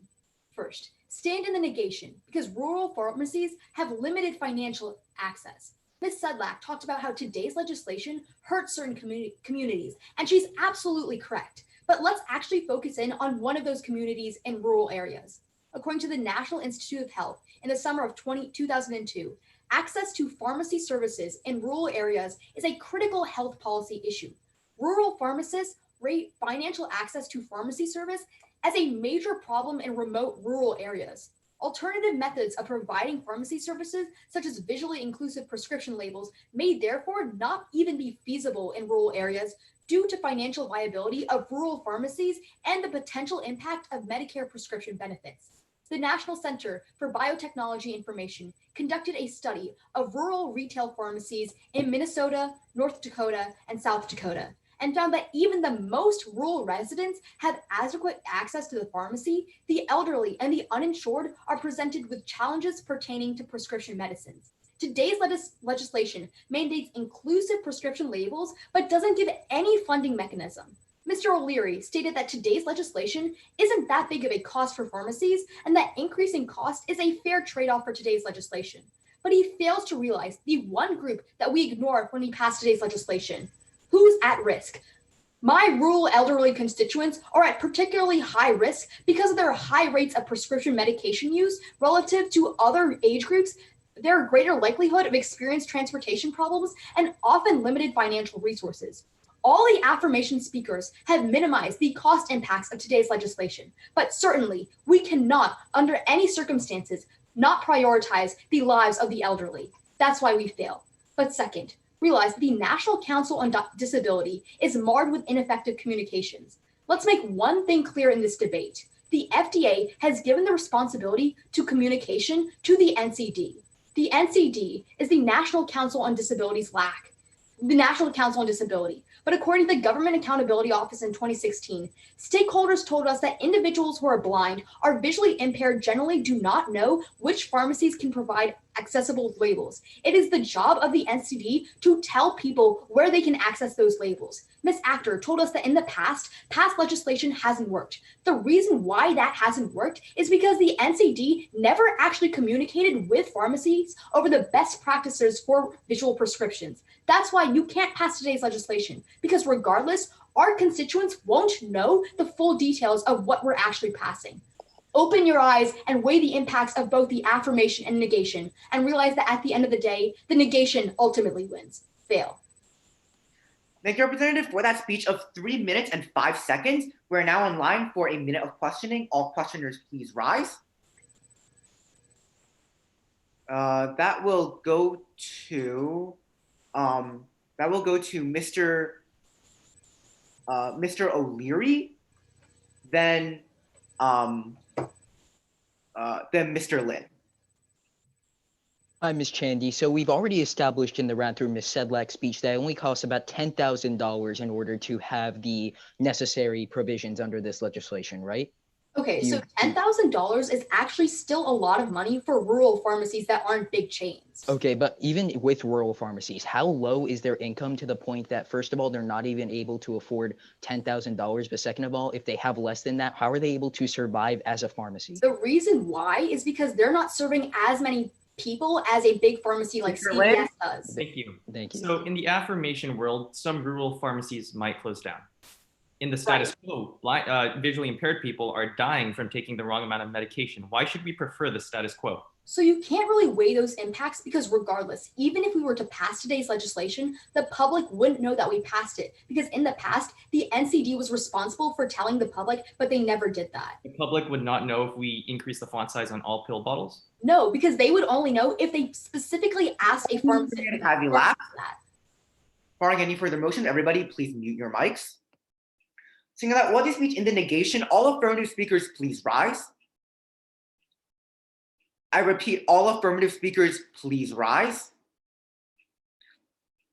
Speaker 1: First, stand in the negation because rural pharmacies have limited financial access. Ms. Sedlak talked about how today's legislation hurts certain communities, and she's absolutely correct. But let's actually focus in on one of those communities in rural areas. According to the National Institute of Health, in the summer of 2002, access to pharmacy services in rural areas is a critical health policy issue. Rural pharmacists rate financial access to pharmacy service as a major problem in remote rural areas. Alternative methods of providing pharmacy services, such as visually inclusive prescription labels, may therefore not even be feasible in rural areas due to financial viability of rural pharmacies and the potential impact of Medicare prescription benefits. The National Center for Biotechnology Information conducted a study of rural retail pharmacies in Minnesota, North Dakota, and South Dakota, and found that even the most rural residents have adequate access to the pharmacy. The elderly and the uninsured are presented with challenges pertaining to prescription medicines. Today's legislation mandates inclusive prescription labels, but doesn't give any funding mechanism. Mr. O'Leary stated that today's legislation isn't that big of a cost for pharmacies and that increasing cost is a fair trade-off for today's legislation. But he fails to realize the one group that we ignore when we pass today's legislation. Who's at risk? My rural elderly constituents are at particularly high risk because of their high rates of prescription medication use relative to other age groups, their greater likelihood of experiencing transportation problems, and often limited financial resources. All the affirmation speakers have minimized the cost impacts of today's legislation, but certainly we cannot, under any circumstances, not prioritize the lives of the elderly. That's why we fail. But second, realize the National Council on Disability is marred with ineffective communications. Let's make one thing clear in this debate. The FDA has given the responsibility to communication to the NCD. The NCD is the National Council on Disabilities the National Council on Disability. But according to the Government Accountability Office in 2016, stakeholders told us that individuals who are blind or visually impaired generally do not know which pharmacies can provide accessible labels. It is the job of the NCD to tell people where they can access those labels. Ms. Actor told us that in the past legislation hasn't worked. The reason why that hasn't worked is because the NCD never actually communicated with pharmacies over the best practices for visual prescriptions. That's why you can't pass today's legislation, because regardless, our constituents won't know the full details of what we're actually passing. Open your eyes and weigh the impacts of both the affirmation and negation, and realize that at the end of the day, the negation ultimately wins. Fail.
Speaker 4: Thank you, Representative, for that speech of 3 minutes and 5 seconds. We're now in line for a minute of questioning. All questioners, please rise. That will go to Mr. O'Leary, then Mr. Lin.
Speaker 9: Hi, Ms. Chandy. So we've already established in the round through Ms. Sedlak's speech that it only costs about $10,000 in order to have the necessary provisions under this legislation, right?
Speaker 1: Okay, so $10,000 is actually still a lot of money for rural pharmacies that aren't big chains.
Speaker 9: Okay, but even with rural pharmacies, how low is their income to the point that, first of all, they're not even able to afford $10,000, but second of all, if they have less than that, how are they able to survive as a pharmacy?
Speaker 1: The reason why is because they're not serving as many people as a big pharmacy like CVS does.
Speaker 8: Thank you.
Speaker 9: Thank you.
Speaker 8: So in the affirmation world, some rural pharmacies might close down. In the status quo, visually impaired people are dying from taking the wrong amount of medication. Why should we prefer the status quo?
Speaker 1: So you can't really weigh those impacts because regardless, even if we were to pass today's legislation, the public wouldn't know that we passed it because in the past, the NCD was responsible for telling the public, but they never did that.
Speaker 8: The public would not know if we increase the font size on all pill bottles?
Speaker 1: No, because they would only know if they specifically asked a pharmacist.
Speaker 4: Have you laughed? Barring any further motion, everybody please mute your mics. Seeing that what is speech in the negation, all affirmative speakers please rise. I repeat, all affirmative speakers please rise.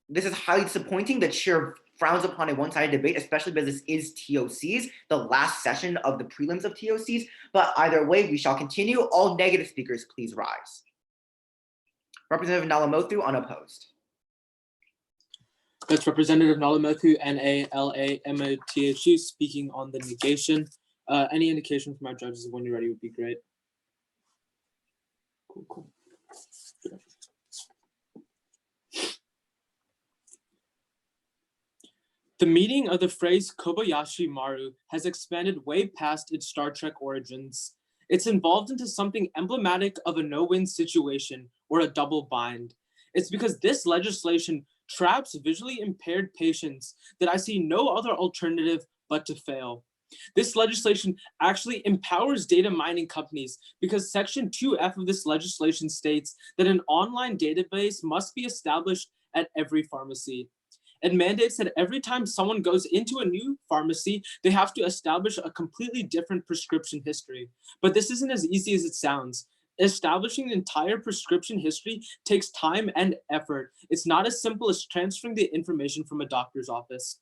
Speaker 4: This is highly disappointing. The chair frowns upon a one-sided debate, especially because this is TOCs, the last session of the prelims of TOCs. But either way, we shall continue. All negative speakers, please rise. Representative Nalamothu, unopposed.
Speaker 11: That's Representative Nalamothu, Nalamothu, speaking on the negation. Any indication from our judges when you're ready would be great. Cool. The meaning of the phrase Kobayashi Maru has expanded way past its Star Trek origins. It's evolved into something emblematic of a no-win situation or a double bind. It's because this legislation traps visually impaired patients that I see no other alternative but to fail. This legislation actually empowers data mining companies because Section 2F of this legislation states that an online database must be established at every pharmacy. It mandates that every time someone goes into a new pharmacy, they have to establish a completely different prescription history. But this isn't as easy as it sounds. Establishing an entire prescription history takes time and effort. It's not as simple as transferring the information from a doctor's office.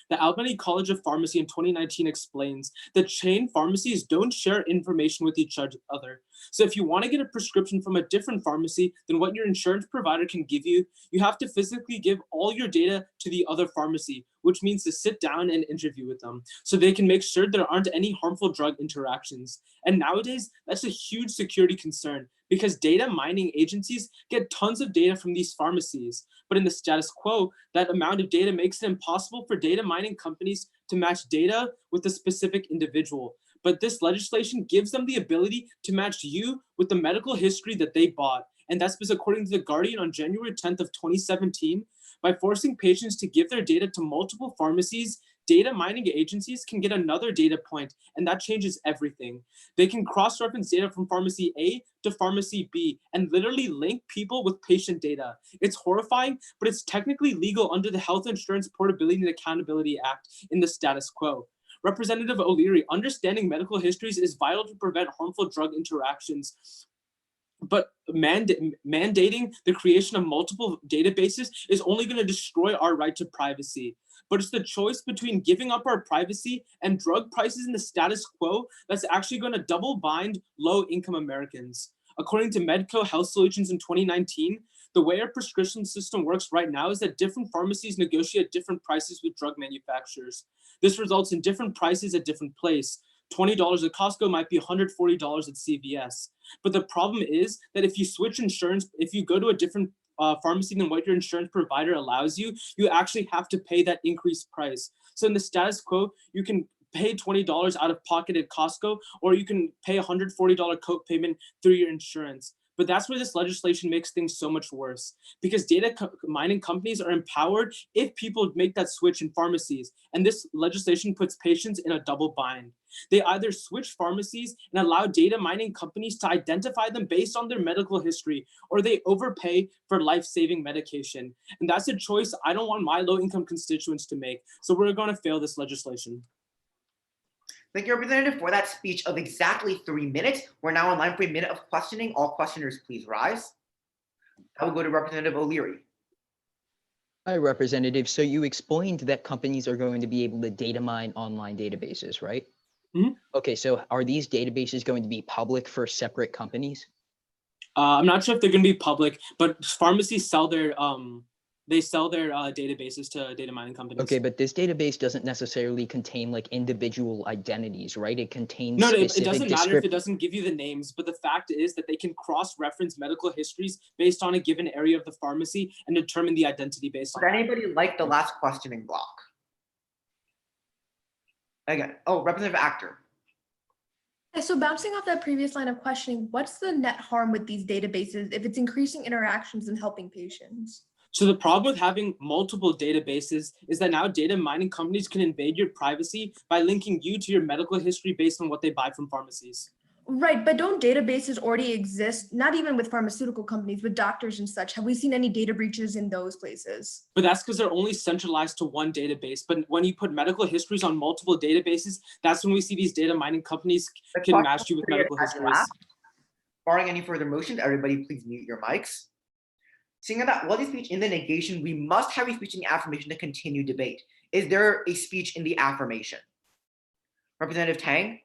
Speaker 11: The Albany College of Pharmacy in 2019 explains that chain pharmacies don't share information with each other. So if you want to get a prescription from a different pharmacy than what your insurance provider can give you, you have to physically give all your data to the other pharmacy, which means to sit down and interview with them so they can make sure there aren't any harmful drug interactions. And nowadays, that's a huge security concern because data mining agencies get tons of data from these pharmacies. But in the status quo, that amount of data makes it impossible for data mining companies to match data with a specific individual. But this legislation gives them the ability to match you with the medical history that they bought. And that's because according to The Guardian on January 10th of 2017, by forcing patients to give their data to multiple pharmacies, data mining agencies can get another data point, and that changes everything. They can cross-reference data from pharmacy A to pharmacy B and literally link people with patient data. It's horrifying, but it's technically legal under the Health Insurance Portability and Accountability Act in the status quo. Representative O'Leary, understanding medical histories is vital to prevent harmful drug interactions. But mandating the creation of multiple databases is only going to destroy our right to privacy. But it's the choice between giving up our privacy and drug prices in the status quo that's actually going to double bind low-income Americans. According to Medco Health Solutions in 2019, the way our prescription system works right now is that different pharmacies negotiate different prices with drug manufacturers. This results in different prices at different places. $20 at Costco might be $140 at CVS. But the problem is that if you switch insurance, if you go to a different pharmacy than what your insurance provider allows you, you actually have to pay that increased price. So in the status quo, you can pay $20 out of pocket at Costco, or you can pay $140 co-payment through your insurance. But that's where this legislation makes things so much worse, because data mining companies are empowered if people make that switch in pharmacies. And this legislation puts patients in a double bind. They either switch pharmacies and allow data mining companies to identify them based on their medical history, or they overpay for life-saving medication. And that's a choice I don't want my low-income constituents to make. So we're going to fail this legislation.
Speaker 4: Thank you, Representative, for that speech of exactly 3 minutes. We're now in line for a minute of questioning. All questioners, please rise. I will go to Representative O'Leary.
Speaker 9: Hi, Representative. So you explained that companies are going to be able to data mine online databases, right?
Speaker 11: Mm-hmm.
Speaker 9: Okay, so are these databases going to be public for separate companies?
Speaker 11: I'm not sure if they're going to be public, but pharmacies sell their databases to data mining companies.
Speaker 9: Okay, but this database doesn't necessarily contain like individual identities, right? It contains
Speaker 11: No, it
Speaker 9: specific
Speaker 11: doesn't matter if it doesn't give you the names, but the fact is that they can cross-reference medical histories based on a given area of the pharmacy and determine the identity based on
Speaker 4: Would anybody like the last questioning block? Again, oh, Representative Actor.
Speaker 12: So bouncing off that previous line of questioning, what's the net harm with these databases if it's increasing interactions and helping patients?
Speaker 11: So the problem with having multiple databases is that now data mining companies can invade your privacy by linking you to your medical history based on what they buy from pharmacies.
Speaker 12: Right, but don't databases already exist? Not even with pharmaceutical companies, with doctors and such. Have we seen any data breaches in those places?
Speaker 11: But that's because they're only centralized to one database. But when you put medical histories on multiple databases, that's when we see these data mining companies can match you with medical histories.
Speaker 4: Barring any further motions, everybody please mute your mics. Seeing that was a speech in the negation, we must have a speech in the affirmation to continue debate. Is there a speech in the affirmation? Representative Tang?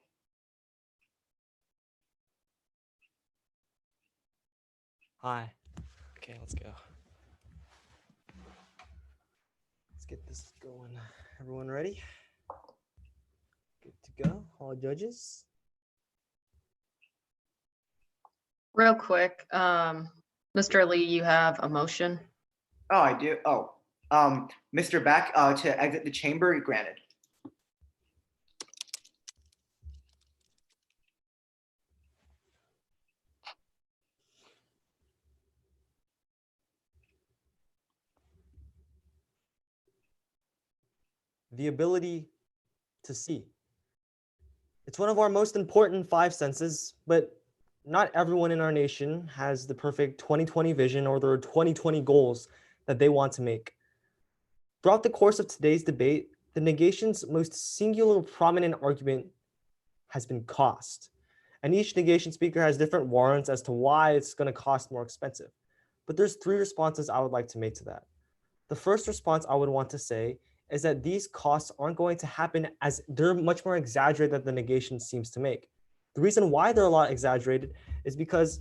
Speaker 10: Hi. Okay, let's go. Let's get this going. Everyone ready? Good to go. All judges?
Speaker 3: Real quick, Mr. Lee, you have a motion.
Speaker 4: Oh, I do. Oh, Mr. Beck, to exit the chamber, granted.
Speaker 10: The ability to see. It's one of our most important 5 senses, but not everyone in our nation has the perfect 2020 vision or their 2020 goals that they want to make. Throughout the course of today's debate, the negation's most singular prominent argument has been cost. And each negation speaker has different warrants as to why it's going to cost more expensive. But there's 3 responses I would like to make to that. The first response I would want to say is that these costs aren't going to happen, as they're much more exaggerated than the negation seems to make. The reason why they're a lot exaggerated is because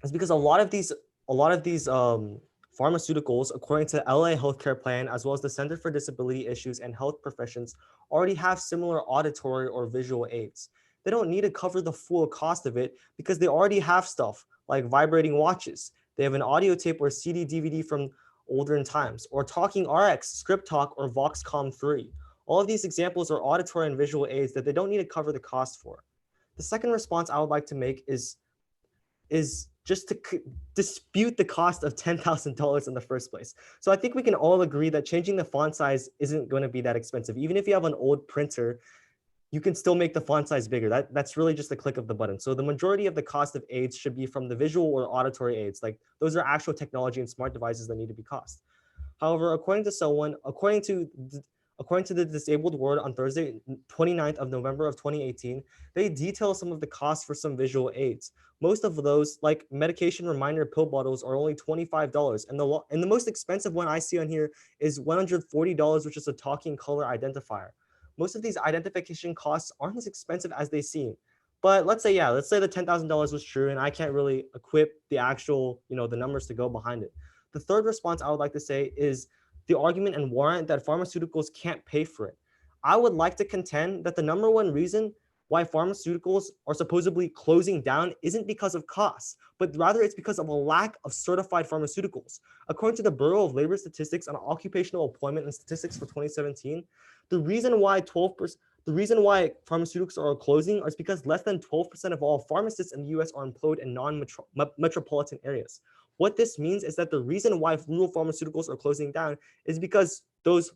Speaker 10: a lot of these pharmaceuticals, according to LA Healthcare Plan, as well as the Center for Disability Issues and Health Professions, already have similar auditory or visual aids. They don't need to cover the full cost of it because they already have stuff like vibrating watches. They have an audio tape or CD DVD from older times, or Talking RX, Script Talk, or Voxcom 3. All of these examples are auditory and visual aids that they don't need to cover the cost for. The second response I would like to make is just to dispute the cost of $10,000 in the first place. So I think we can all agree that changing the font size isn't going to be that expensive. Even if you have an old printer, you can still make the font size bigger. That's really just a click of the button. So the majority of the cost of aids should be from the visual or auditory aids. Like, those are actual technology and smart devices that need to be cost. However, according to the Disabled World on Thursday, 29th of November of 2018, they detail some of the costs for some visual aids. Most of those, like medication reminder pill bottles, are only $25. And the most expensive one I see on here is $140, which is a talking color identifier. Most of these identification costs aren't as expensive as they seem. But let's say the $10,000 was true, and I can't really equip the actual, the numbers to go behind it. The third response I would like to say is the argument and warrant that pharmaceuticals can't pay for it. I would like to contend that the number one reason why pharmaceuticals are supposedly closing down isn't because of costs, but rather it's because of a lack of certified pharmaceuticals. According to the Bureau of Labor Statistics on Occupational Employment and Statistics for 2017, the reason why pharmaceuticals are closing is because less than 12% of all pharmacists in the US are employed in non-metropolitan areas. What this means is that the reason why rural pharmaceuticals are closing down is because those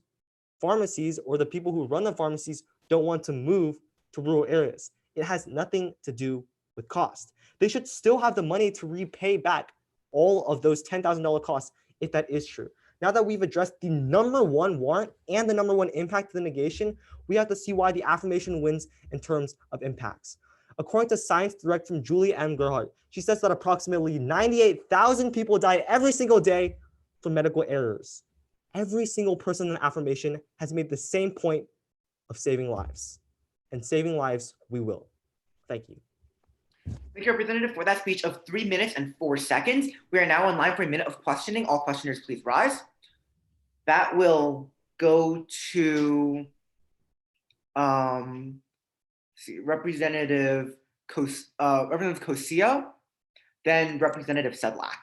Speaker 10: pharmacies, or the people who run the pharmacies, don't want to move to rural areas. It has nothing to do with cost. They should still have the money to repay back all of those $10,000 costs if that is true. Now that we've addressed the number one warrant and the number one impact of the negation, we have to see why the affirmation wins in terms of impacts. According to Science Direct from Julie M. Gerhardt, she says that approximately 98,000 people die every single day from medical errors. Every single person in affirmation has made the same point of saving lives. And saving lives we will. Thank you.
Speaker 4: Thank you, Representative, for that speech of 3 minutes and 4 seconds. We are now in line for a minute of questioning. All questioners, please rise. That will go to Representative Cosio, then Representative Sedlak.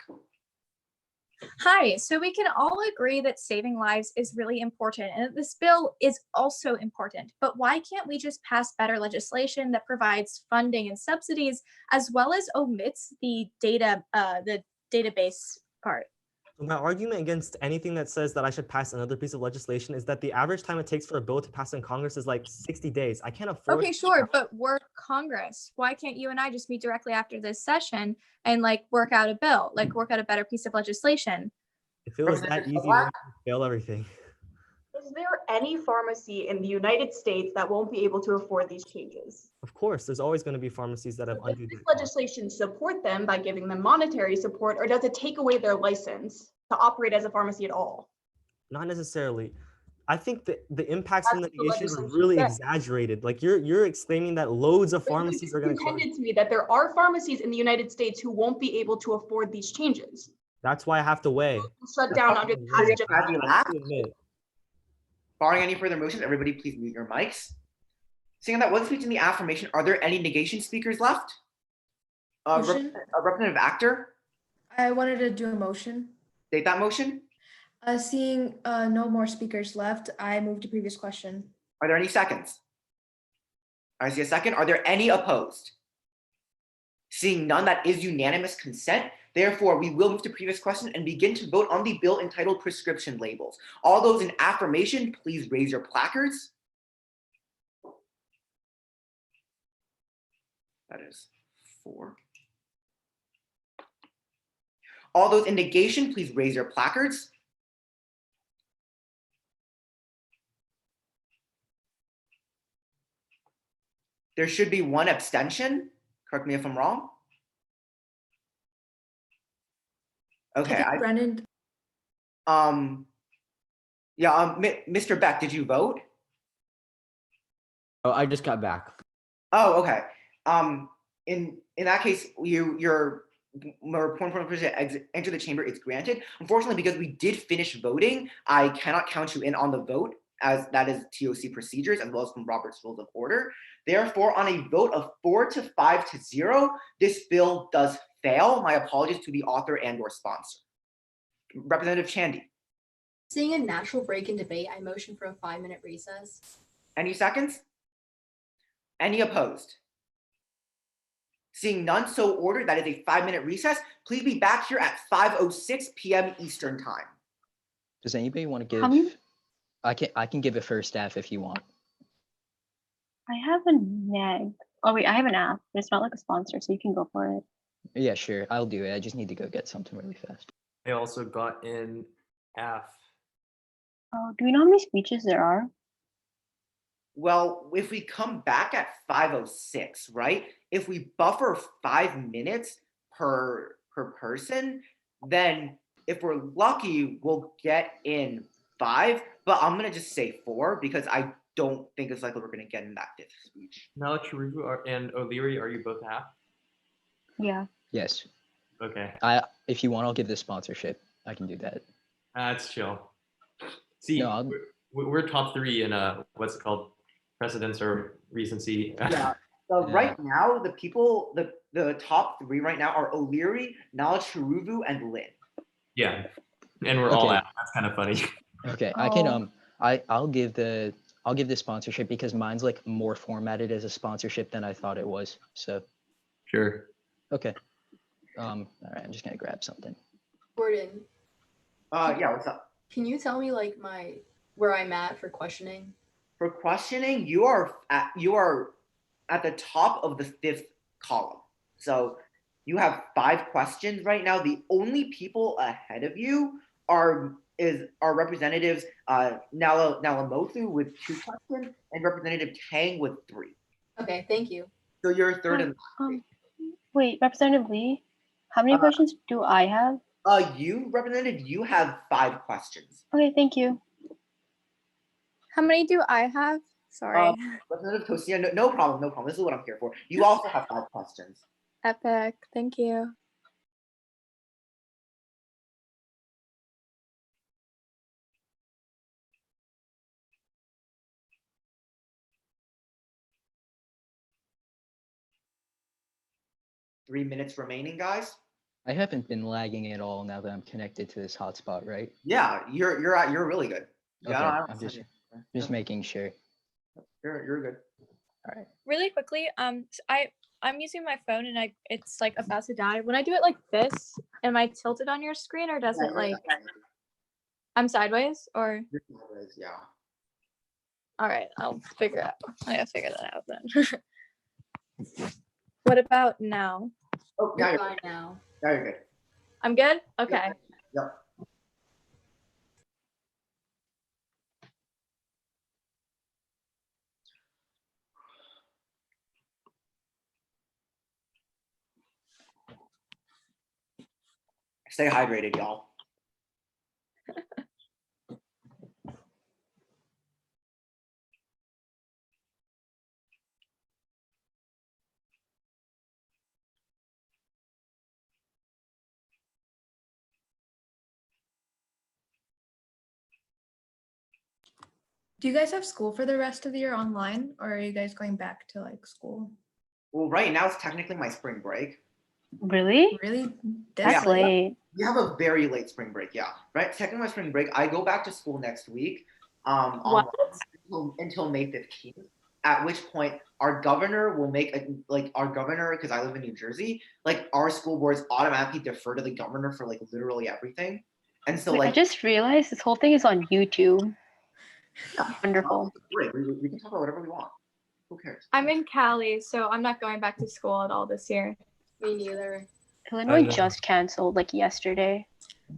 Speaker 2: Hi, so we can all agree that saving lives is really important and that this bill is also important, but why can't we just pass better legislation that provides funding and subsidies as well as omits the database part?
Speaker 10: My argument against anything that says that I should pass another piece of legislation is that the average time it takes for a bill to pass in Congress is like 60 days. I can't afford.
Speaker 2: Okay, sure, but we're Congress. Why can't you and I just meet directly after this session and work out a bill, work out a better piece of legislation?
Speaker 10: If it was that easy, we would fail everything.
Speaker 5: Is there any pharmacy in the United States that won't be able to afford these changes?
Speaker 10: Of course, there's always going to be pharmacies that have undue.
Speaker 5: Does this legislation support them by giving them monetary support, or does it take away their license to operate as a pharmacy at all?
Speaker 10: Not necessarily. I think the impacts from the
Speaker 5: That's the
Speaker 10: negation are
Speaker 5: legislation
Speaker 10: really
Speaker 5: said.
Speaker 10: exaggerated. Like you're exclaiming that loads of
Speaker 5: But
Speaker 10: pharmacies are going to close.
Speaker 5: pretended to me that there are pharmacies in the United States who won't be able to afford these changes.
Speaker 10: That's why I have to weigh.
Speaker 5: Shut down under the passage of
Speaker 4: As we laugh,
Speaker 10: To admit.
Speaker 4: barring any further motions, everybody please mute your mics. Seeing that one speech in the affirmation, are there any negation speakers left?
Speaker 12: Motion?
Speaker 4: A representative actor,
Speaker 12: I wanted to do a motion.
Speaker 4: state that motion.
Speaker 12: Seeing no more speakers left, I move to previous question.
Speaker 4: Are there any seconds? I see a second. Are there any opposed? Seeing none, that is unanimous consent. Therefore, we will move to previous question and begin to vote on the bill entitled prescription labels. All those in affirmation, please raise your placards. That is 4. All those in negation, please raise your placards. There should be 1 abstention. Correct me if I'm wrong. Okay.
Speaker 12: Brennan.
Speaker 4: Yeah. Mr. Beck, did you vote?
Speaker 7: Oh, I just got back.
Speaker 4: Oh, okay. In that case, your point enter the chamber is granted. Unfortunately, because we did finish voting, I cannot count you in on the vote, as that is TOC procedures as well as from Robert's Rules of Order. Therefore, on a vote of 4 to 5 to 0, this bill does fail. My apologies to the author and/or sponsor. Representative Chandy.
Speaker 1: Seeing a natural break in debate, I motion for a 5-minute recess.
Speaker 4: Any seconds? Any opposed? Seeing none, so ordered. That is a 5-minute recess. Please be back here at 5:06 p.m. Eastern time.
Speaker 9: Does anybody want to give? I can give it for staff if you want.
Speaker 6: I have a neg. Oh wait, I have an app, but it's not like a sponsor, so you can go for it.
Speaker 9: Yeah, sure. I'll do it. I just need to go get something really fast.
Speaker 8: I also got in F.
Speaker 6: Oh, do we know how many speeches there are?
Speaker 4: Well, if we come back at 5:06, right? If we buffer 5 minutes per person, then if we're lucky, we'll get in 5. But I'm gonna just say 4 because I don't think it's likely we're gonna get in that 5th speech.
Speaker 8: Now, Chirubu and O'Leary, are you both half?
Speaker 6: Yeah.
Speaker 9: Yes.
Speaker 8: Okay.
Speaker 9: If you want, I'll give the sponsorship. I can do that.
Speaker 8: That's chill. See,
Speaker 9: No,
Speaker 8: we're top 3 in what's it called? Precedence or recency.
Speaker 4: Yeah. So right now, the people, the top 3 right now are O'Leary, Nala Chiruvu, and Lynn.
Speaker 8: Yeah. And we're all out. That's kind of funny.
Speaker 9: Okay, I can I'll give the sponsorship because mine's like more formatted as a sponsorship than I thought it was. So
Speaker 8: Sure.
Speaker 9: Okay. All right, I'm just gonna grab something.
Speaker 1: Gordon.
Speaker 4: Yeah, what's up?
Speaker 1: Can you tell me like where I'm at for questioning?
Speaker 4: For questioning, you are at the top of the 5th column. So you have 5 questions right now. The only people ahead of you are Representatives Nalamothu with 2 questions and Representative Tang with 3.
Speaker 1: Okay, thank you.
Speaker 4: So you're third and
Speaker 6: wait, Representative Lee, how many questions do I have?
Speaker 4: Representative, you have 5 questions.
Speaker 6: Okay, thank you.
Speaker 2: How many do I have? Sorry.
Speaker 4: Representative Tosia, no problem. This is what I'm here for. You also have 5 questions.
Speaker 2: Epic. Thank you.
Speaker 4: Three minutes remaining, guys.
Speaker 9: I haven't been lagging at all now that I'm connected to this hotspot, right?
Speaker 4: Yeah, you're really good.
Speaker 9: Okay,
Speaker 4: Yeah,
Speaker 9: I'm just making sure.
Speaker 4: You're good.
Speaker 9: All right.
Speaker 2: Really quickly, I'm using my phone and it's like about to die. When I do it like this, am I tilted on your screen or does it like I'm sideways or?
Speaker 4: Yeah.
Speaker 2: All right, I'll figure it out. I gotta figure that out then. What about now?
Speaker 4: Oh,
Speaker 1: You're fine now.
Speaker 4: Now you're good.
Speaker 2: I'm good? Okay.
Speaker 4: Yep. Stay hydrated, y'all.
Speaker 12: Do you guys have school for the rest of the year online, or are you guys going back to like school?
Speaker 4: Well, right now it's technically my spring break.
Speaker 6: Really?
Speaker 12: Really?
Speaker 6: That's
Speaker 4: Yeah.
Speaker 6: late.
Speaker 4: We have a very late spring break, yeah. Right? Technically my spring break. I go back to school next week,
Speaker 2: What?
Speaker 4: until May 15th. At which point our governor will make our governor, because I live in New Jersey, like our school boards automatically defer to the governor for like literally everything. And so
Speaker 6: Wait, I
Speaker 4: like
Speaker 6: just realized this whole thing is on YouTube. Wonderful.
Speaker 4: great, we can talk about whatever we want. Who cares?
Speaker 2: I'm in Cali, so I'm not going back to school at all this year.
Speaker 1: Me neither.
Speaker 6: Illinois
Speaker 10: know.
Speaker 6: just canceled like yesterday.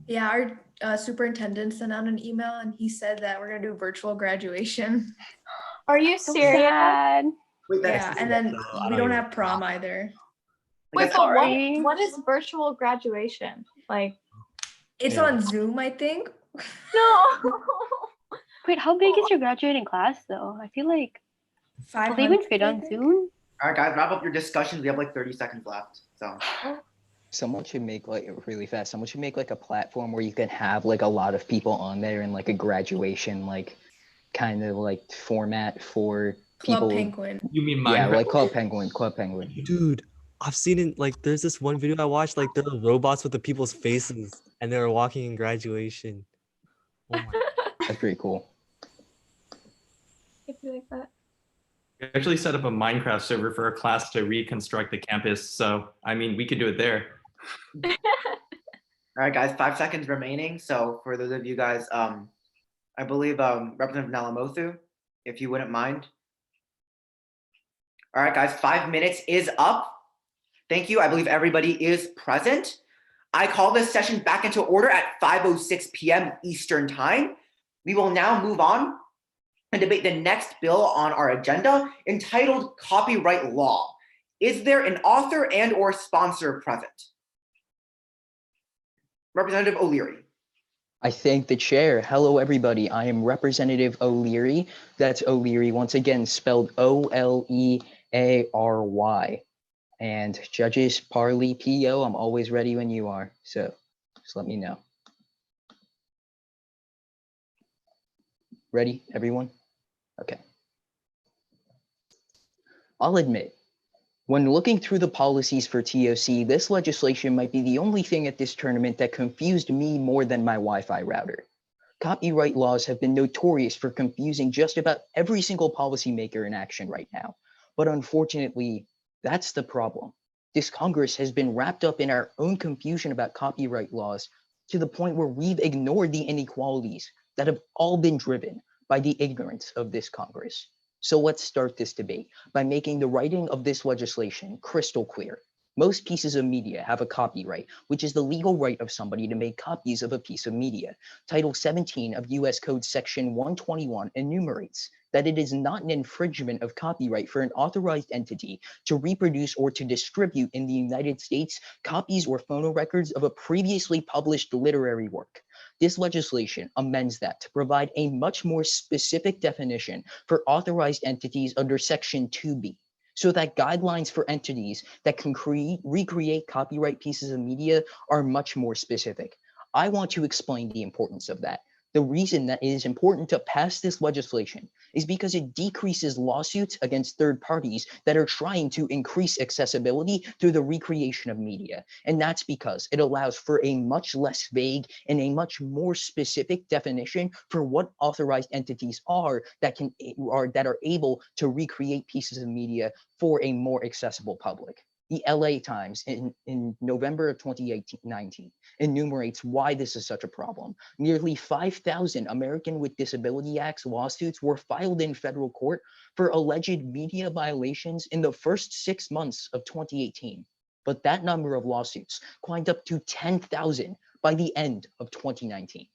Speaker 12: Yeah, our superintendent sent out an email and he said that we're gonna do virtual graduation.
Speaker 2: Are you
Speaker 6: So
Speaker 2: serious?
Speaker 6: sad.
Speaker 4: Wait,
Speaker 12: Yeah, and then
Speaker 7: I
Speaker 12: we
Speaker 7: don't
Speaker 12: don't
Speaker 7: even-
Speaker 12: have prom either.
Speaker 2: Wait, but
Speaker 6: Sorry.
Speaker 2: what is virtual graduation? Like,
Speaker 12: It's
Speaker 7: Yeah.
Speaker 12: on Zoom, I think.
Speaker 2: no.
Speaker 6: Wait, how big is your graduating class though? I feel like will they
Speaker 12: 500,
Speaker 6: even fit
Speaker 12: I
Speaker 6: on
Speaker 12: think.
Speaker 6: Zoom?
Speaker 4: All right, guys, wrap up your discussions. We have like 30 seconds left. So
Speaker 9: Someone should make like really fast. Someone should make like a platform where you can have like a lot of people on there and like a graduation like kind of like format for
Speaker 12: Club
Speaker 9: people.
Speaker 12: Penguin.
Speaker 8: You mean
Speaker 9: Yeah,
Speaker 8: Minecraft?
Speaker 9: like Club Penguin. Club Penguin.
Speaker 10: Dude, I've seen it. Like, there's this one video I watched. Like, there are robots with the people's faces, and they were walking in graduation. Oh my!
Speaker 9: That's pretty cool.
Speaker 2: If you like that.
Speaker 8: We actually set up a Minecraft server for a class to reconstruct the campus. So, I mean, we could do it there.
Speaker 4: all right, guys, 5 seconds remaining. So for those of you guys, I believe Representative Nalamothu, if you wouldn't mind. All right, guys, 5 minutes is up. Thank you. I believe everybody is present. I call this session back into order at 5:06 p.m. Eastern Time. We will now move on and debate the next bill on our agenda entitled Copyright Law. Is there an author and or sponsor present? Representative O'Leary.
Speaker 9: I thank the chair. Hello, everybody. I am Representative O'Leary. That's O'Leary, once again, spelled Oleary. And judges Parley PO, I'm always ready when you are. So just let me know. Ready, everyone? Okay. I'll admit, when looking through the policies for TOC, this legislation might be the only thing at this tournament that confused me more than my Wi-Fi router. Copyright laws have been notorious for confusing just about every single policymaker in action right now. But unfortunately, that's the problem. This Congress has been wrapped up in our own confusion about copyright laws to the point where we've ignored the inequalities that have all been driven by the ignorance of this Congress. So let's start this debate by making the writing of this legislation crystal clear. Most pieces of media have a copyright, which is the legal right of somebody to make copies of a piece of media. Title 17 of US Code Section 121 enumerates that it is not an infringement of copyright for an authorized entity to reproduce or to distribute in the United States copies or phonorecords of a previously published literary work. This legislation amends that to provide a much more specific definition for authorized entities under Section 2B, so that guidelines for entities that can recreate copyright pieces of media are much more specific. I want to explain the importance of that. The reason that it is important to pass this legislation is because it decreases lawsuits against third parties that are trying to increase accessibility through the recreation of media. And that's because it allows for a much less vague and a much more specific definition for what authorized entities are that are able to recreate pieces of media for a more accessible public. The LA Times in November of 2019 enumerates why this is such a problem. Nearly 5,000 American with Disability Act lawsuits were filed in federal court for alleged media violations in the first 6 months of 2018. But that number of lawsuits climbed up to 10,000 by the end of 2019.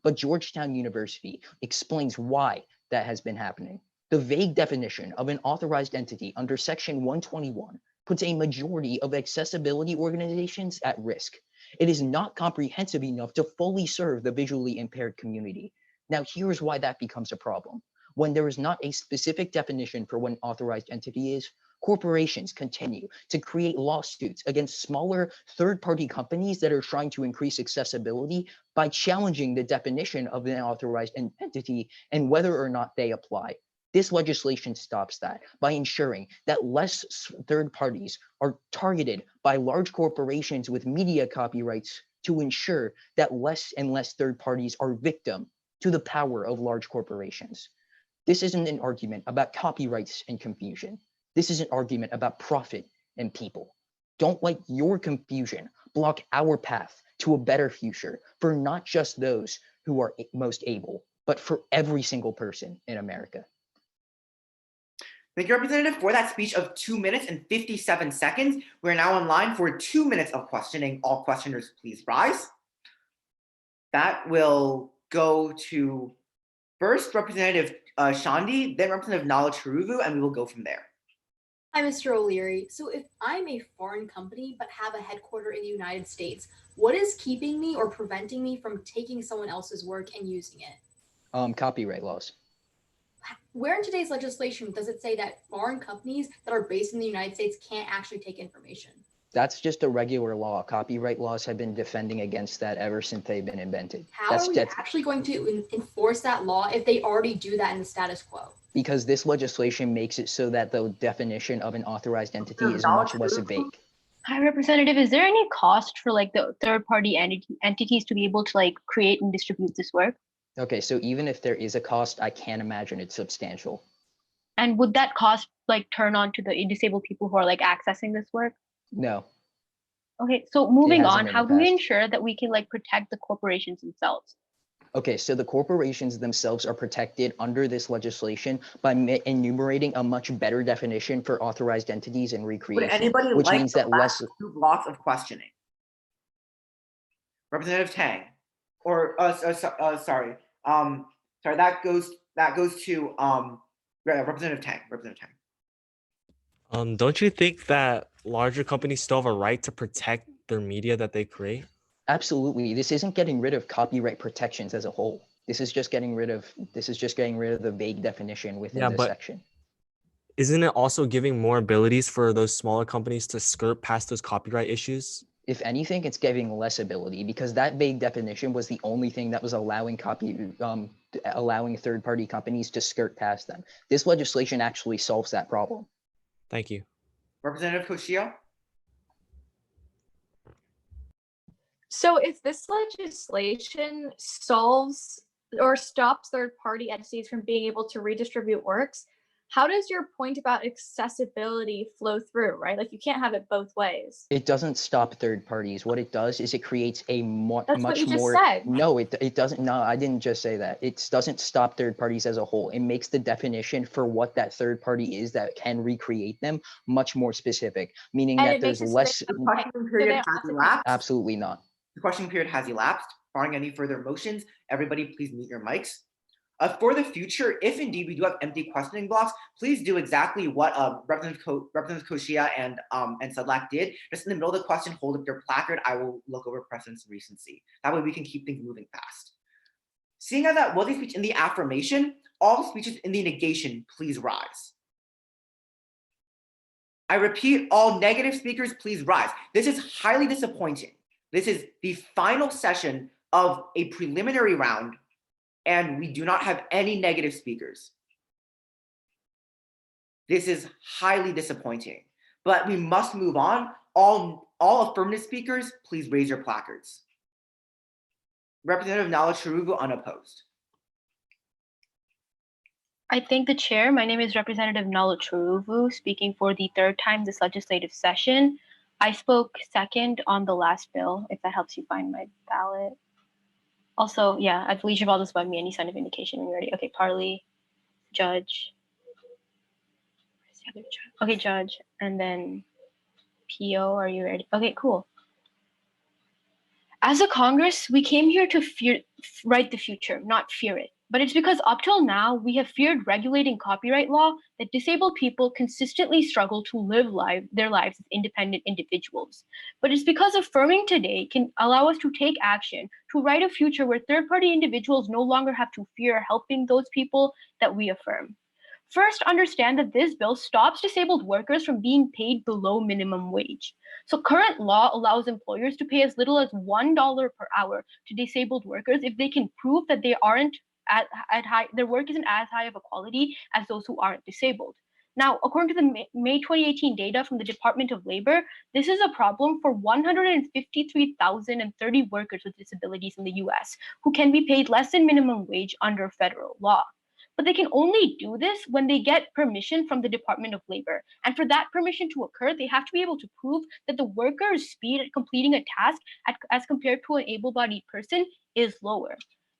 Speaker 9: But Georgetown University explains why that has been happening. The vague definition of an authorized entity under Section 121 puts a majority of accessibility organizations at risk. It is not comprehensive enough to fully serve the visually impaired community. Now, here's why that becomes a problem. When there is not a specific definition for what an authorized entity is, corporations continue to create lawsuits against smaller third-party companies that are trying to increase accessibility by challenging the definition of an authorized entity and whether or not they apply. This legislation stops that by ensuring that less third parties are targeted by large corporations with media copyrights to ensure that less and less third parties are victim to the power of large corporations. This isn't an argument about copyrights and confusion. This is an argument about profit and people. Don't let your confusion block our path to a better future for not just those who are most able, but for every single person in America.
Speaker 4: Thank you, Representative, for that speech of 2 minutes and 57 seconds. We're now in line for 2 minutes of questioning. All questioners, please rise. That will go to first Representative Shandi, then Representative Nala Charuvu, and we will go from there.
Speaker 1: Hi, Mr. O'Leary. So if I'm a foreign company but have a headquarter in the United States, what is keeping me or preventing me from taking someone else's work and using it?
Speaker 9: Copyright laws.
Speaker 1: Where in today's legislation does it say that foreign companies that are based in the United States can't actually take information?
Speaker 9: That's just a regular law. Copyright laws have been defending against that ever since they've been invented.
Speaker 1: How are we actually going to enforce that law if they already do that in the status quo?
Speaker 9: Because this legislation makes it so that the definition of an authorized entity is much less vague.
Speaker 6: Hi, Representative. Is there any cost for like the third-party entities to be able to like create and distribute this work?
Speaker 9: Okay, so even if there is a cost, I can't imagine it's substantial.
Speaker 6: And would that cost like turn on to the disabled people who are like accessing this work?
Speaker 9: No.
Speaker 6: Okay, so moving on,
Speaker 9: in
Speaker 6: how
Speaker 9: the
Speaker 6: do we
Speaker 9: past.
Speaker 6: ensure that we can like protect the corporations themselves?
Speaker 9: Okay, so the corporations themselves are protected under this legislation by enumerating a much better definition for authorized entities and recreation,
Speaker 4: Would anybody
Speaker 9: which
Speaker 4: like
Speaker 9: means
Speaker 4: the
Speaker 9: that
Speaker 4: last
Speaker 9: less.
Speaker 4: 2 blocks of questioning? Representative Tang, or sorry, that goes to Representative Tang. Representative Tang.
Speaker 10: Don't you think that larger companies still have a right to protect their media that they create?
Speaker 9: Absolutely. This isn't getting rid of copyright protections as a whole. This is just getting rid of the vague definition within the section.
Speaker 10: Isn't it also giving more abilities for those smaller companies to skirt past those copyright issues?
Speaker 9: If anything, it's giving less ability because that vague definition was the only thing that was allowing third-party companies to skirt past them. This legislation actually solves that problem.
Speaker 10: Thank you.
Speaker 4: Representative Koshio?
Speaker 2: So if this legislation solves or stops third-party entities from being able to redistribute works, how does your point about accessibility flow through, right? Like you can't have it both ways.
Speaker 9: It doesn't stop third parties. What it does is it creates a
Speaker 2: That's what
Speaker 9: much
Speaker 2: you just
Speaker 9: more.
Speaker 2: said.
Speaker 9: No, it doesn't. No, I didn't just say that. It doesn't stop third parties as a whole. It makes the definition for what that third party is that can recreate them much more specific, meaning
Speaker 2: And
Speaker 9: that
Speaker 2: it
Speaker 9: there's
Speaker 2: makes it so
Speaker 9: less.
Speaker 4: The questioning period has elapsed.
Speaker 9: Absolutely not.
Speaker 4: The questioning period has elapsed. Barring any further motions, everybody please mute your mics. For the future, if indeed we do have empty questioning blocks, please do exactly what Representative Koshia and Sadlak did. Just in the middle of the question, hold up your placard. I will look over precedence and recency. That way we can keep things moving fast. Seeing as that was a speech in the affirmation, all speeches in the negation, please rise. I repeat, all negative speakers, please rise. This is highly disappointing. This is the final session of a preliminary round, and we do not have any negative speakers. This is highly disappointing, but we must move on. All affirmative speakers, please raise your placards. Representative Nala Charuvu, unopposed.
Speaker 6: I thank the chair. My name is Representative Nala Charuvu, speaking for the third time this legislative session. I spoke second on the last bill, if that helps you find my ballot. Also, yeah, I believe you've all just about me any sign of indication when you're ready. Okay, Parley, Judge. Where's the other judge? Okay, Judge, and then PO, are you ready? Okay, cool. As a Congress, we came here to write the future, not fear it. But it's because up till now, we have feared regulating copyright law that disabled people consistently struggle to live their lives as independent individuals. But it's because affirming today can allow us to take action to write a future where third-party individuals no longer have to fear helping those people that we affirm. First, understand that this bill stops disabled workers from being paid below minimum wage. So current law allows employers to pay as little as $1 per hour to disabled workers if they can prove that they aren't at high, their work isn't as high of a quality as those who aren't disabled. Now, according to the May 2018 data from the Department of Labor, this is a problem for 153,030 workers with disabilities in the US who can be paid less than minimum wage under federal law. But they can only do this when they get permission from the Department of Labor. And for that permission to occur, they have to be able to prove that the worker's speed at completing a task as compared to an able-bodied person is lower.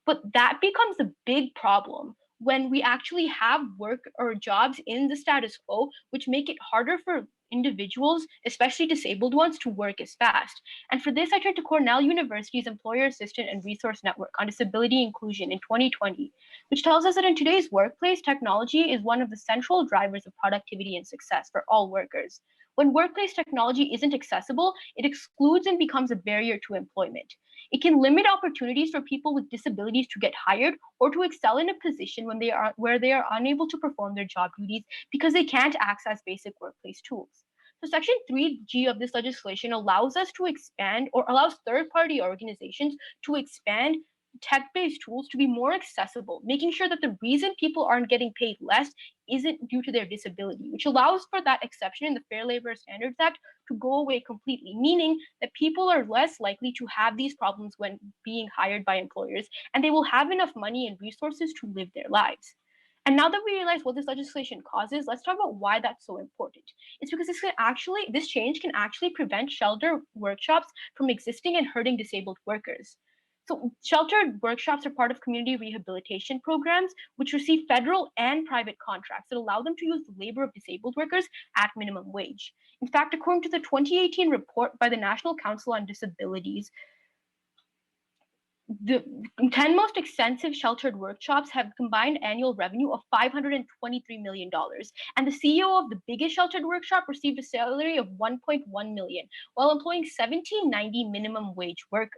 Speaker 6: But that becomes a big problem when we actually have work or jobs in the status quo, which make it harder for individuals, especially disabled ones, to work as fast. And for this, I turned to Cornell University's Employer Assistant and Resource Network on Disability Inclusion in 2020, which tells us that in today's workplace, technology is one of the central drivers of productivity and success for all workers. When workplace technology isn't accessible, it excludes and becomes a barrier to employment. It can limit opportunities for people with disabilities to get hired or to excel in a position where they are unable to perform their job duties because they can't access basic workplace tools. So Section 3G of this legislation allows us to expand, or allows third-party organizations to expand tech-based tools to be more accessible, making sure that the reason people aren't getting paid less isn't due to their disability, which allows for that exception in the Fair Labor Standards Act to go away completely, meaning that people are less likely to have these problems when being hired by employers, and they will have enough money and resources to live their lives. And now that we realize what this legislation causes, let's talk about why that's so important. It's because this change can actually prevent shelter workshops from existing and hurting disabled workers. So sheltered workshops are part of community rehabilitation programs, which receive federal and private contracts that allow them to use the labor of disabled workers at minimum wage. In fact, according to the 2018 report by the National Council on Disabilities, the 10 most extensive sheltered workshops have combined annual revenue of $523 million. And the CEO of the biggest sheltered workshop received a salary of $1.1 million while employing 1,790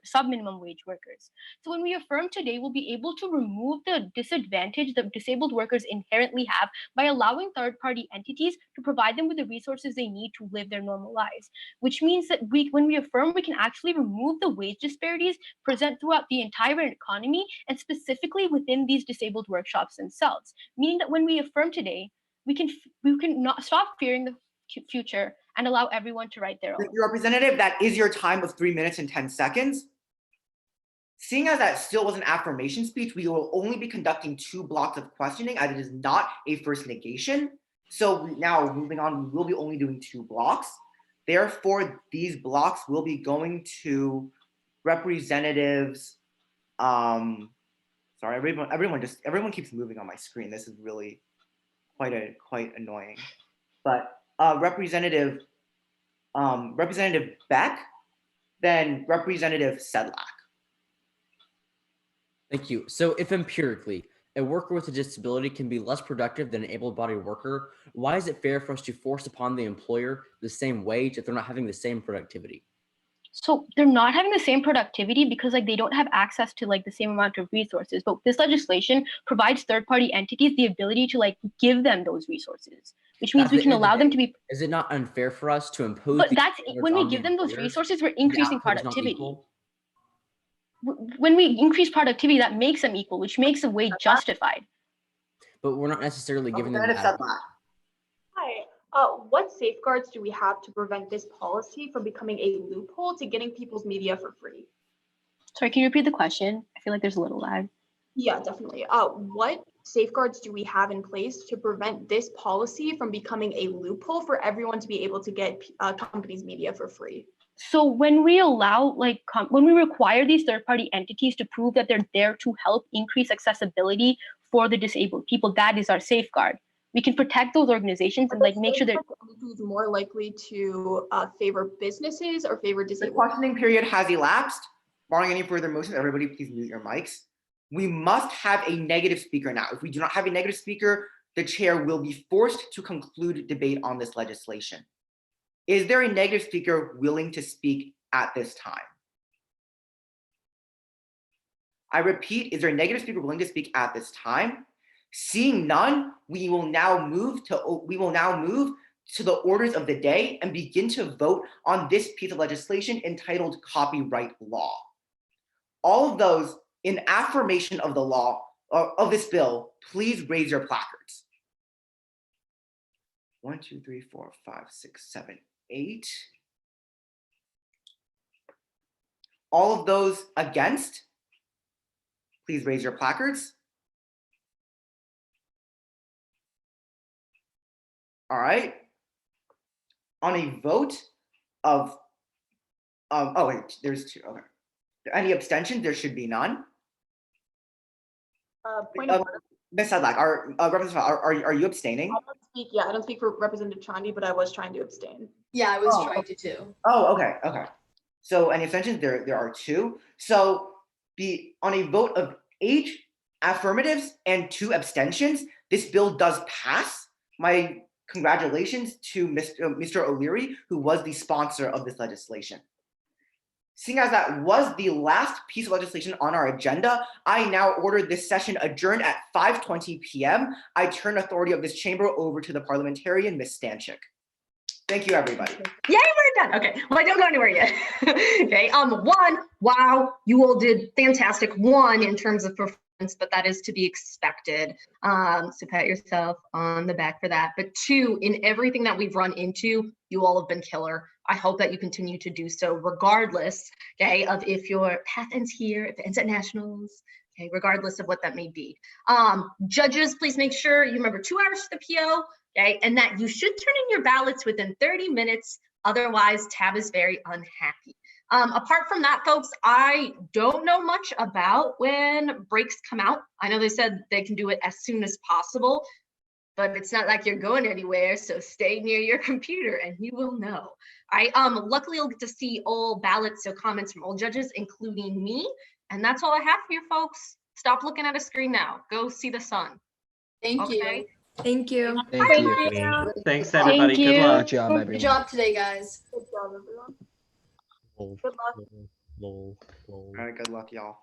Speaker 6: sub-minimum wage workers. So when we affirm today, we'll be able to remove the disadvantage that disabled workers inherently have by allowing third-party entities to provide them with the resources they need to live their normal lives, which means that when we affirm, we can actually remove the wage disparities present throughout the entire economy and specifically within these disabled workshops themselves, meaning that when we affirm today, we can not stop fearing the future and allow everyone to write their own.
Speaker 4: Your representative, that is your time of 3 minutes and 10 seconds. Seeing as that still was an affirmation speech, we will only be conducting 2 blocks of questioning, as it is not a first negation. So now moving on, we will be only doing 2 blocks. Therefore, these blocks will be going to representatives. Sorry, everyone keeps moving on my screen. This is really quite annoying. But Representative Beck, then Representative Sedlak.
Speaker 7: Thank you. So if empirically, a worker with a disability can be less productive than an able-bodied worker, why is it fair for us to force upon the employer the same wage if they're not having the same productivity?
Speaker 6: So they're not having the same productivity because they don't have access to the same amount of resources. But this legislation provides third-party entities the ability to give them those resources, which means we can allow them to be.
Speaker 7: Is it not unfair for us to impose?
Speaker 6: But that's when we give them those resources, we're increasing productivity. When we increase productivity, that makes them equal, which makes the wage justified.
Speaker 7: But we're not necessarily giving them.
Speaker 14: Hi. What safeguards do we have to prevent this policy from becoming a loophole to getting people's media for free?
Speaker 6: Sorry, can you repeat the question? I feel like there's a little lag.
Speaker 14: Yeah, definitely. What safeguards do we have in place to prevent this policy from becoming a loophole for everyone to be able to get companies' media for free?
Speaker 6: So when we allow, when we require these third-party entities to prove that they're there to help increase accessibility for the disabled people, that is our safeguard. We can protect those organizations and make sure they're
Speaker 14: more likely to favor businesses or favor disabled.
Speaker 4: The questioning period has elapsed. Barring any further motions, everybody please mute your mics. We must have a negative speaker now. If we do not have a negative speaker, the chair will be forced to conclude debate on this legislation. Is there a negative speaker willing to speak at this time? I repeat, is there a negative speaker willing to speak at this time? Seeing none, we will now move to the orders of the day and begin to vote on this piece of legislation entitled Copyright Law. All of those in affirmation of the law of this bill, please raise your placards. 1, 2, 3, 4, 5, 6, 7, 8. All of those against, please raise your placards. All right. On a vote of, oh wait, there's 2, okay. Any abstentions? There should be none.
Speaker 14: Point of order.
Speaker 4: Ms. Sedlak, Representative, are you abstaining?
Speaker 14: I don't speak for Representative Chandi, but I was trying to abstain.
Speaker 1: Yeah, I was trying to too.
Speaker 4: Oh, okay. So any abstentions? There are 2. So on a vote of 8 affirmatives and 2 abstentions, this bill does pass. My congratulations to Mr. O'Leary, who was the sponsor of this legislation. Seeing as that was the last piece of legislation on our agenda, I now order this session adjourned at 5:20 p.m. I turn authority of this chamber over to the parliamentarian, Ms. Stanchik. Thank you, everybody.
Speaker 3: Yay, we're done. Okay, well, I don't go anywhere yet. Okay, 1, wow, you all did fantastic. 1, in terms of performance, but that is to be expected. So pat yourself on the back for that. But 2, in everything that we've run into, you all have been killer. I hope that you continue to do so regardless, okay, of if your path ends here, if it ends at nationals, okay, regardless of what that may be. Judges, please make sure you remember 2 hours to the PO, okay, and that you should turn in your ballots within 30 minutes. Otherwise, Tab is very unhappy. Apart from that, folks, I don't know much about when breaks come out. I know they said they can do it as soon as possible, but it's not like you're going anywhere, so stay near your computer and you will know. Luckily you'll get to see all ballots, so comments from all judges, including me. And that's all I have for you folks. Stop looking at a screen now. Go see the sun.
Speaker 1: Thank you.
Speaker 12: Thank you.
Speaker 15: Thank you.
Speaker 16: Thanks, everybody.
Speaker 6: Thank
Speaker 16: Good
Speaker 6: you.
Speaker 16: luck.
Speaker 15: Good job, everyone.
Speaker 1: Good job today, guys.
Speaker 14: Good job, everyone.
Speaker 10: Lol,
Speaker 14: Good luck.
Speaker 10: lol, lol.
Speaker 4: All right, good luck, y'all.